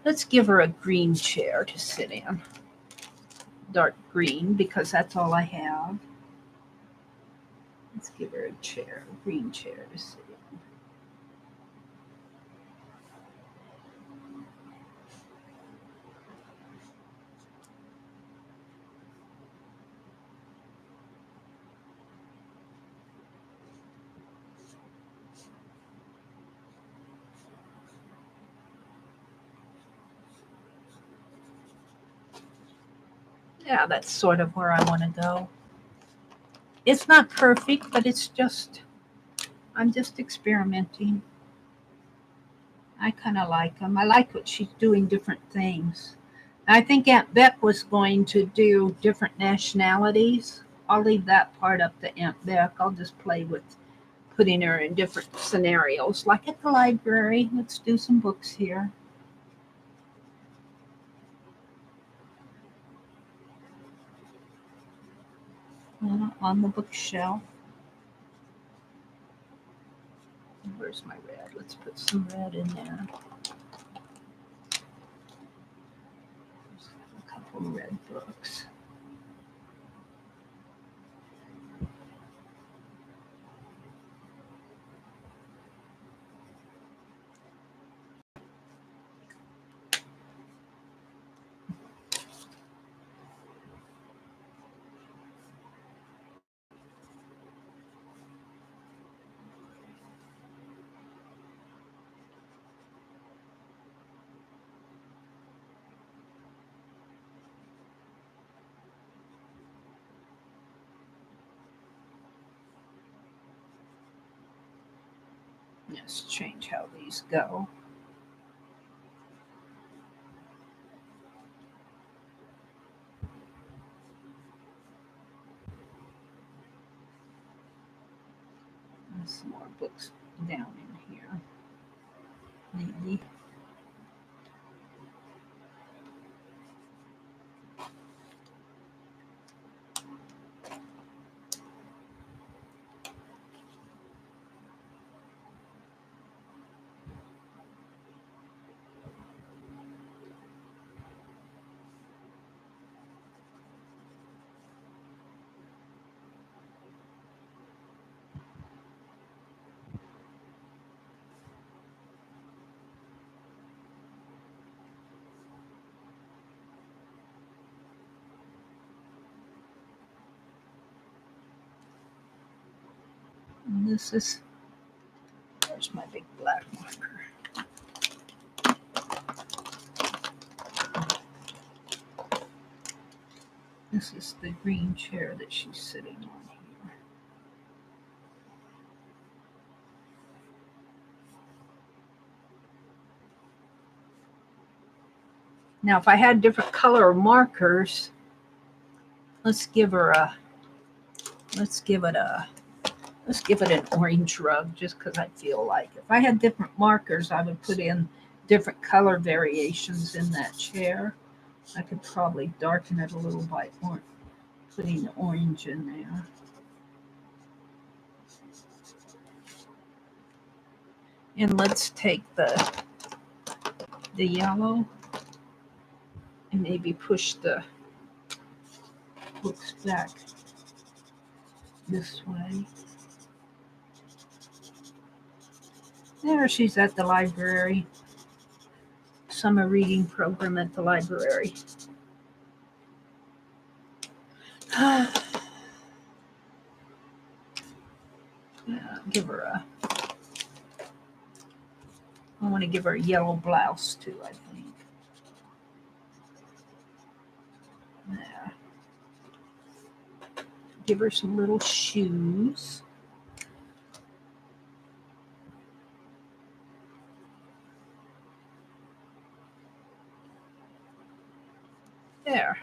Let's give her a green chair to sit in. Dark green, because that's all I have. Let's give her a chair, a green chair to sit in. Yeah, that's sort of where I want to go. It's not perfect, but it's just, I'm just experimenting. I kind of like them. I like what she's doing different things. I think Aunt Beck was going to do different nationalities. I'll leave that part up to Aunt Beck. I'll just play with putting her in different scenarios, like at the library. Let's do some books here. On the bookshelf. Where's my red? Let's put some red in there. A couple red books. Let's change how these go. And some more books down in here. Maybe. And this is, there's my big black marker. This is the green chair that she's sitting on here. Now, if I had different color markers, let's give it an orange rug just because I feel like if I had different markers, I would put in different color variations in that chair. I could probably darken it a little by putting the orange in there. And let's take the yellow and maybe push the books back this way. There, she's at the library. Summer reading program at the library. Yeah, I want to give her a yellow blouse too, I think. There. Give her some little shoes. There.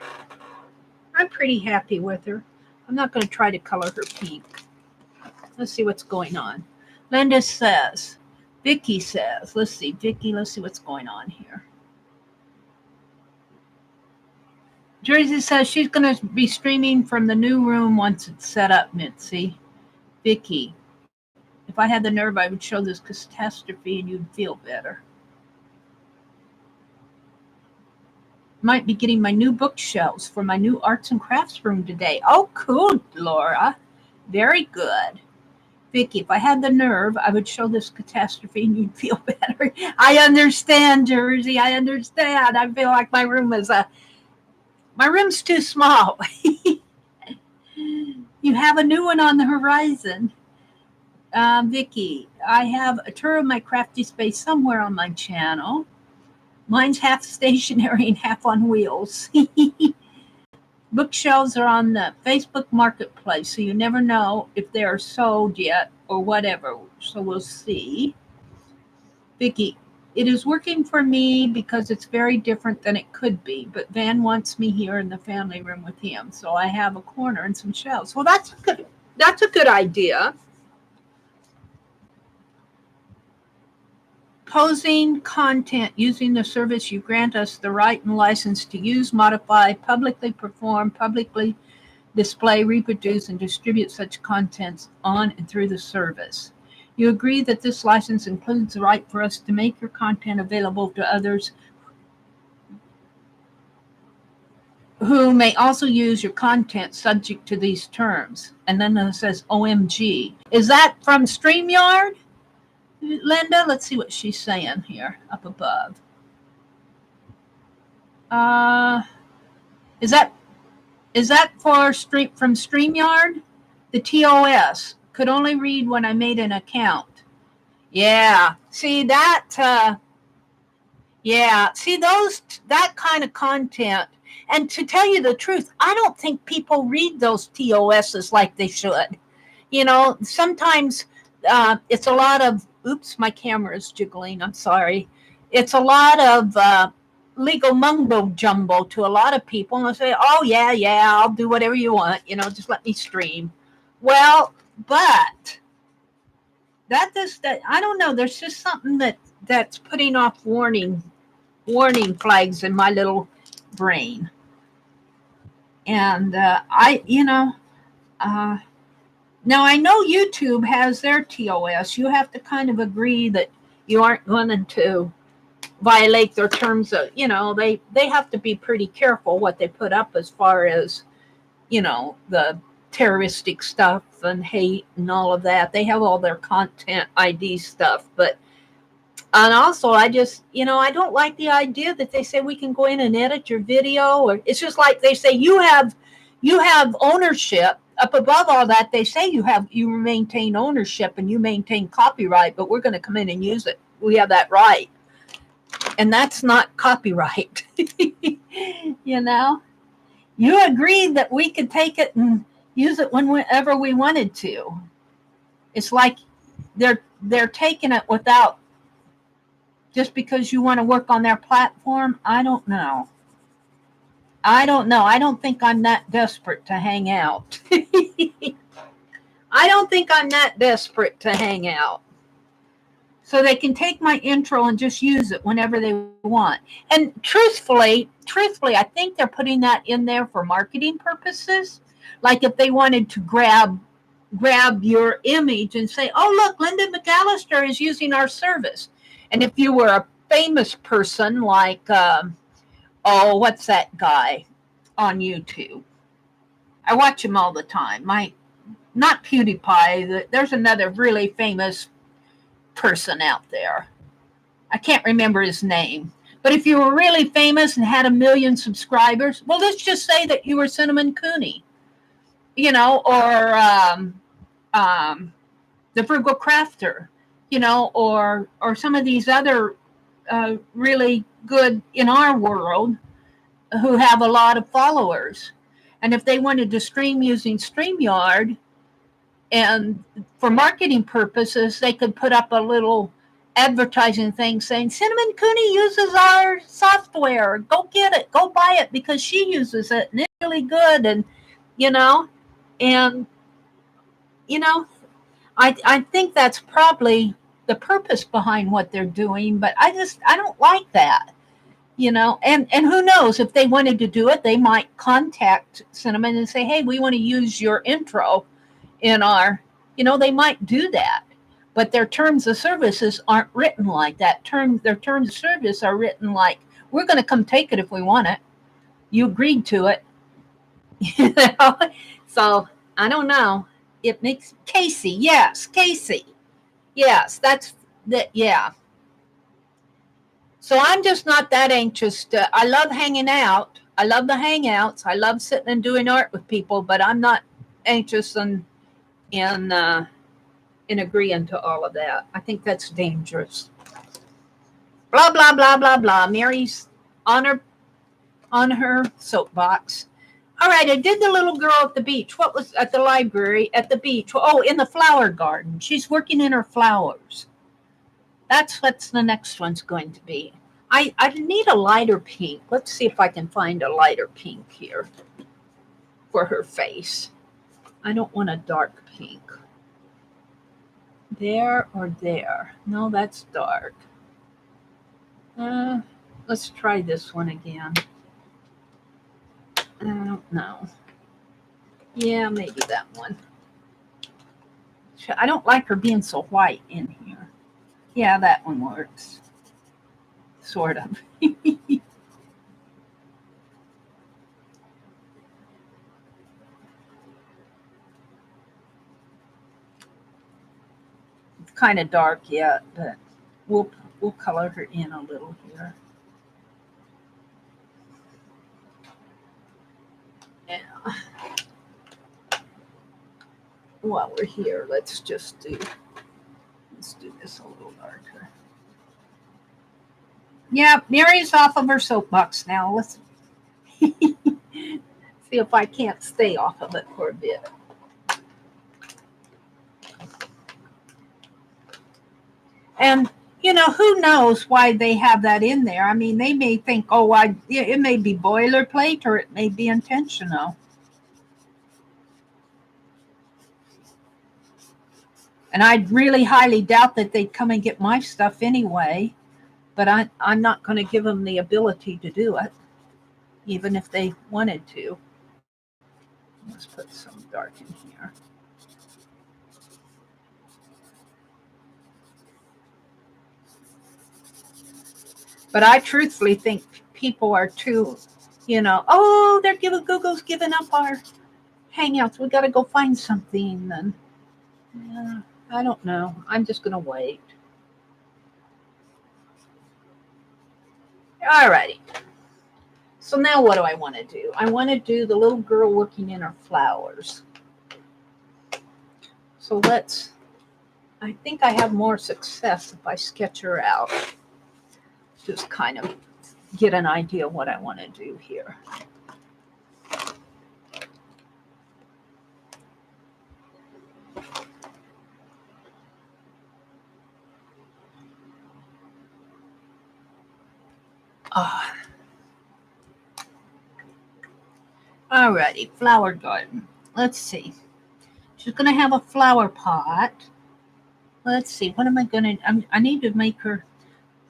I'm pretty happy with her. I'm not going to try to color her pink. Let's see what's going on. Linda says, Vicky says, let's see what's going on here. Jersey says she's going to be streaming from the new room once it's set up, Mitzi. Vicky, if I had the nerve, I would show this catastrophe and you'd feel better. Might be getting my new bookshelves for my new arts and crafts room today. Oh, cool, Laura. Very good. Vicky, if I had the nerve, I would show this catastrophe and you'd feel better. I understand, Jersey. I understand. I feel like my room's too small. You have a new one on the horizon. Vicky, I have a tour of my crafty space somewhere on my channel. Mine's half stationary and half on wheels. Bookshelves are on the Facebook Marketplace, so you never know if they are sold yet or whatever. So we'll see. Vicky, it is working for me because it's very different than it could be, but Van wants me here in the family room with him, so I have a corner and some shelves. Well, that's good. That's a good idea. Posing content using the service you grant us the right and license to use, modify, publicly perform, publicly display, reproduce, and distribute such contents on and through the service. You agree that this license includes the right for us to make your content available to others who may also use your content subject to these terms. And then it says OMG. Is that from StreamYard? Linda, let's see what she's saying here up above. Is that from StreamYard? The TOS could only read when I made an account. Yeah, see that. That kind of content. And to tell you the truth, I don't think people read those TOSs like they should. You know, sometimes it's a lot of. Oops, my camera is jiggling. I'm sorry. It's a lot of legal mumbo jumbo to a lot of people. And they'll say, oh, yeah, I'll do whatever you want. You know, just let me stream. Well, but that I don't know. There's just something that's putting off warning flags in my little brain. And now, I know YouTube has their TOS. You have to kind of agree that you aren't going to violate their terms of, they have to be pretty careful what they put up as far as, the terroristic stuff and hate and all of that. They have all their content ID stuff. And also, I just, I don't like the idea that they say we can go in and edit your video. Or it's just like they say you have ownership up above all that, they say you maintain ownership and you maintain copyright, but we're going to come in and use it. We have that right. And that's not copyright. You know, you agreed that we could take it and use it whenever we wanted to. It's like they're taking it without, just because you want to work on their platform. I don't know. I don't think I'm that desperate to hang out. I don't think I'm that desperate to hang out. So they can take my intro and just use it whenever they want. And truthfully, I think they're putting that in there for marketing purposes. Like if they wanted to grab your image and say, oh, look, Linda McAllister is using our service. And if you were a famous person like, what's that guy on YouTube? I watch him all the time. Not PewDiePie. There's another really famous person out there. I can't remember his name. But if you were really famous and had 1 million subscribers, well, let's just say that you were Cinnamon Cooney, you know, or the Frugal Crafter, you know, or some of these other really good in our world who have a lot of followers. And if they wanted to stream using StreamYard, and for marketing purposes, they could put up a little advertising thing saying, Cinnamon Cooney uses our software. Go get it. Go buy it because she uses it and it's really good. And, you know, I think that's probably the purpose behind what they're doing, but I don't like that, you know, and who knows, if they wanted to do it, they might contact Cinnamon and say, hey, we want to use your intro in our, you know, they might do that, but their terms of services aren't written like that. Their terms of service are written like, we're going to come take it if we want it. You agreed to it. You know? So I don't know. It makes Casey. Yes. That's that. Yeah. So I'm just not that anxious I love hanging out. I love the hangouts. I love sitting and doing art with people, but I'm not anxious in agreeing to all of that. I think that's dangerous. Blah blah blah blah blah. Mary's on her soapbox. All right, I did the little girl at the beach. What was at the library at the beach? Oh, in the flower garden. She's working in her flowers. That's what the next one's going to be. I need a lighter pink. Let's see if I can find a lighter pink here for her face. I don't want a dark pink. There or there? No, that's dark. Let's try this one again. I don't know. Yeah, maybe that one. I don't like her being so white in here. Yeah, that one works. Sort of. It's kind of dark yet, but we'll color her in a little here. Yeah. While we're here, let's do this a little darker. Yeah, Mary's off of her soapbox now. Let's see if I can't stay off of it for a bit. And, you know, who knows why they have that in there? I mean, they may think, it may be boilerplate or it may be intentional. And I really highly doubt that they'd come and get my stuff anyway. But I'm not going to give them the ability to do it, even if they wanted to. Let's put some dark in here. But I truthfully think people are too, you know, Google's giving up our hangouts. We got to go find something. And I don't know. I'm just going to wait. All righty. So now what do I want to do? I want to do the little girl working in her flowers. So I think I have more success if I sketch her out. Just kind of get an idea of what I want to do here. Alrighty, flower garden. Let's see. She's going to have a flower pot. Let's see. What am I going to? I need to make her.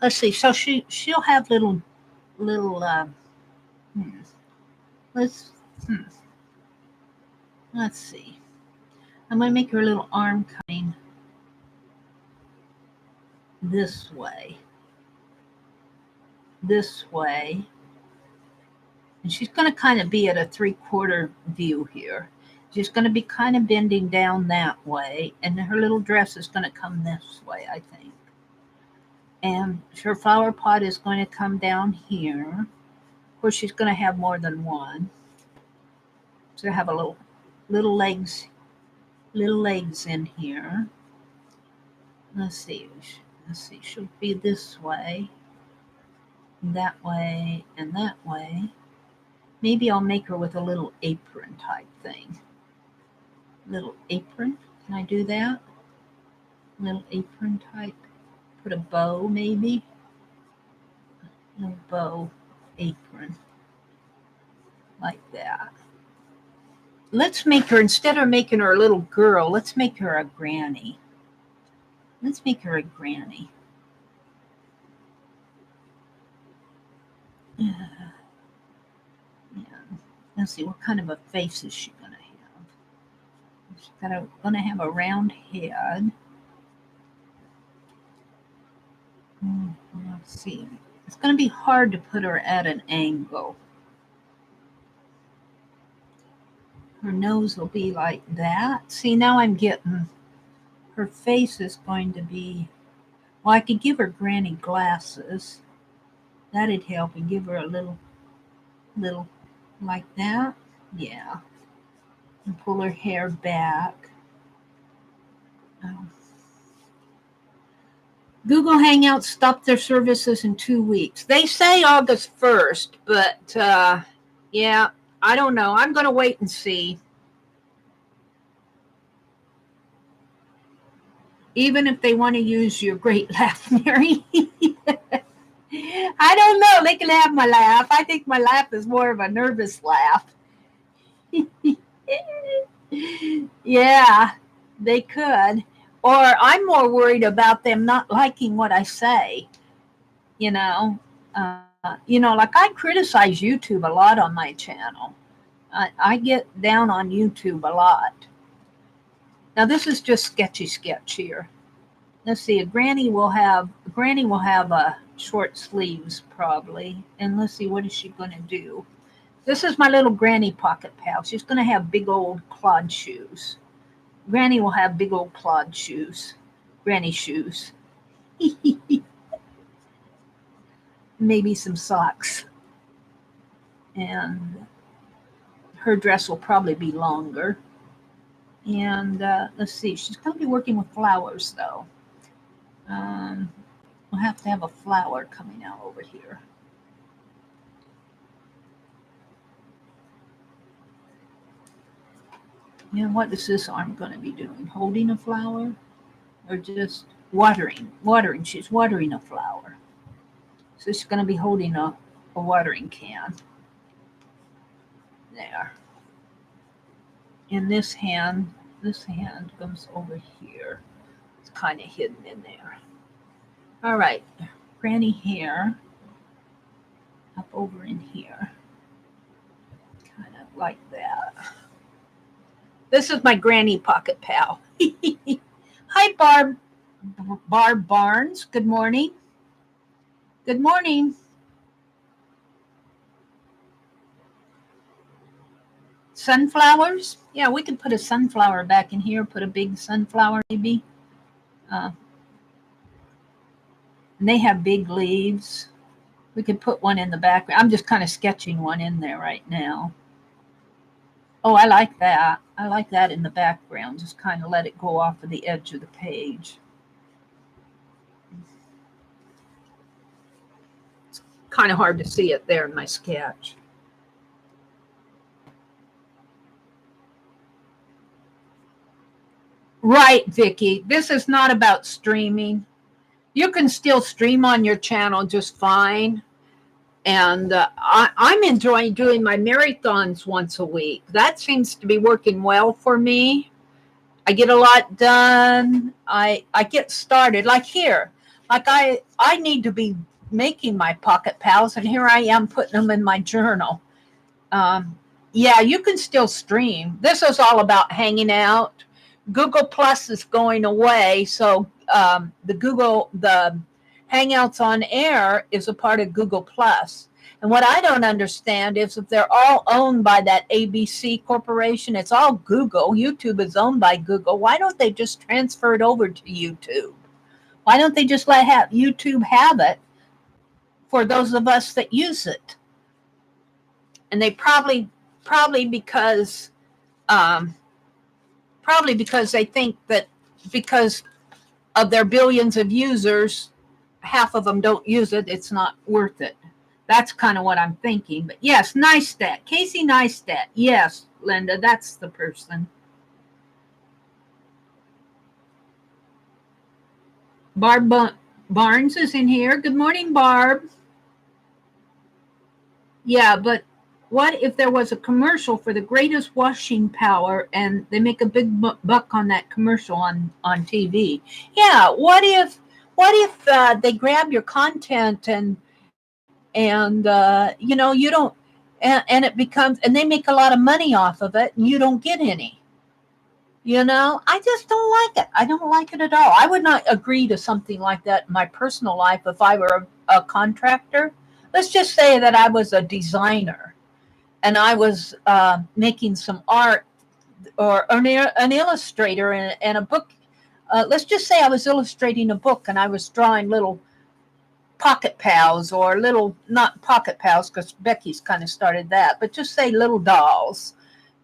Let's see. So she'll have little. Let's let's see. I'm going to make her a little arm coming this way. This way. And she's going to kind of be at a 3/4 view here. She's going to be kind of bending down that way, and her little dress is going to come this way, I think. And her flower pot is going to come down here. Of course, she's going to have more than one. So have a little legs in here. Let's see. She'll be this way, that way, and that way. Maybe I'll make her with a little apron type thing. Little apron. Can I do that? Little apron type. Put a bow maybe. Little bow apron. Like that. Let's make her, instead of making her a little girl, let's make her a granny. Let's make her a granny. Yeah. Let's see, what kind of a face is she going to have? She's going to have a round head. Let's see. It's going to be hard to put her at an angle. Her nose will be like that. See, now I'm getting, her face is going to be, well, I could give her granny glasses. That'd help, and give her a little like that. Yeah. And pull her hair back. Google Hangouts stopped their services in 2 weeks. They say August 1st, but yeah, I don't know. I'm going to wait and see. Even if they want to use your great laugh, Mary. I don't know. They can have my laugh. I think my laugh is more of a nervous laugh. Yeah, they could. Or I'm more worried about them not liking what I say. Like I criticize YouTube a lot on my channel. I get down on YouTube a lot. Now this is just sketch here. Let's see. A granny will have short sleeves probably. And let's see, what is she going to do? This is my little granny pocket pal. She's going to have big old clod shoes. Granny will have big old clod shoes. Granny shoes. Maybe some socks. And her dress will probably be longer. And let's see, she's going to be working with flowers though. We'll have to have a flower coming out over here. And what is this arm going to be doing? Holding a flower? Or just watering? Watering. She's watering a flower. So she's going to be holding a watering can. There. And this hand comes over here. It's kind of hidden in there. All right. Granny hair. Up over in here. Kind of like that. This is my granny pocket pal. Hi, Barb Barnes. Good morning. Good morning. Sunflowers? Yeah, we could put a sunflower back in here. Put a big sunflower maybe. And they have big leaves. We could put one in the background. I'm just kind of sketching one in there right now. Oh, I like that. I like that in the background. Just kind of let it go off of the edge of the page. It's kind of hard to see it there in my sketch. Right, Vicky. This is not about streaming. You can still stream on your channel just fine. And I'm enjoying doing my marathons once a week. That seems to be working well for me. I get a lot done. I get started. Like here, like I need to be making my pocket pals, and here I am putting them in my journal. Um, yeah, you can still stream. This is all about hanging out. Google Plus is going away, so the Hangouts on Air is a part of Google Plus. And what I don't understand is if they're all owned by that ABC corporation, it's all Google. YouTube is owned by Google. Why don't they just transfer it over to YouTube? Why don't they just let YouTube have it for those of us that use it? And they probably because um, probably because they think that because of their billions of users, half of them don't use it. It's not worth it. That's kind of what I'm thinking. But yes, Neistat, Casey Neistat. Yes, Linda, that's the person. Barb Barnes is in here. Good morning, Barb. Yeah, but what if there was a commercial for the greatest washing power and they make a big buck on that commercial on TV? Yeah, what if they grab your content and you know you don't and it becomes and they make a lot of money off of it and you don't get any. You know, I just don't like it. I don't like it at all. I would not agree to something like that in my personal life if I were a contractor. Let's just say that I was a designer and I was making some art or an illustrator and a book. Let's just say I was illustrating a book and I was drawing little pocket pals or little, not pocket pals because Becky's kind of started that, but just say little dolls.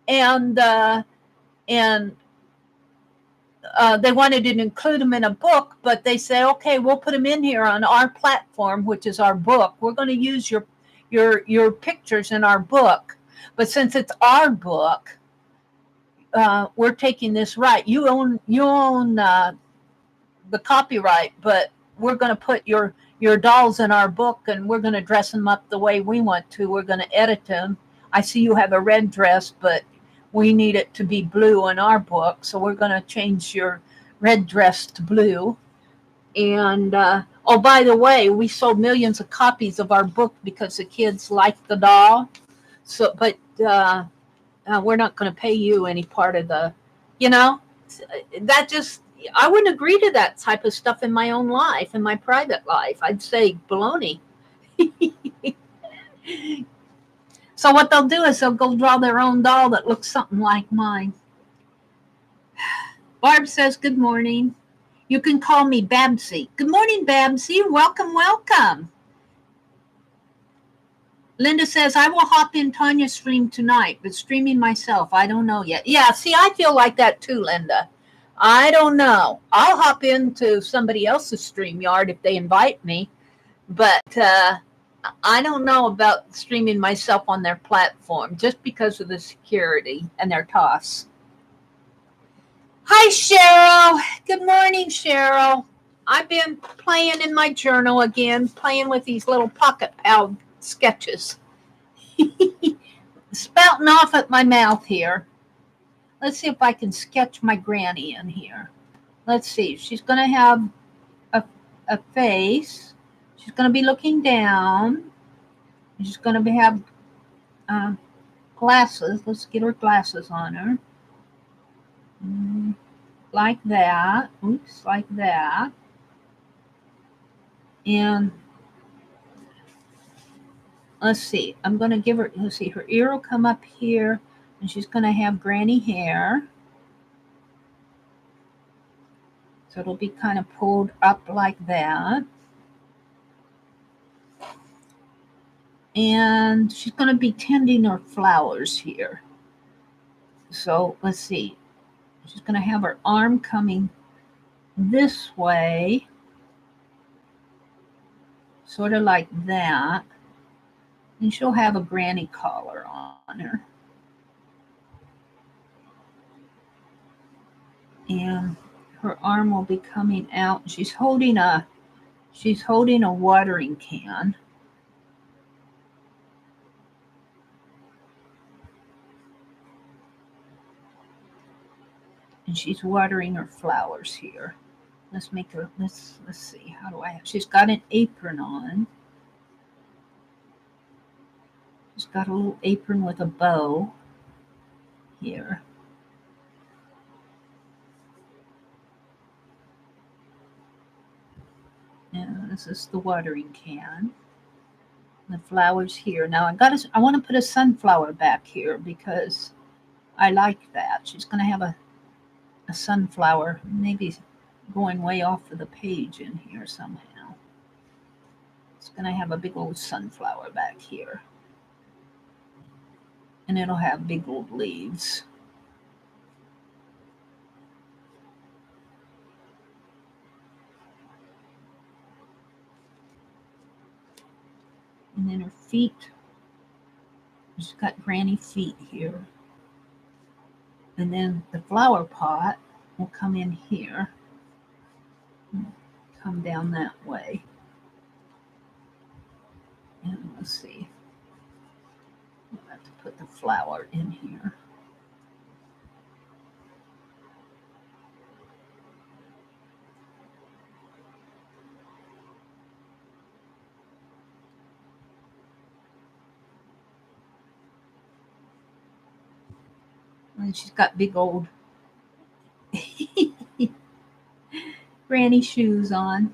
And they wanted to include them in a book, but they say, okay, we'll put them in here on our platform, which is our book. We're going to use your pictures in our book. But since it's our book, we're taking this right. You own the copyright, but we're going to put your dolls in our book and we're going to dress them up the way we want to. We're going to edit them. I see you have a red dress, but we need it to be blue in our book. So we're going to change your red dress to blue. And oh, by the way, we sold millions of copies of our book because the kids liked the doll. So, but we're not going to pay you any part of the, you know, that just, I wouldn't agree to that type of stuff in my own life, in my private life. I'd say baloney. So what they'll do is they'll go draw their own doll that looks something like mine. Barb says, good morning. You can call me Babsy. Good morning, Babsy. Welcome, welcome. Linda says, I will hop in Tanya's stream tonight, but streaming myself, I don't know yet. Yeah, see, I feel like that too, Linda. I don't know. I'll hop into somebody else's StreamYard if they invite me, but I don't know about streaming myself on their platform just because of the security and their toss. Hi, Cheryl. Good morning, Cheryl. I've been playing in my journal again, playing with these little pocket pal sketches. Spouting off at my mouth here. Let's see if I can sketch my granny in here. Let's see. She's going to have a face. She's going to be looking down. She's going to have glasses. Let's get her glasses on her. Like that. Oops, like that. And let's see. I'm going to give her, let's see, her ear will come up here. And she's going to have granny hair. So it'll be kind of pulled up like that. And she's going to be tending her flowers here. So let's see. She's going to have her arm coming this way, sort of like that. And she'll have a granny collar on her. And her arm will be coming out. She's holding a watering can. And she's watering her flowers here. Let's make her, let's see, how do I have, she's got an apron on. She's got a little apron with a bow here. And this is the watering can. The flowers here. Now I want to put a sunflower back here because I like that. She's going to have a sunflower, maybe going way off of the page in here somehow. It's going to have a big old sunflower back here. And it'll have big old leaves. And then her feet, she's got granny feet here. And then the flower pot will come in here, come down that way. And let's see, I'll have to put the flower in here. And she's got big old granny shoes on.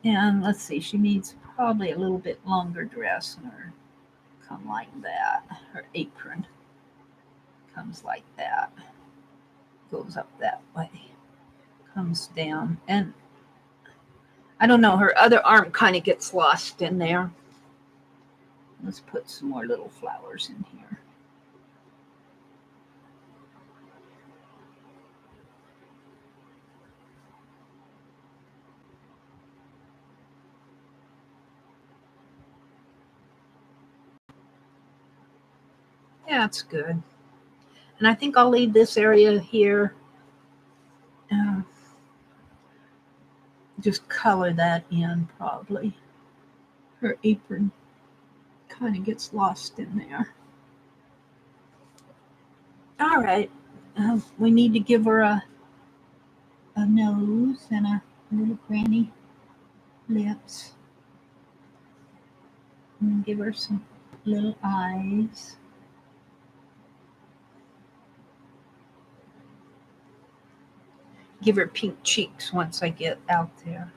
And let's see, she needs probably a little bit longer dress and her come like that. Her apron comes like that. Goes up that way. Comes down. And I don't know, her other arm kind of gets lost in there. Let's put some more little flowers in here. Yeah, that's good. And I think I'll leave this area here. Just color that in probably. Her apron kind of gets lost in there. All right. We need to give her a nose and a little granny lips. And give her some little eyes. Give her pink cheeks once I get out there.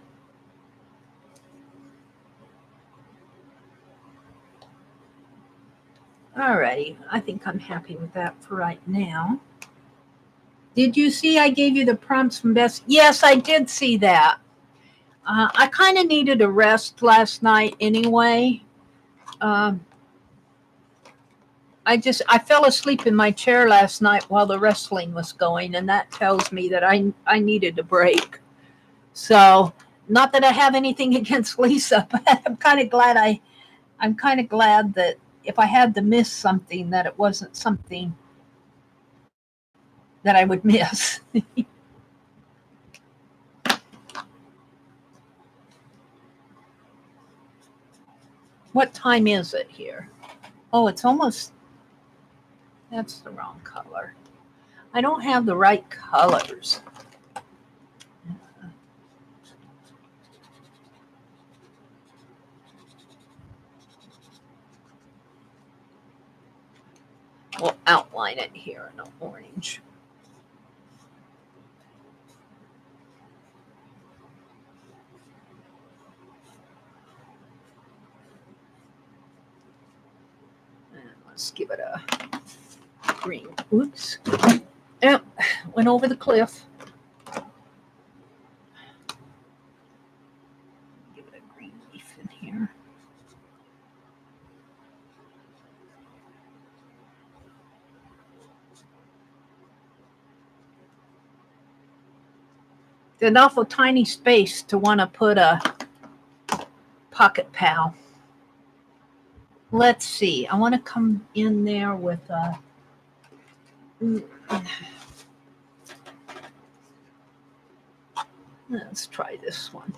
Alrighty, I think I'm happy with that for right now. Did you see I gave you the prompts from Best? Yes, I did see that. I kind of needed a rest last night anyway. I fell asleep in my chair last night while the wrestling was going, and that tells me that I needed a break. So, not that I have anything against Lisa, but I'm kind of glad that if I had to miss something, that it wasn't something that I would miss. What time is it here? Oh, it's almost, that's the wrong color. I don't have the right colors. We'll outline it here in orange. And let's give it a green. Oops. Yep, went over the cliff. It's an awful tiny space to want to put a pocket pal. Let's see. I want to come in there with a. Let's try this one.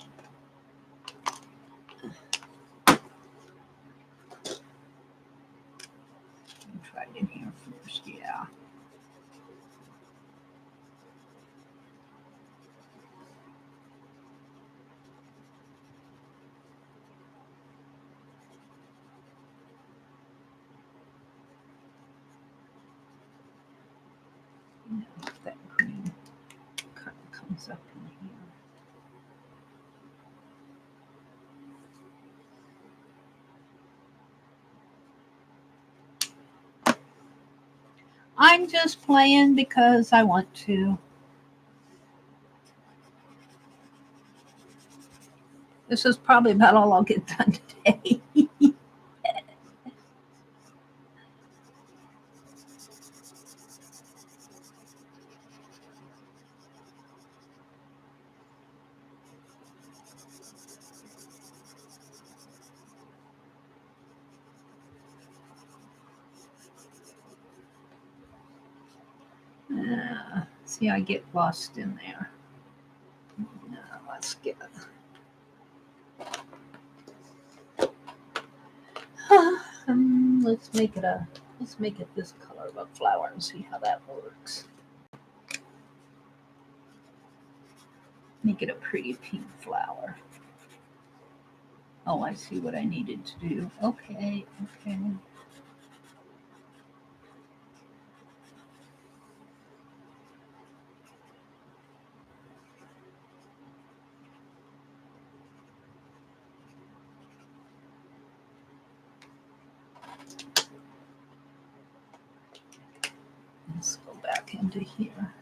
Try it in here first. Yeah. That green kind of comes up in here. I'm just playing because I want to. This is probably about all I'll get done today. See, I get lost in there. Let's get let's make it this color of a flower and see how that works. Make it a pretty pink flower. Oh, I see what I needed to do. Okay. Let's go back into here.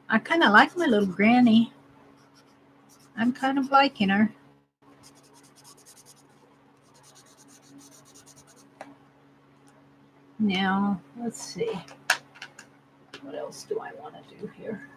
I kind of like my little granny. I'm kind of liking her. Now, let's see. What else do I want to do here?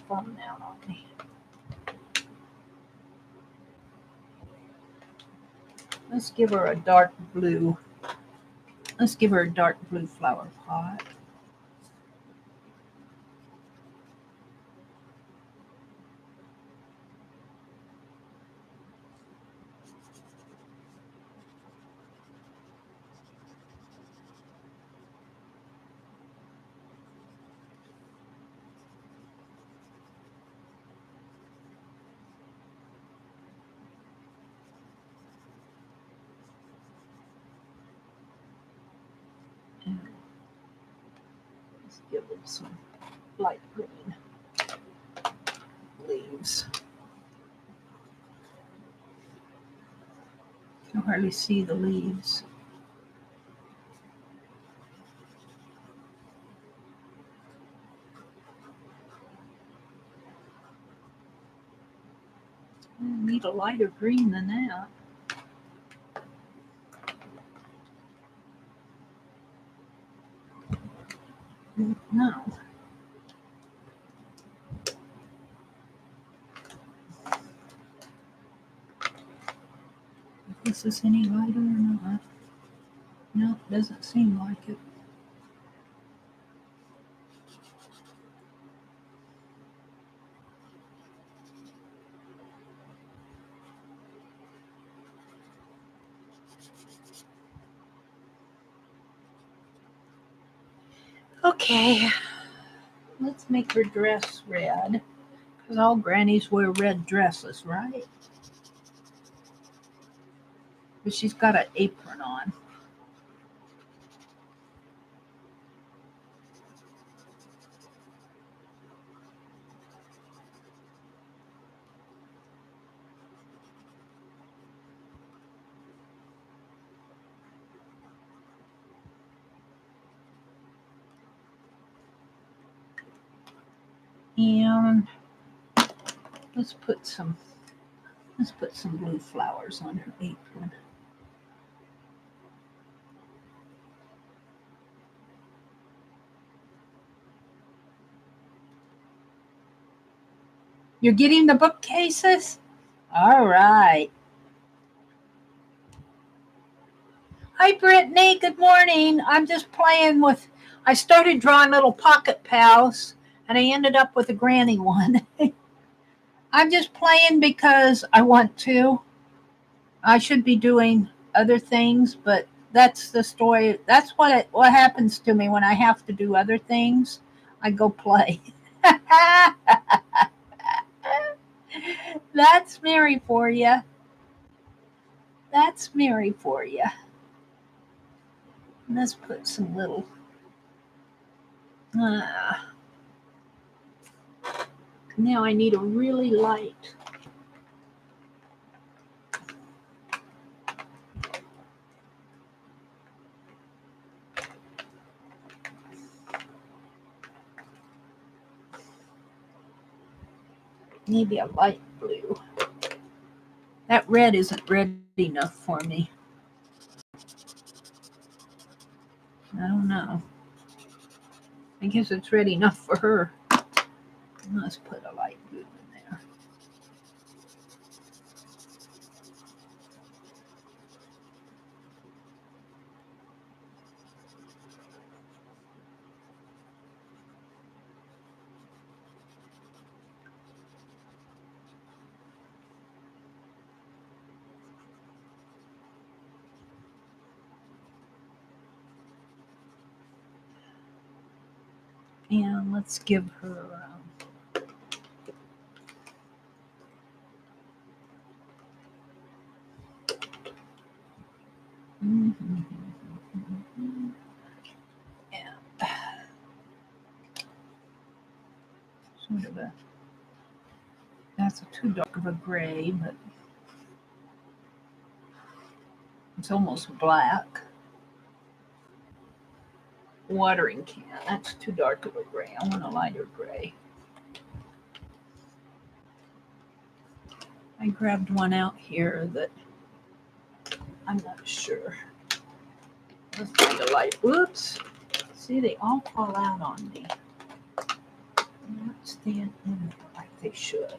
Falling down on me. Let's give her a dark blue. Let's give her a dark blue flower pot. Let's give them some light green leaves. You can hardly see the leaves. I need a lighter green than that. No. Is this any lighter or not? No, doesn't seem like it. Okay, let's make her dress red, because all grannies wear red dresses, right? But she's got an apron on. And let's put some blue flowers on her apron. You're getting the bookcases? All right. Hi, Brittany. Good morning. I'm just playing with, I started drawing little pocket pals, and I ended up with a granny one. I'm just playing because I want to. I should be doing other things, but that's the story. That's what happens to me when I have to do other things. I go play. That's Mary for you. That's Mary for you. Let's put some little. Now I need a really light. Maybe a light blue. That red isn't red enough for me. I don't know. I guess it's red enough for her. Let's put a light blue in there. And let's give her sort of a, that's a too dark of a gray, but it's almost black. Watering can, that's too dark of a gray. I want a lighter gray. I grabbed one out here that I'm not sure. Let's find a light. Whoops. See, they all fall out on me. They're not staying in there like they should.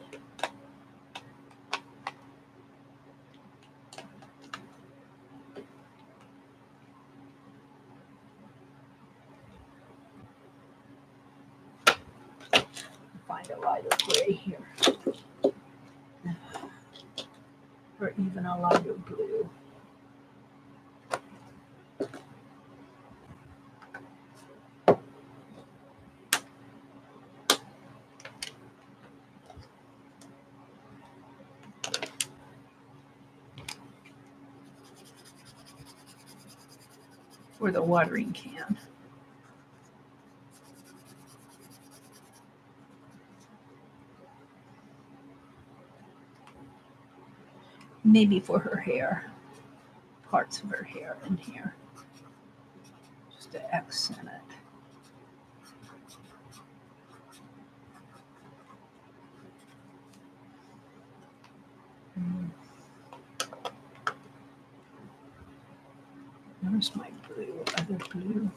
Find a lighter gray here. Or even a lighter blue. For the watering can. Maybe for her hair. Parts of her hair in here. Just to accent it. Where's my blue? Other blue.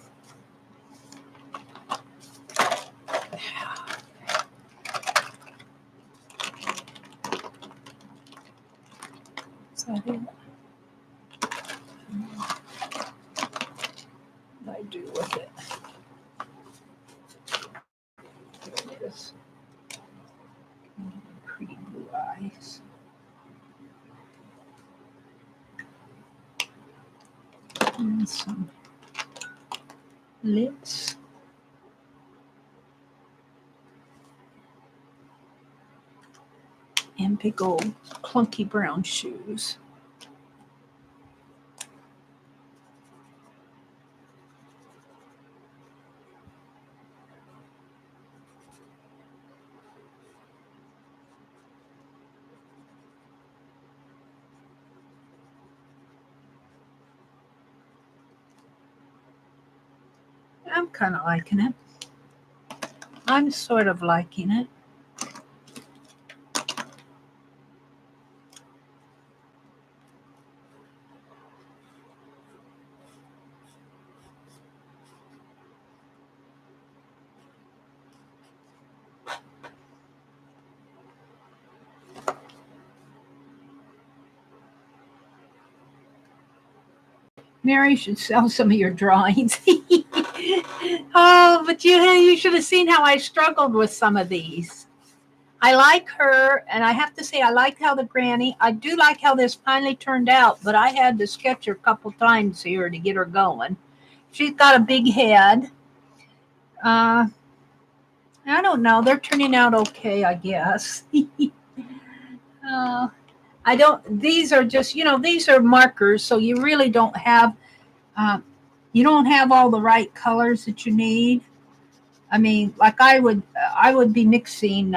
Is that it? What do I do with it? There it is. Pretty blue eyes. And some lips. and big old clunky brown shoes. I'm kind of liking it. I'm sort of liking it. Mary should sell some of your drawings. Oh, but you should have seen how I struggled with some of these. I like her, and I have to say I like how the granny, I do like how this finally turned out, but I had to sketch her a couple times here to get her going. She's got a big head. I don't know. They're turning out okay, I guess. These are just, these are markers, so you really don't have, all the right colors that you need. I mean, like I would be mixing,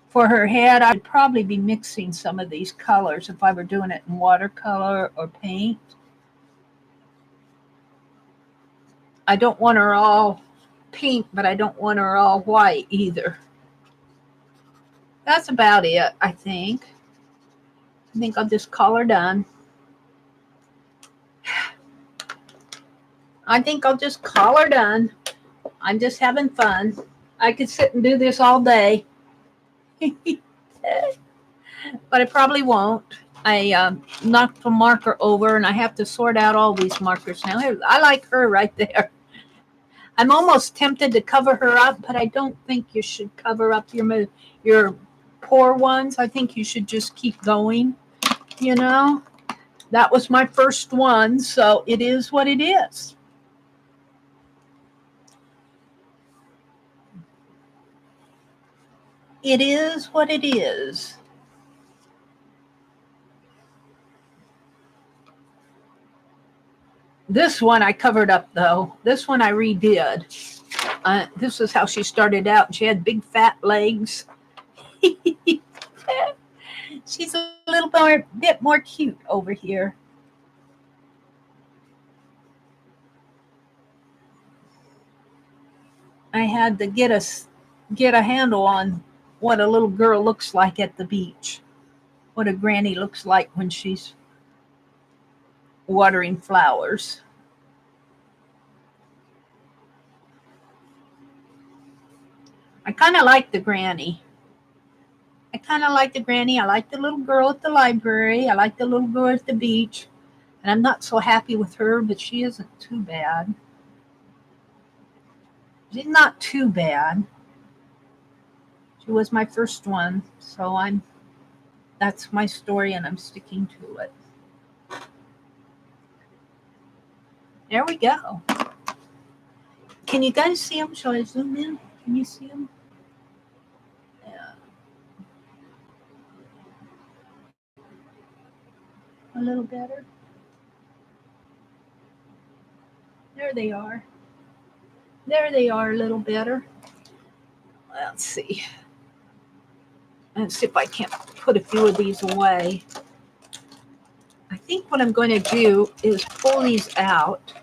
for her head, I'd probably be mixing some of these colors if I were doing it in watercolor or paint. I don't want her all pink, but I don't want her all white either. That's about it, I think. I think I'll just call her done. I think I'll just call her done. I'm just having fun. I could sit and do this all day. But I probably won't. I knocked the marker over, and I have to sort out all these markers now. I like her right there. I'm almost tempted to cover her up, but I don't think you should cover up your poor ones. I think you should just keep going. That was my first one, so it is what it is. It is what it is. This one I covered up, though. This one I redid. This is how she started out. She had big fat legs. She's a little bit more cute over here. I had to get a handle on what a little girl looks like at the beach, what a granny looks like when she's watering flowers. I kind of like the granny. I like the little girl at the library. I like the little girl at the beach. And I'm not so happy with her, but she isn't too bad. She's not too bad. She was my first one, so that's my story, and I'm sticking to it. There we go. Can you guys see them? Shall I zoom in? Can you see them? Yeah. A little better. There they are. There they are, a little better. Let's see. Let's see if I can't put a few of these away. I think what I'm going to do is pull these out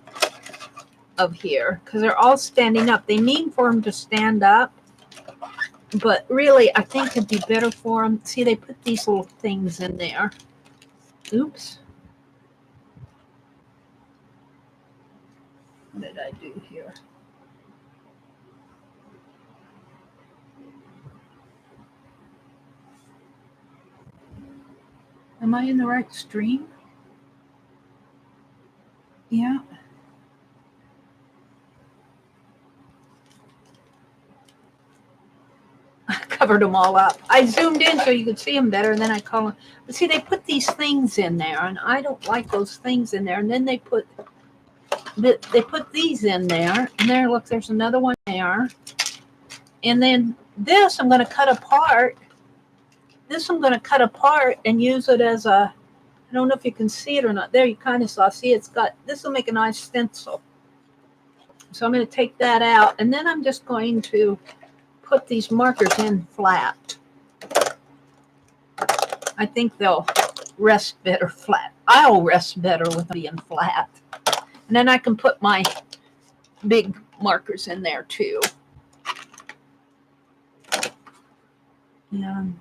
of here because they're all standing up. They mean for them to stand up, but really I think it'd be better for them. See, they put these little things in there. Oops. What did I do here? Am I in the right stream? Yeah. I covered them all up. I zoomed in so you could see them better, and then I call them. But see, they put these things in there, and I don't like those things in there. And then they put these in there, and there, look, there's another one there. And then this I'm going to cut apart this I'm going to cut apart and use it as a, I don't know if you can see it or not. There, you kind of saw. See, it's got, this will make a nice stencil. So I'm going to take that out, and then I'm just going to put these markers in flat. I think they'll rest better flat. I'll rest better with being flat. And then I can put my big markers in there too. And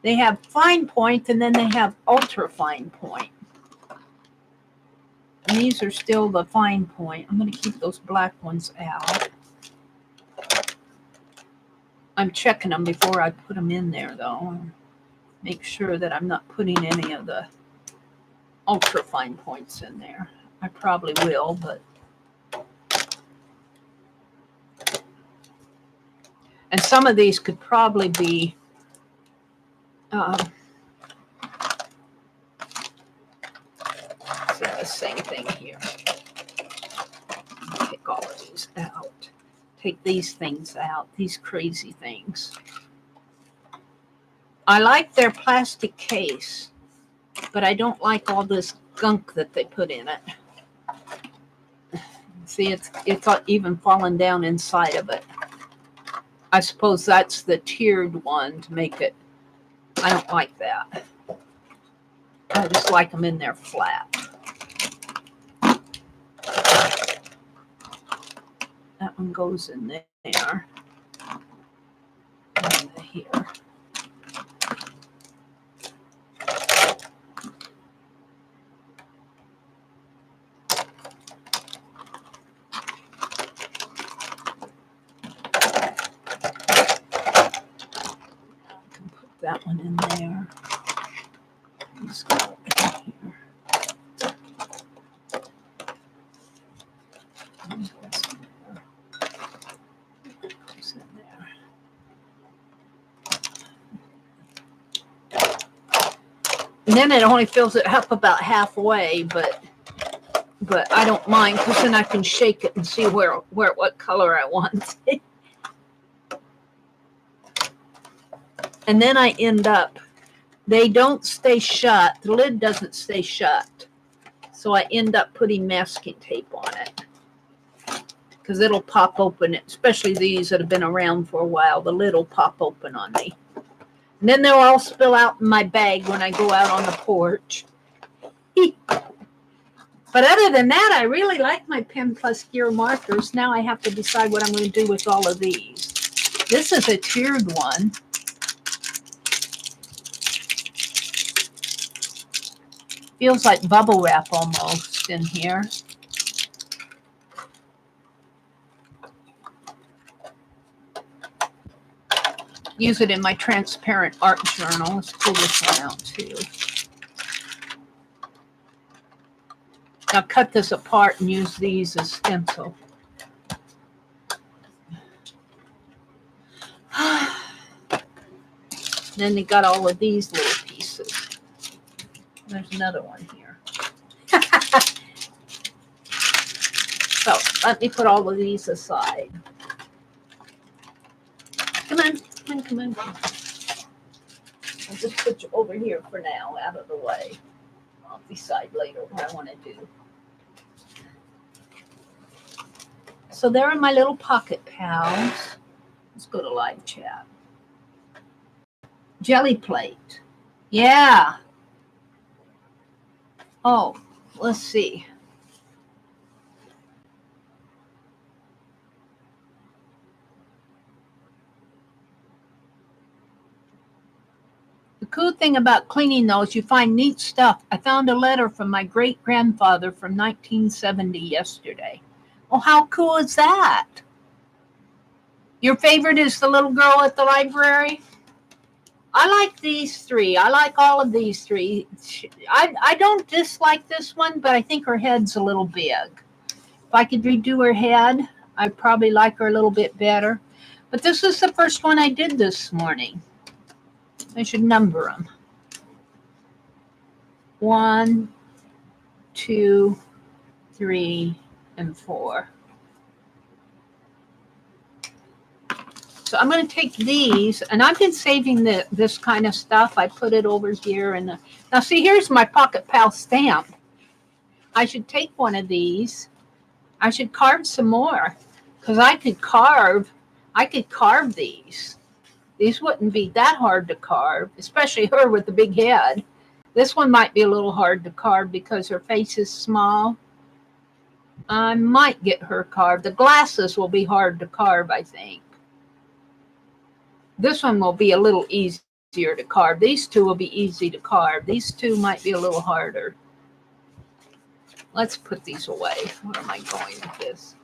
they have fine point, and then they have ultra fine point. And these are still the fine point. I'm going to keep those black ones out. I'm checking them before I put them in there, though. Make sure that I'm not putting any of the ultra fine points in there. I probably will, but. And some of these could probably be the same thing here. Take all of these out. Take these things out, these crazy things. I like their plastic case, but I don't like all this gunk that they put in it. See, it's even fallen down inside of it. I suppose that's the tiered one to make it. I don't like that. I just like them in there flat. That one goes in there. And here. That one in there. Let's go over here. Goes in there. And then it only fills it up about halfway, but I don't mind, because then I can shake it and see what color I want. And then I end up, they don't stay shut. The lid doesn't stay shut. So I end up putting masking tape on it, because it'll pop open, especially these that have been around for a while. The lid will pop open on me. And then they'll all spill out in my bag when I go out on the porch. But other than that, I really like my Pen Plus Gear markers. Now I have to decide what I'm going to do with all of these. This is a tiered one. Feels like bubble wrap almost in here. Use it in my transparent art journal. Let's pull this one out too. Now cut this apart and use these as stencil. Then they got all of these little pieces. There's another one here. So let me put all of these aside. Come on, come on, come on. I'll just put you over here for now, out of the way. I'll decide later what I want to do. So there are my little pocket pals. Let's go to live chat. Jelly plate. Yeah. Oh, let's see. The cool thing about cleaning those, you find neat stuff. I found a letter from my great-grandfather from 1970 yesterday. Well, how cool is that? Your favorite is the little girl at the library? I like these three. I like all of these three. I don't dislike this one, but I think her head's a little big. If I could redo her head, I'd probably like her a little bit better. But this is the first one I did this morning. I should number them. 1, 2, 3, and 4. So I'm going to take these, and I've been saving this kind of stuff. I put it over here. And now see, here's my Pocket Pal stamp. I should take one of these. I should carve some more, because I could carve these. These wouldn't be that hard to carve, especially her with the big head. This one might be a little hard to carve because her face is small. I might get her carved. The glasses will be hard to carve, I think. This one will be a little easier to carve. These two will be easy to carve. These two might be a little harder. Let's put these away. Where am I going with this?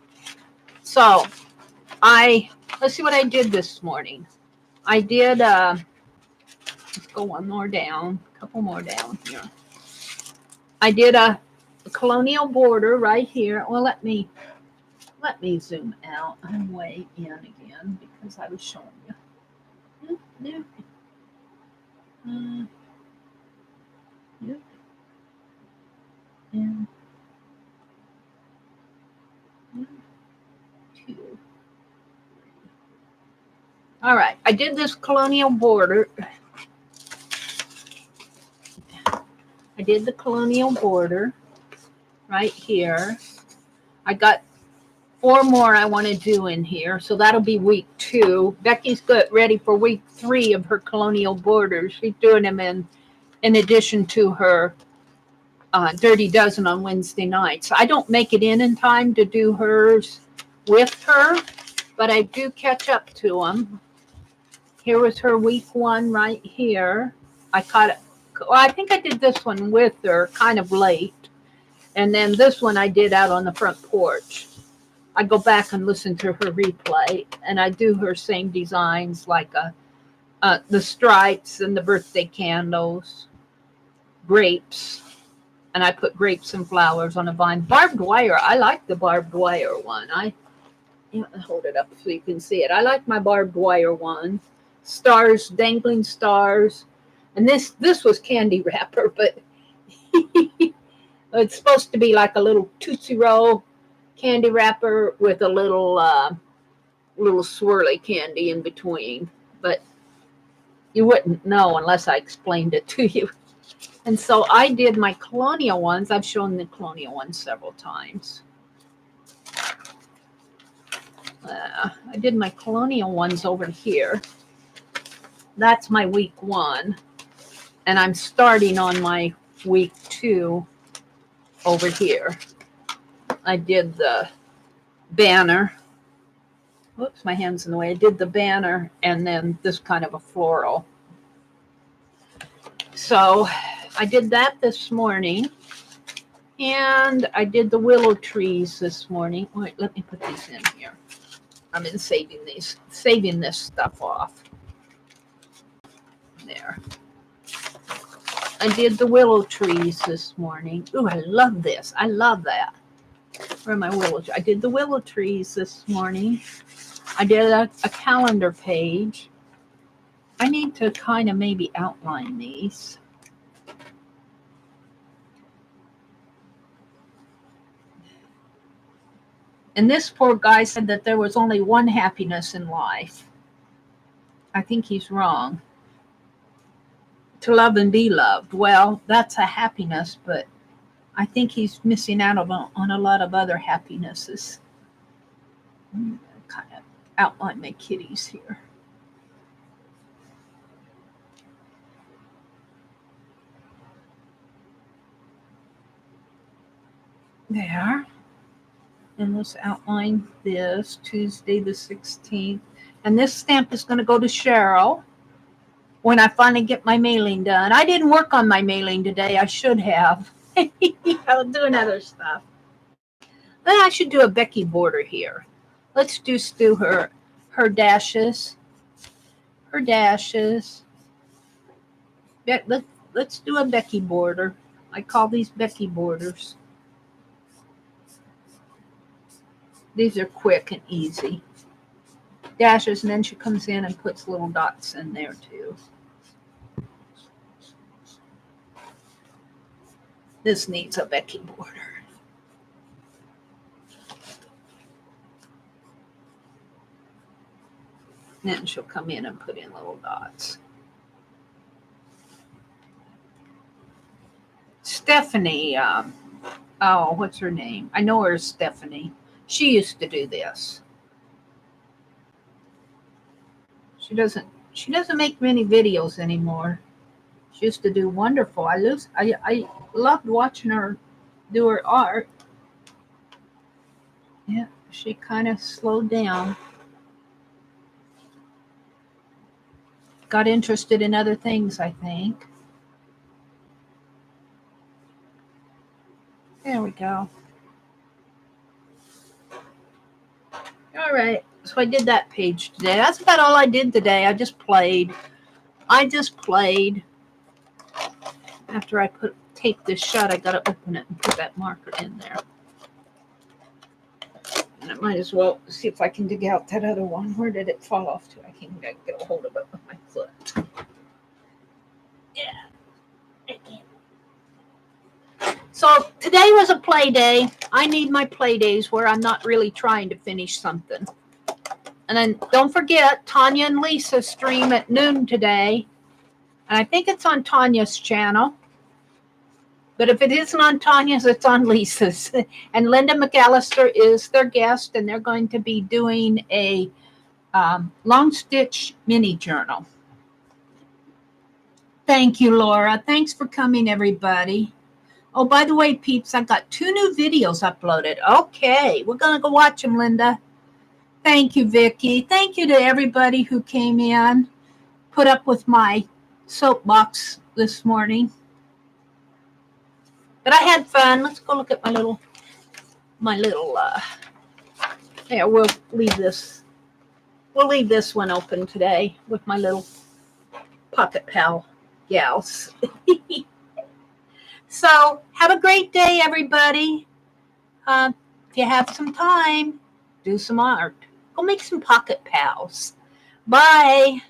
So, let's see what I did this morning. I did, let's go one more down, a couple more down here. I did a colonial border right here. Well, let me zoom out. I'm way in again because I was showing you. Yep. And 1, 2, 3. All right, I did this colonial border. I did the colonial border right here. I got 4 more I want to do in here, so that'll be week 2. Becky's ready for week 3 of her colonial borders. She's doing them in addition to her Dirty Dozen on Wednesday nights. I don't make it in time to do hers with her, but I do catch up to them. Here was her week 1 right here. I caught it. Well, I think I did this one with her kind of late, and then this one I did out on the front porch. I go back and listen to her replay, and I do her same designs like the stripes and the birthday candles, grapes, and I put grapes and flowers on a vine. Barbed wire. I like the barbed wire one. Hold it up so you can see it. I like my barbed wire one. Stars, dangling stars, and this was candy wrapper, but it's supposed to be like a little Tootsie Roll candy wrapper with a little swirly candy in between, but you wouldn't know unless I explained it to you. And so I did my colonial ones. I've shown the colonial ones several times. I did my colonial ones over here. That's my week 1, and I'm starting on my week 2 over here. I did the banner. Whoops, my hand's in the way. I did the banner and then this kind of a floral. So I did that this morning, and I did the willow trees this morning. Wait, let me put these in here. I've been saving this stuff off. There. I did the willow trees this morning. Ooh, I love this. I love that. Where are my willow trees? I did the willow trees this morning. I did a calendar page. I need to kind of maybe outline these. And this poor guy said that there was only one happiness in life. I think he's wrong. To love and be loved. Well, that's a happiness, but I think he's missing out on a lot of other happinesses. I'm going to kind of outline my kitties here. There. And let's outline this Tuesday the 16th. And this stamp is going to go to Cheryl when I finally get my mailing done. I didn't work on my mailing today. I should have. I'll do another stuff. Then I should do a Becky border here. Let's just do her dashes. Her dashes. Let's do a Becky border. I call these Becky borders. These are quick and easy. Dashes, and then she comes in and puts little dots in there too. This needs a Becky border. Then she'll come in and put in little dots. Stephanie, oh, what's her name? I know her as Stephanie. She used to do this. She doesn't make many videos anymore. She used to do wonderful. I loved watching her do her art. Yeah, she kind of slowed down. Got interested in other things, I think. There we go. All right. So I did that page today. That's about all I did today. I just played. After I tape this shut, I got to open it and put that marker in there. And I might as well see if I can dig out that other one. Where did it fall off to? I can't get a hold of it with my foot. Yeah. So today was a play day. I need my play days where I'm not really trying to finish something. And then don't forget, Tanya and Lisa stream at noon today. And I think it's on Tanya's channel. But if it isn't on Tanya's, it's on Lisa's. And Linda McAllister is their guest, and they're going to be doing a long stitch mini journal. Thank you, Laura. Thanks for coming, everybody. Oh, by the way, peeps, I've got 2 new videos uploaded. Okay, we're going to go watch them, Linda. Thank you, Vicki. Thank you to everybody who came in, put up with my soapbox this morning. But I had fun. Let's go look at my little, there, we'll leave this one open today with my little Pocket Pal gals. So have a great day, everybody. If you have some time, do some art. Go make some Pocket Pals. Bye.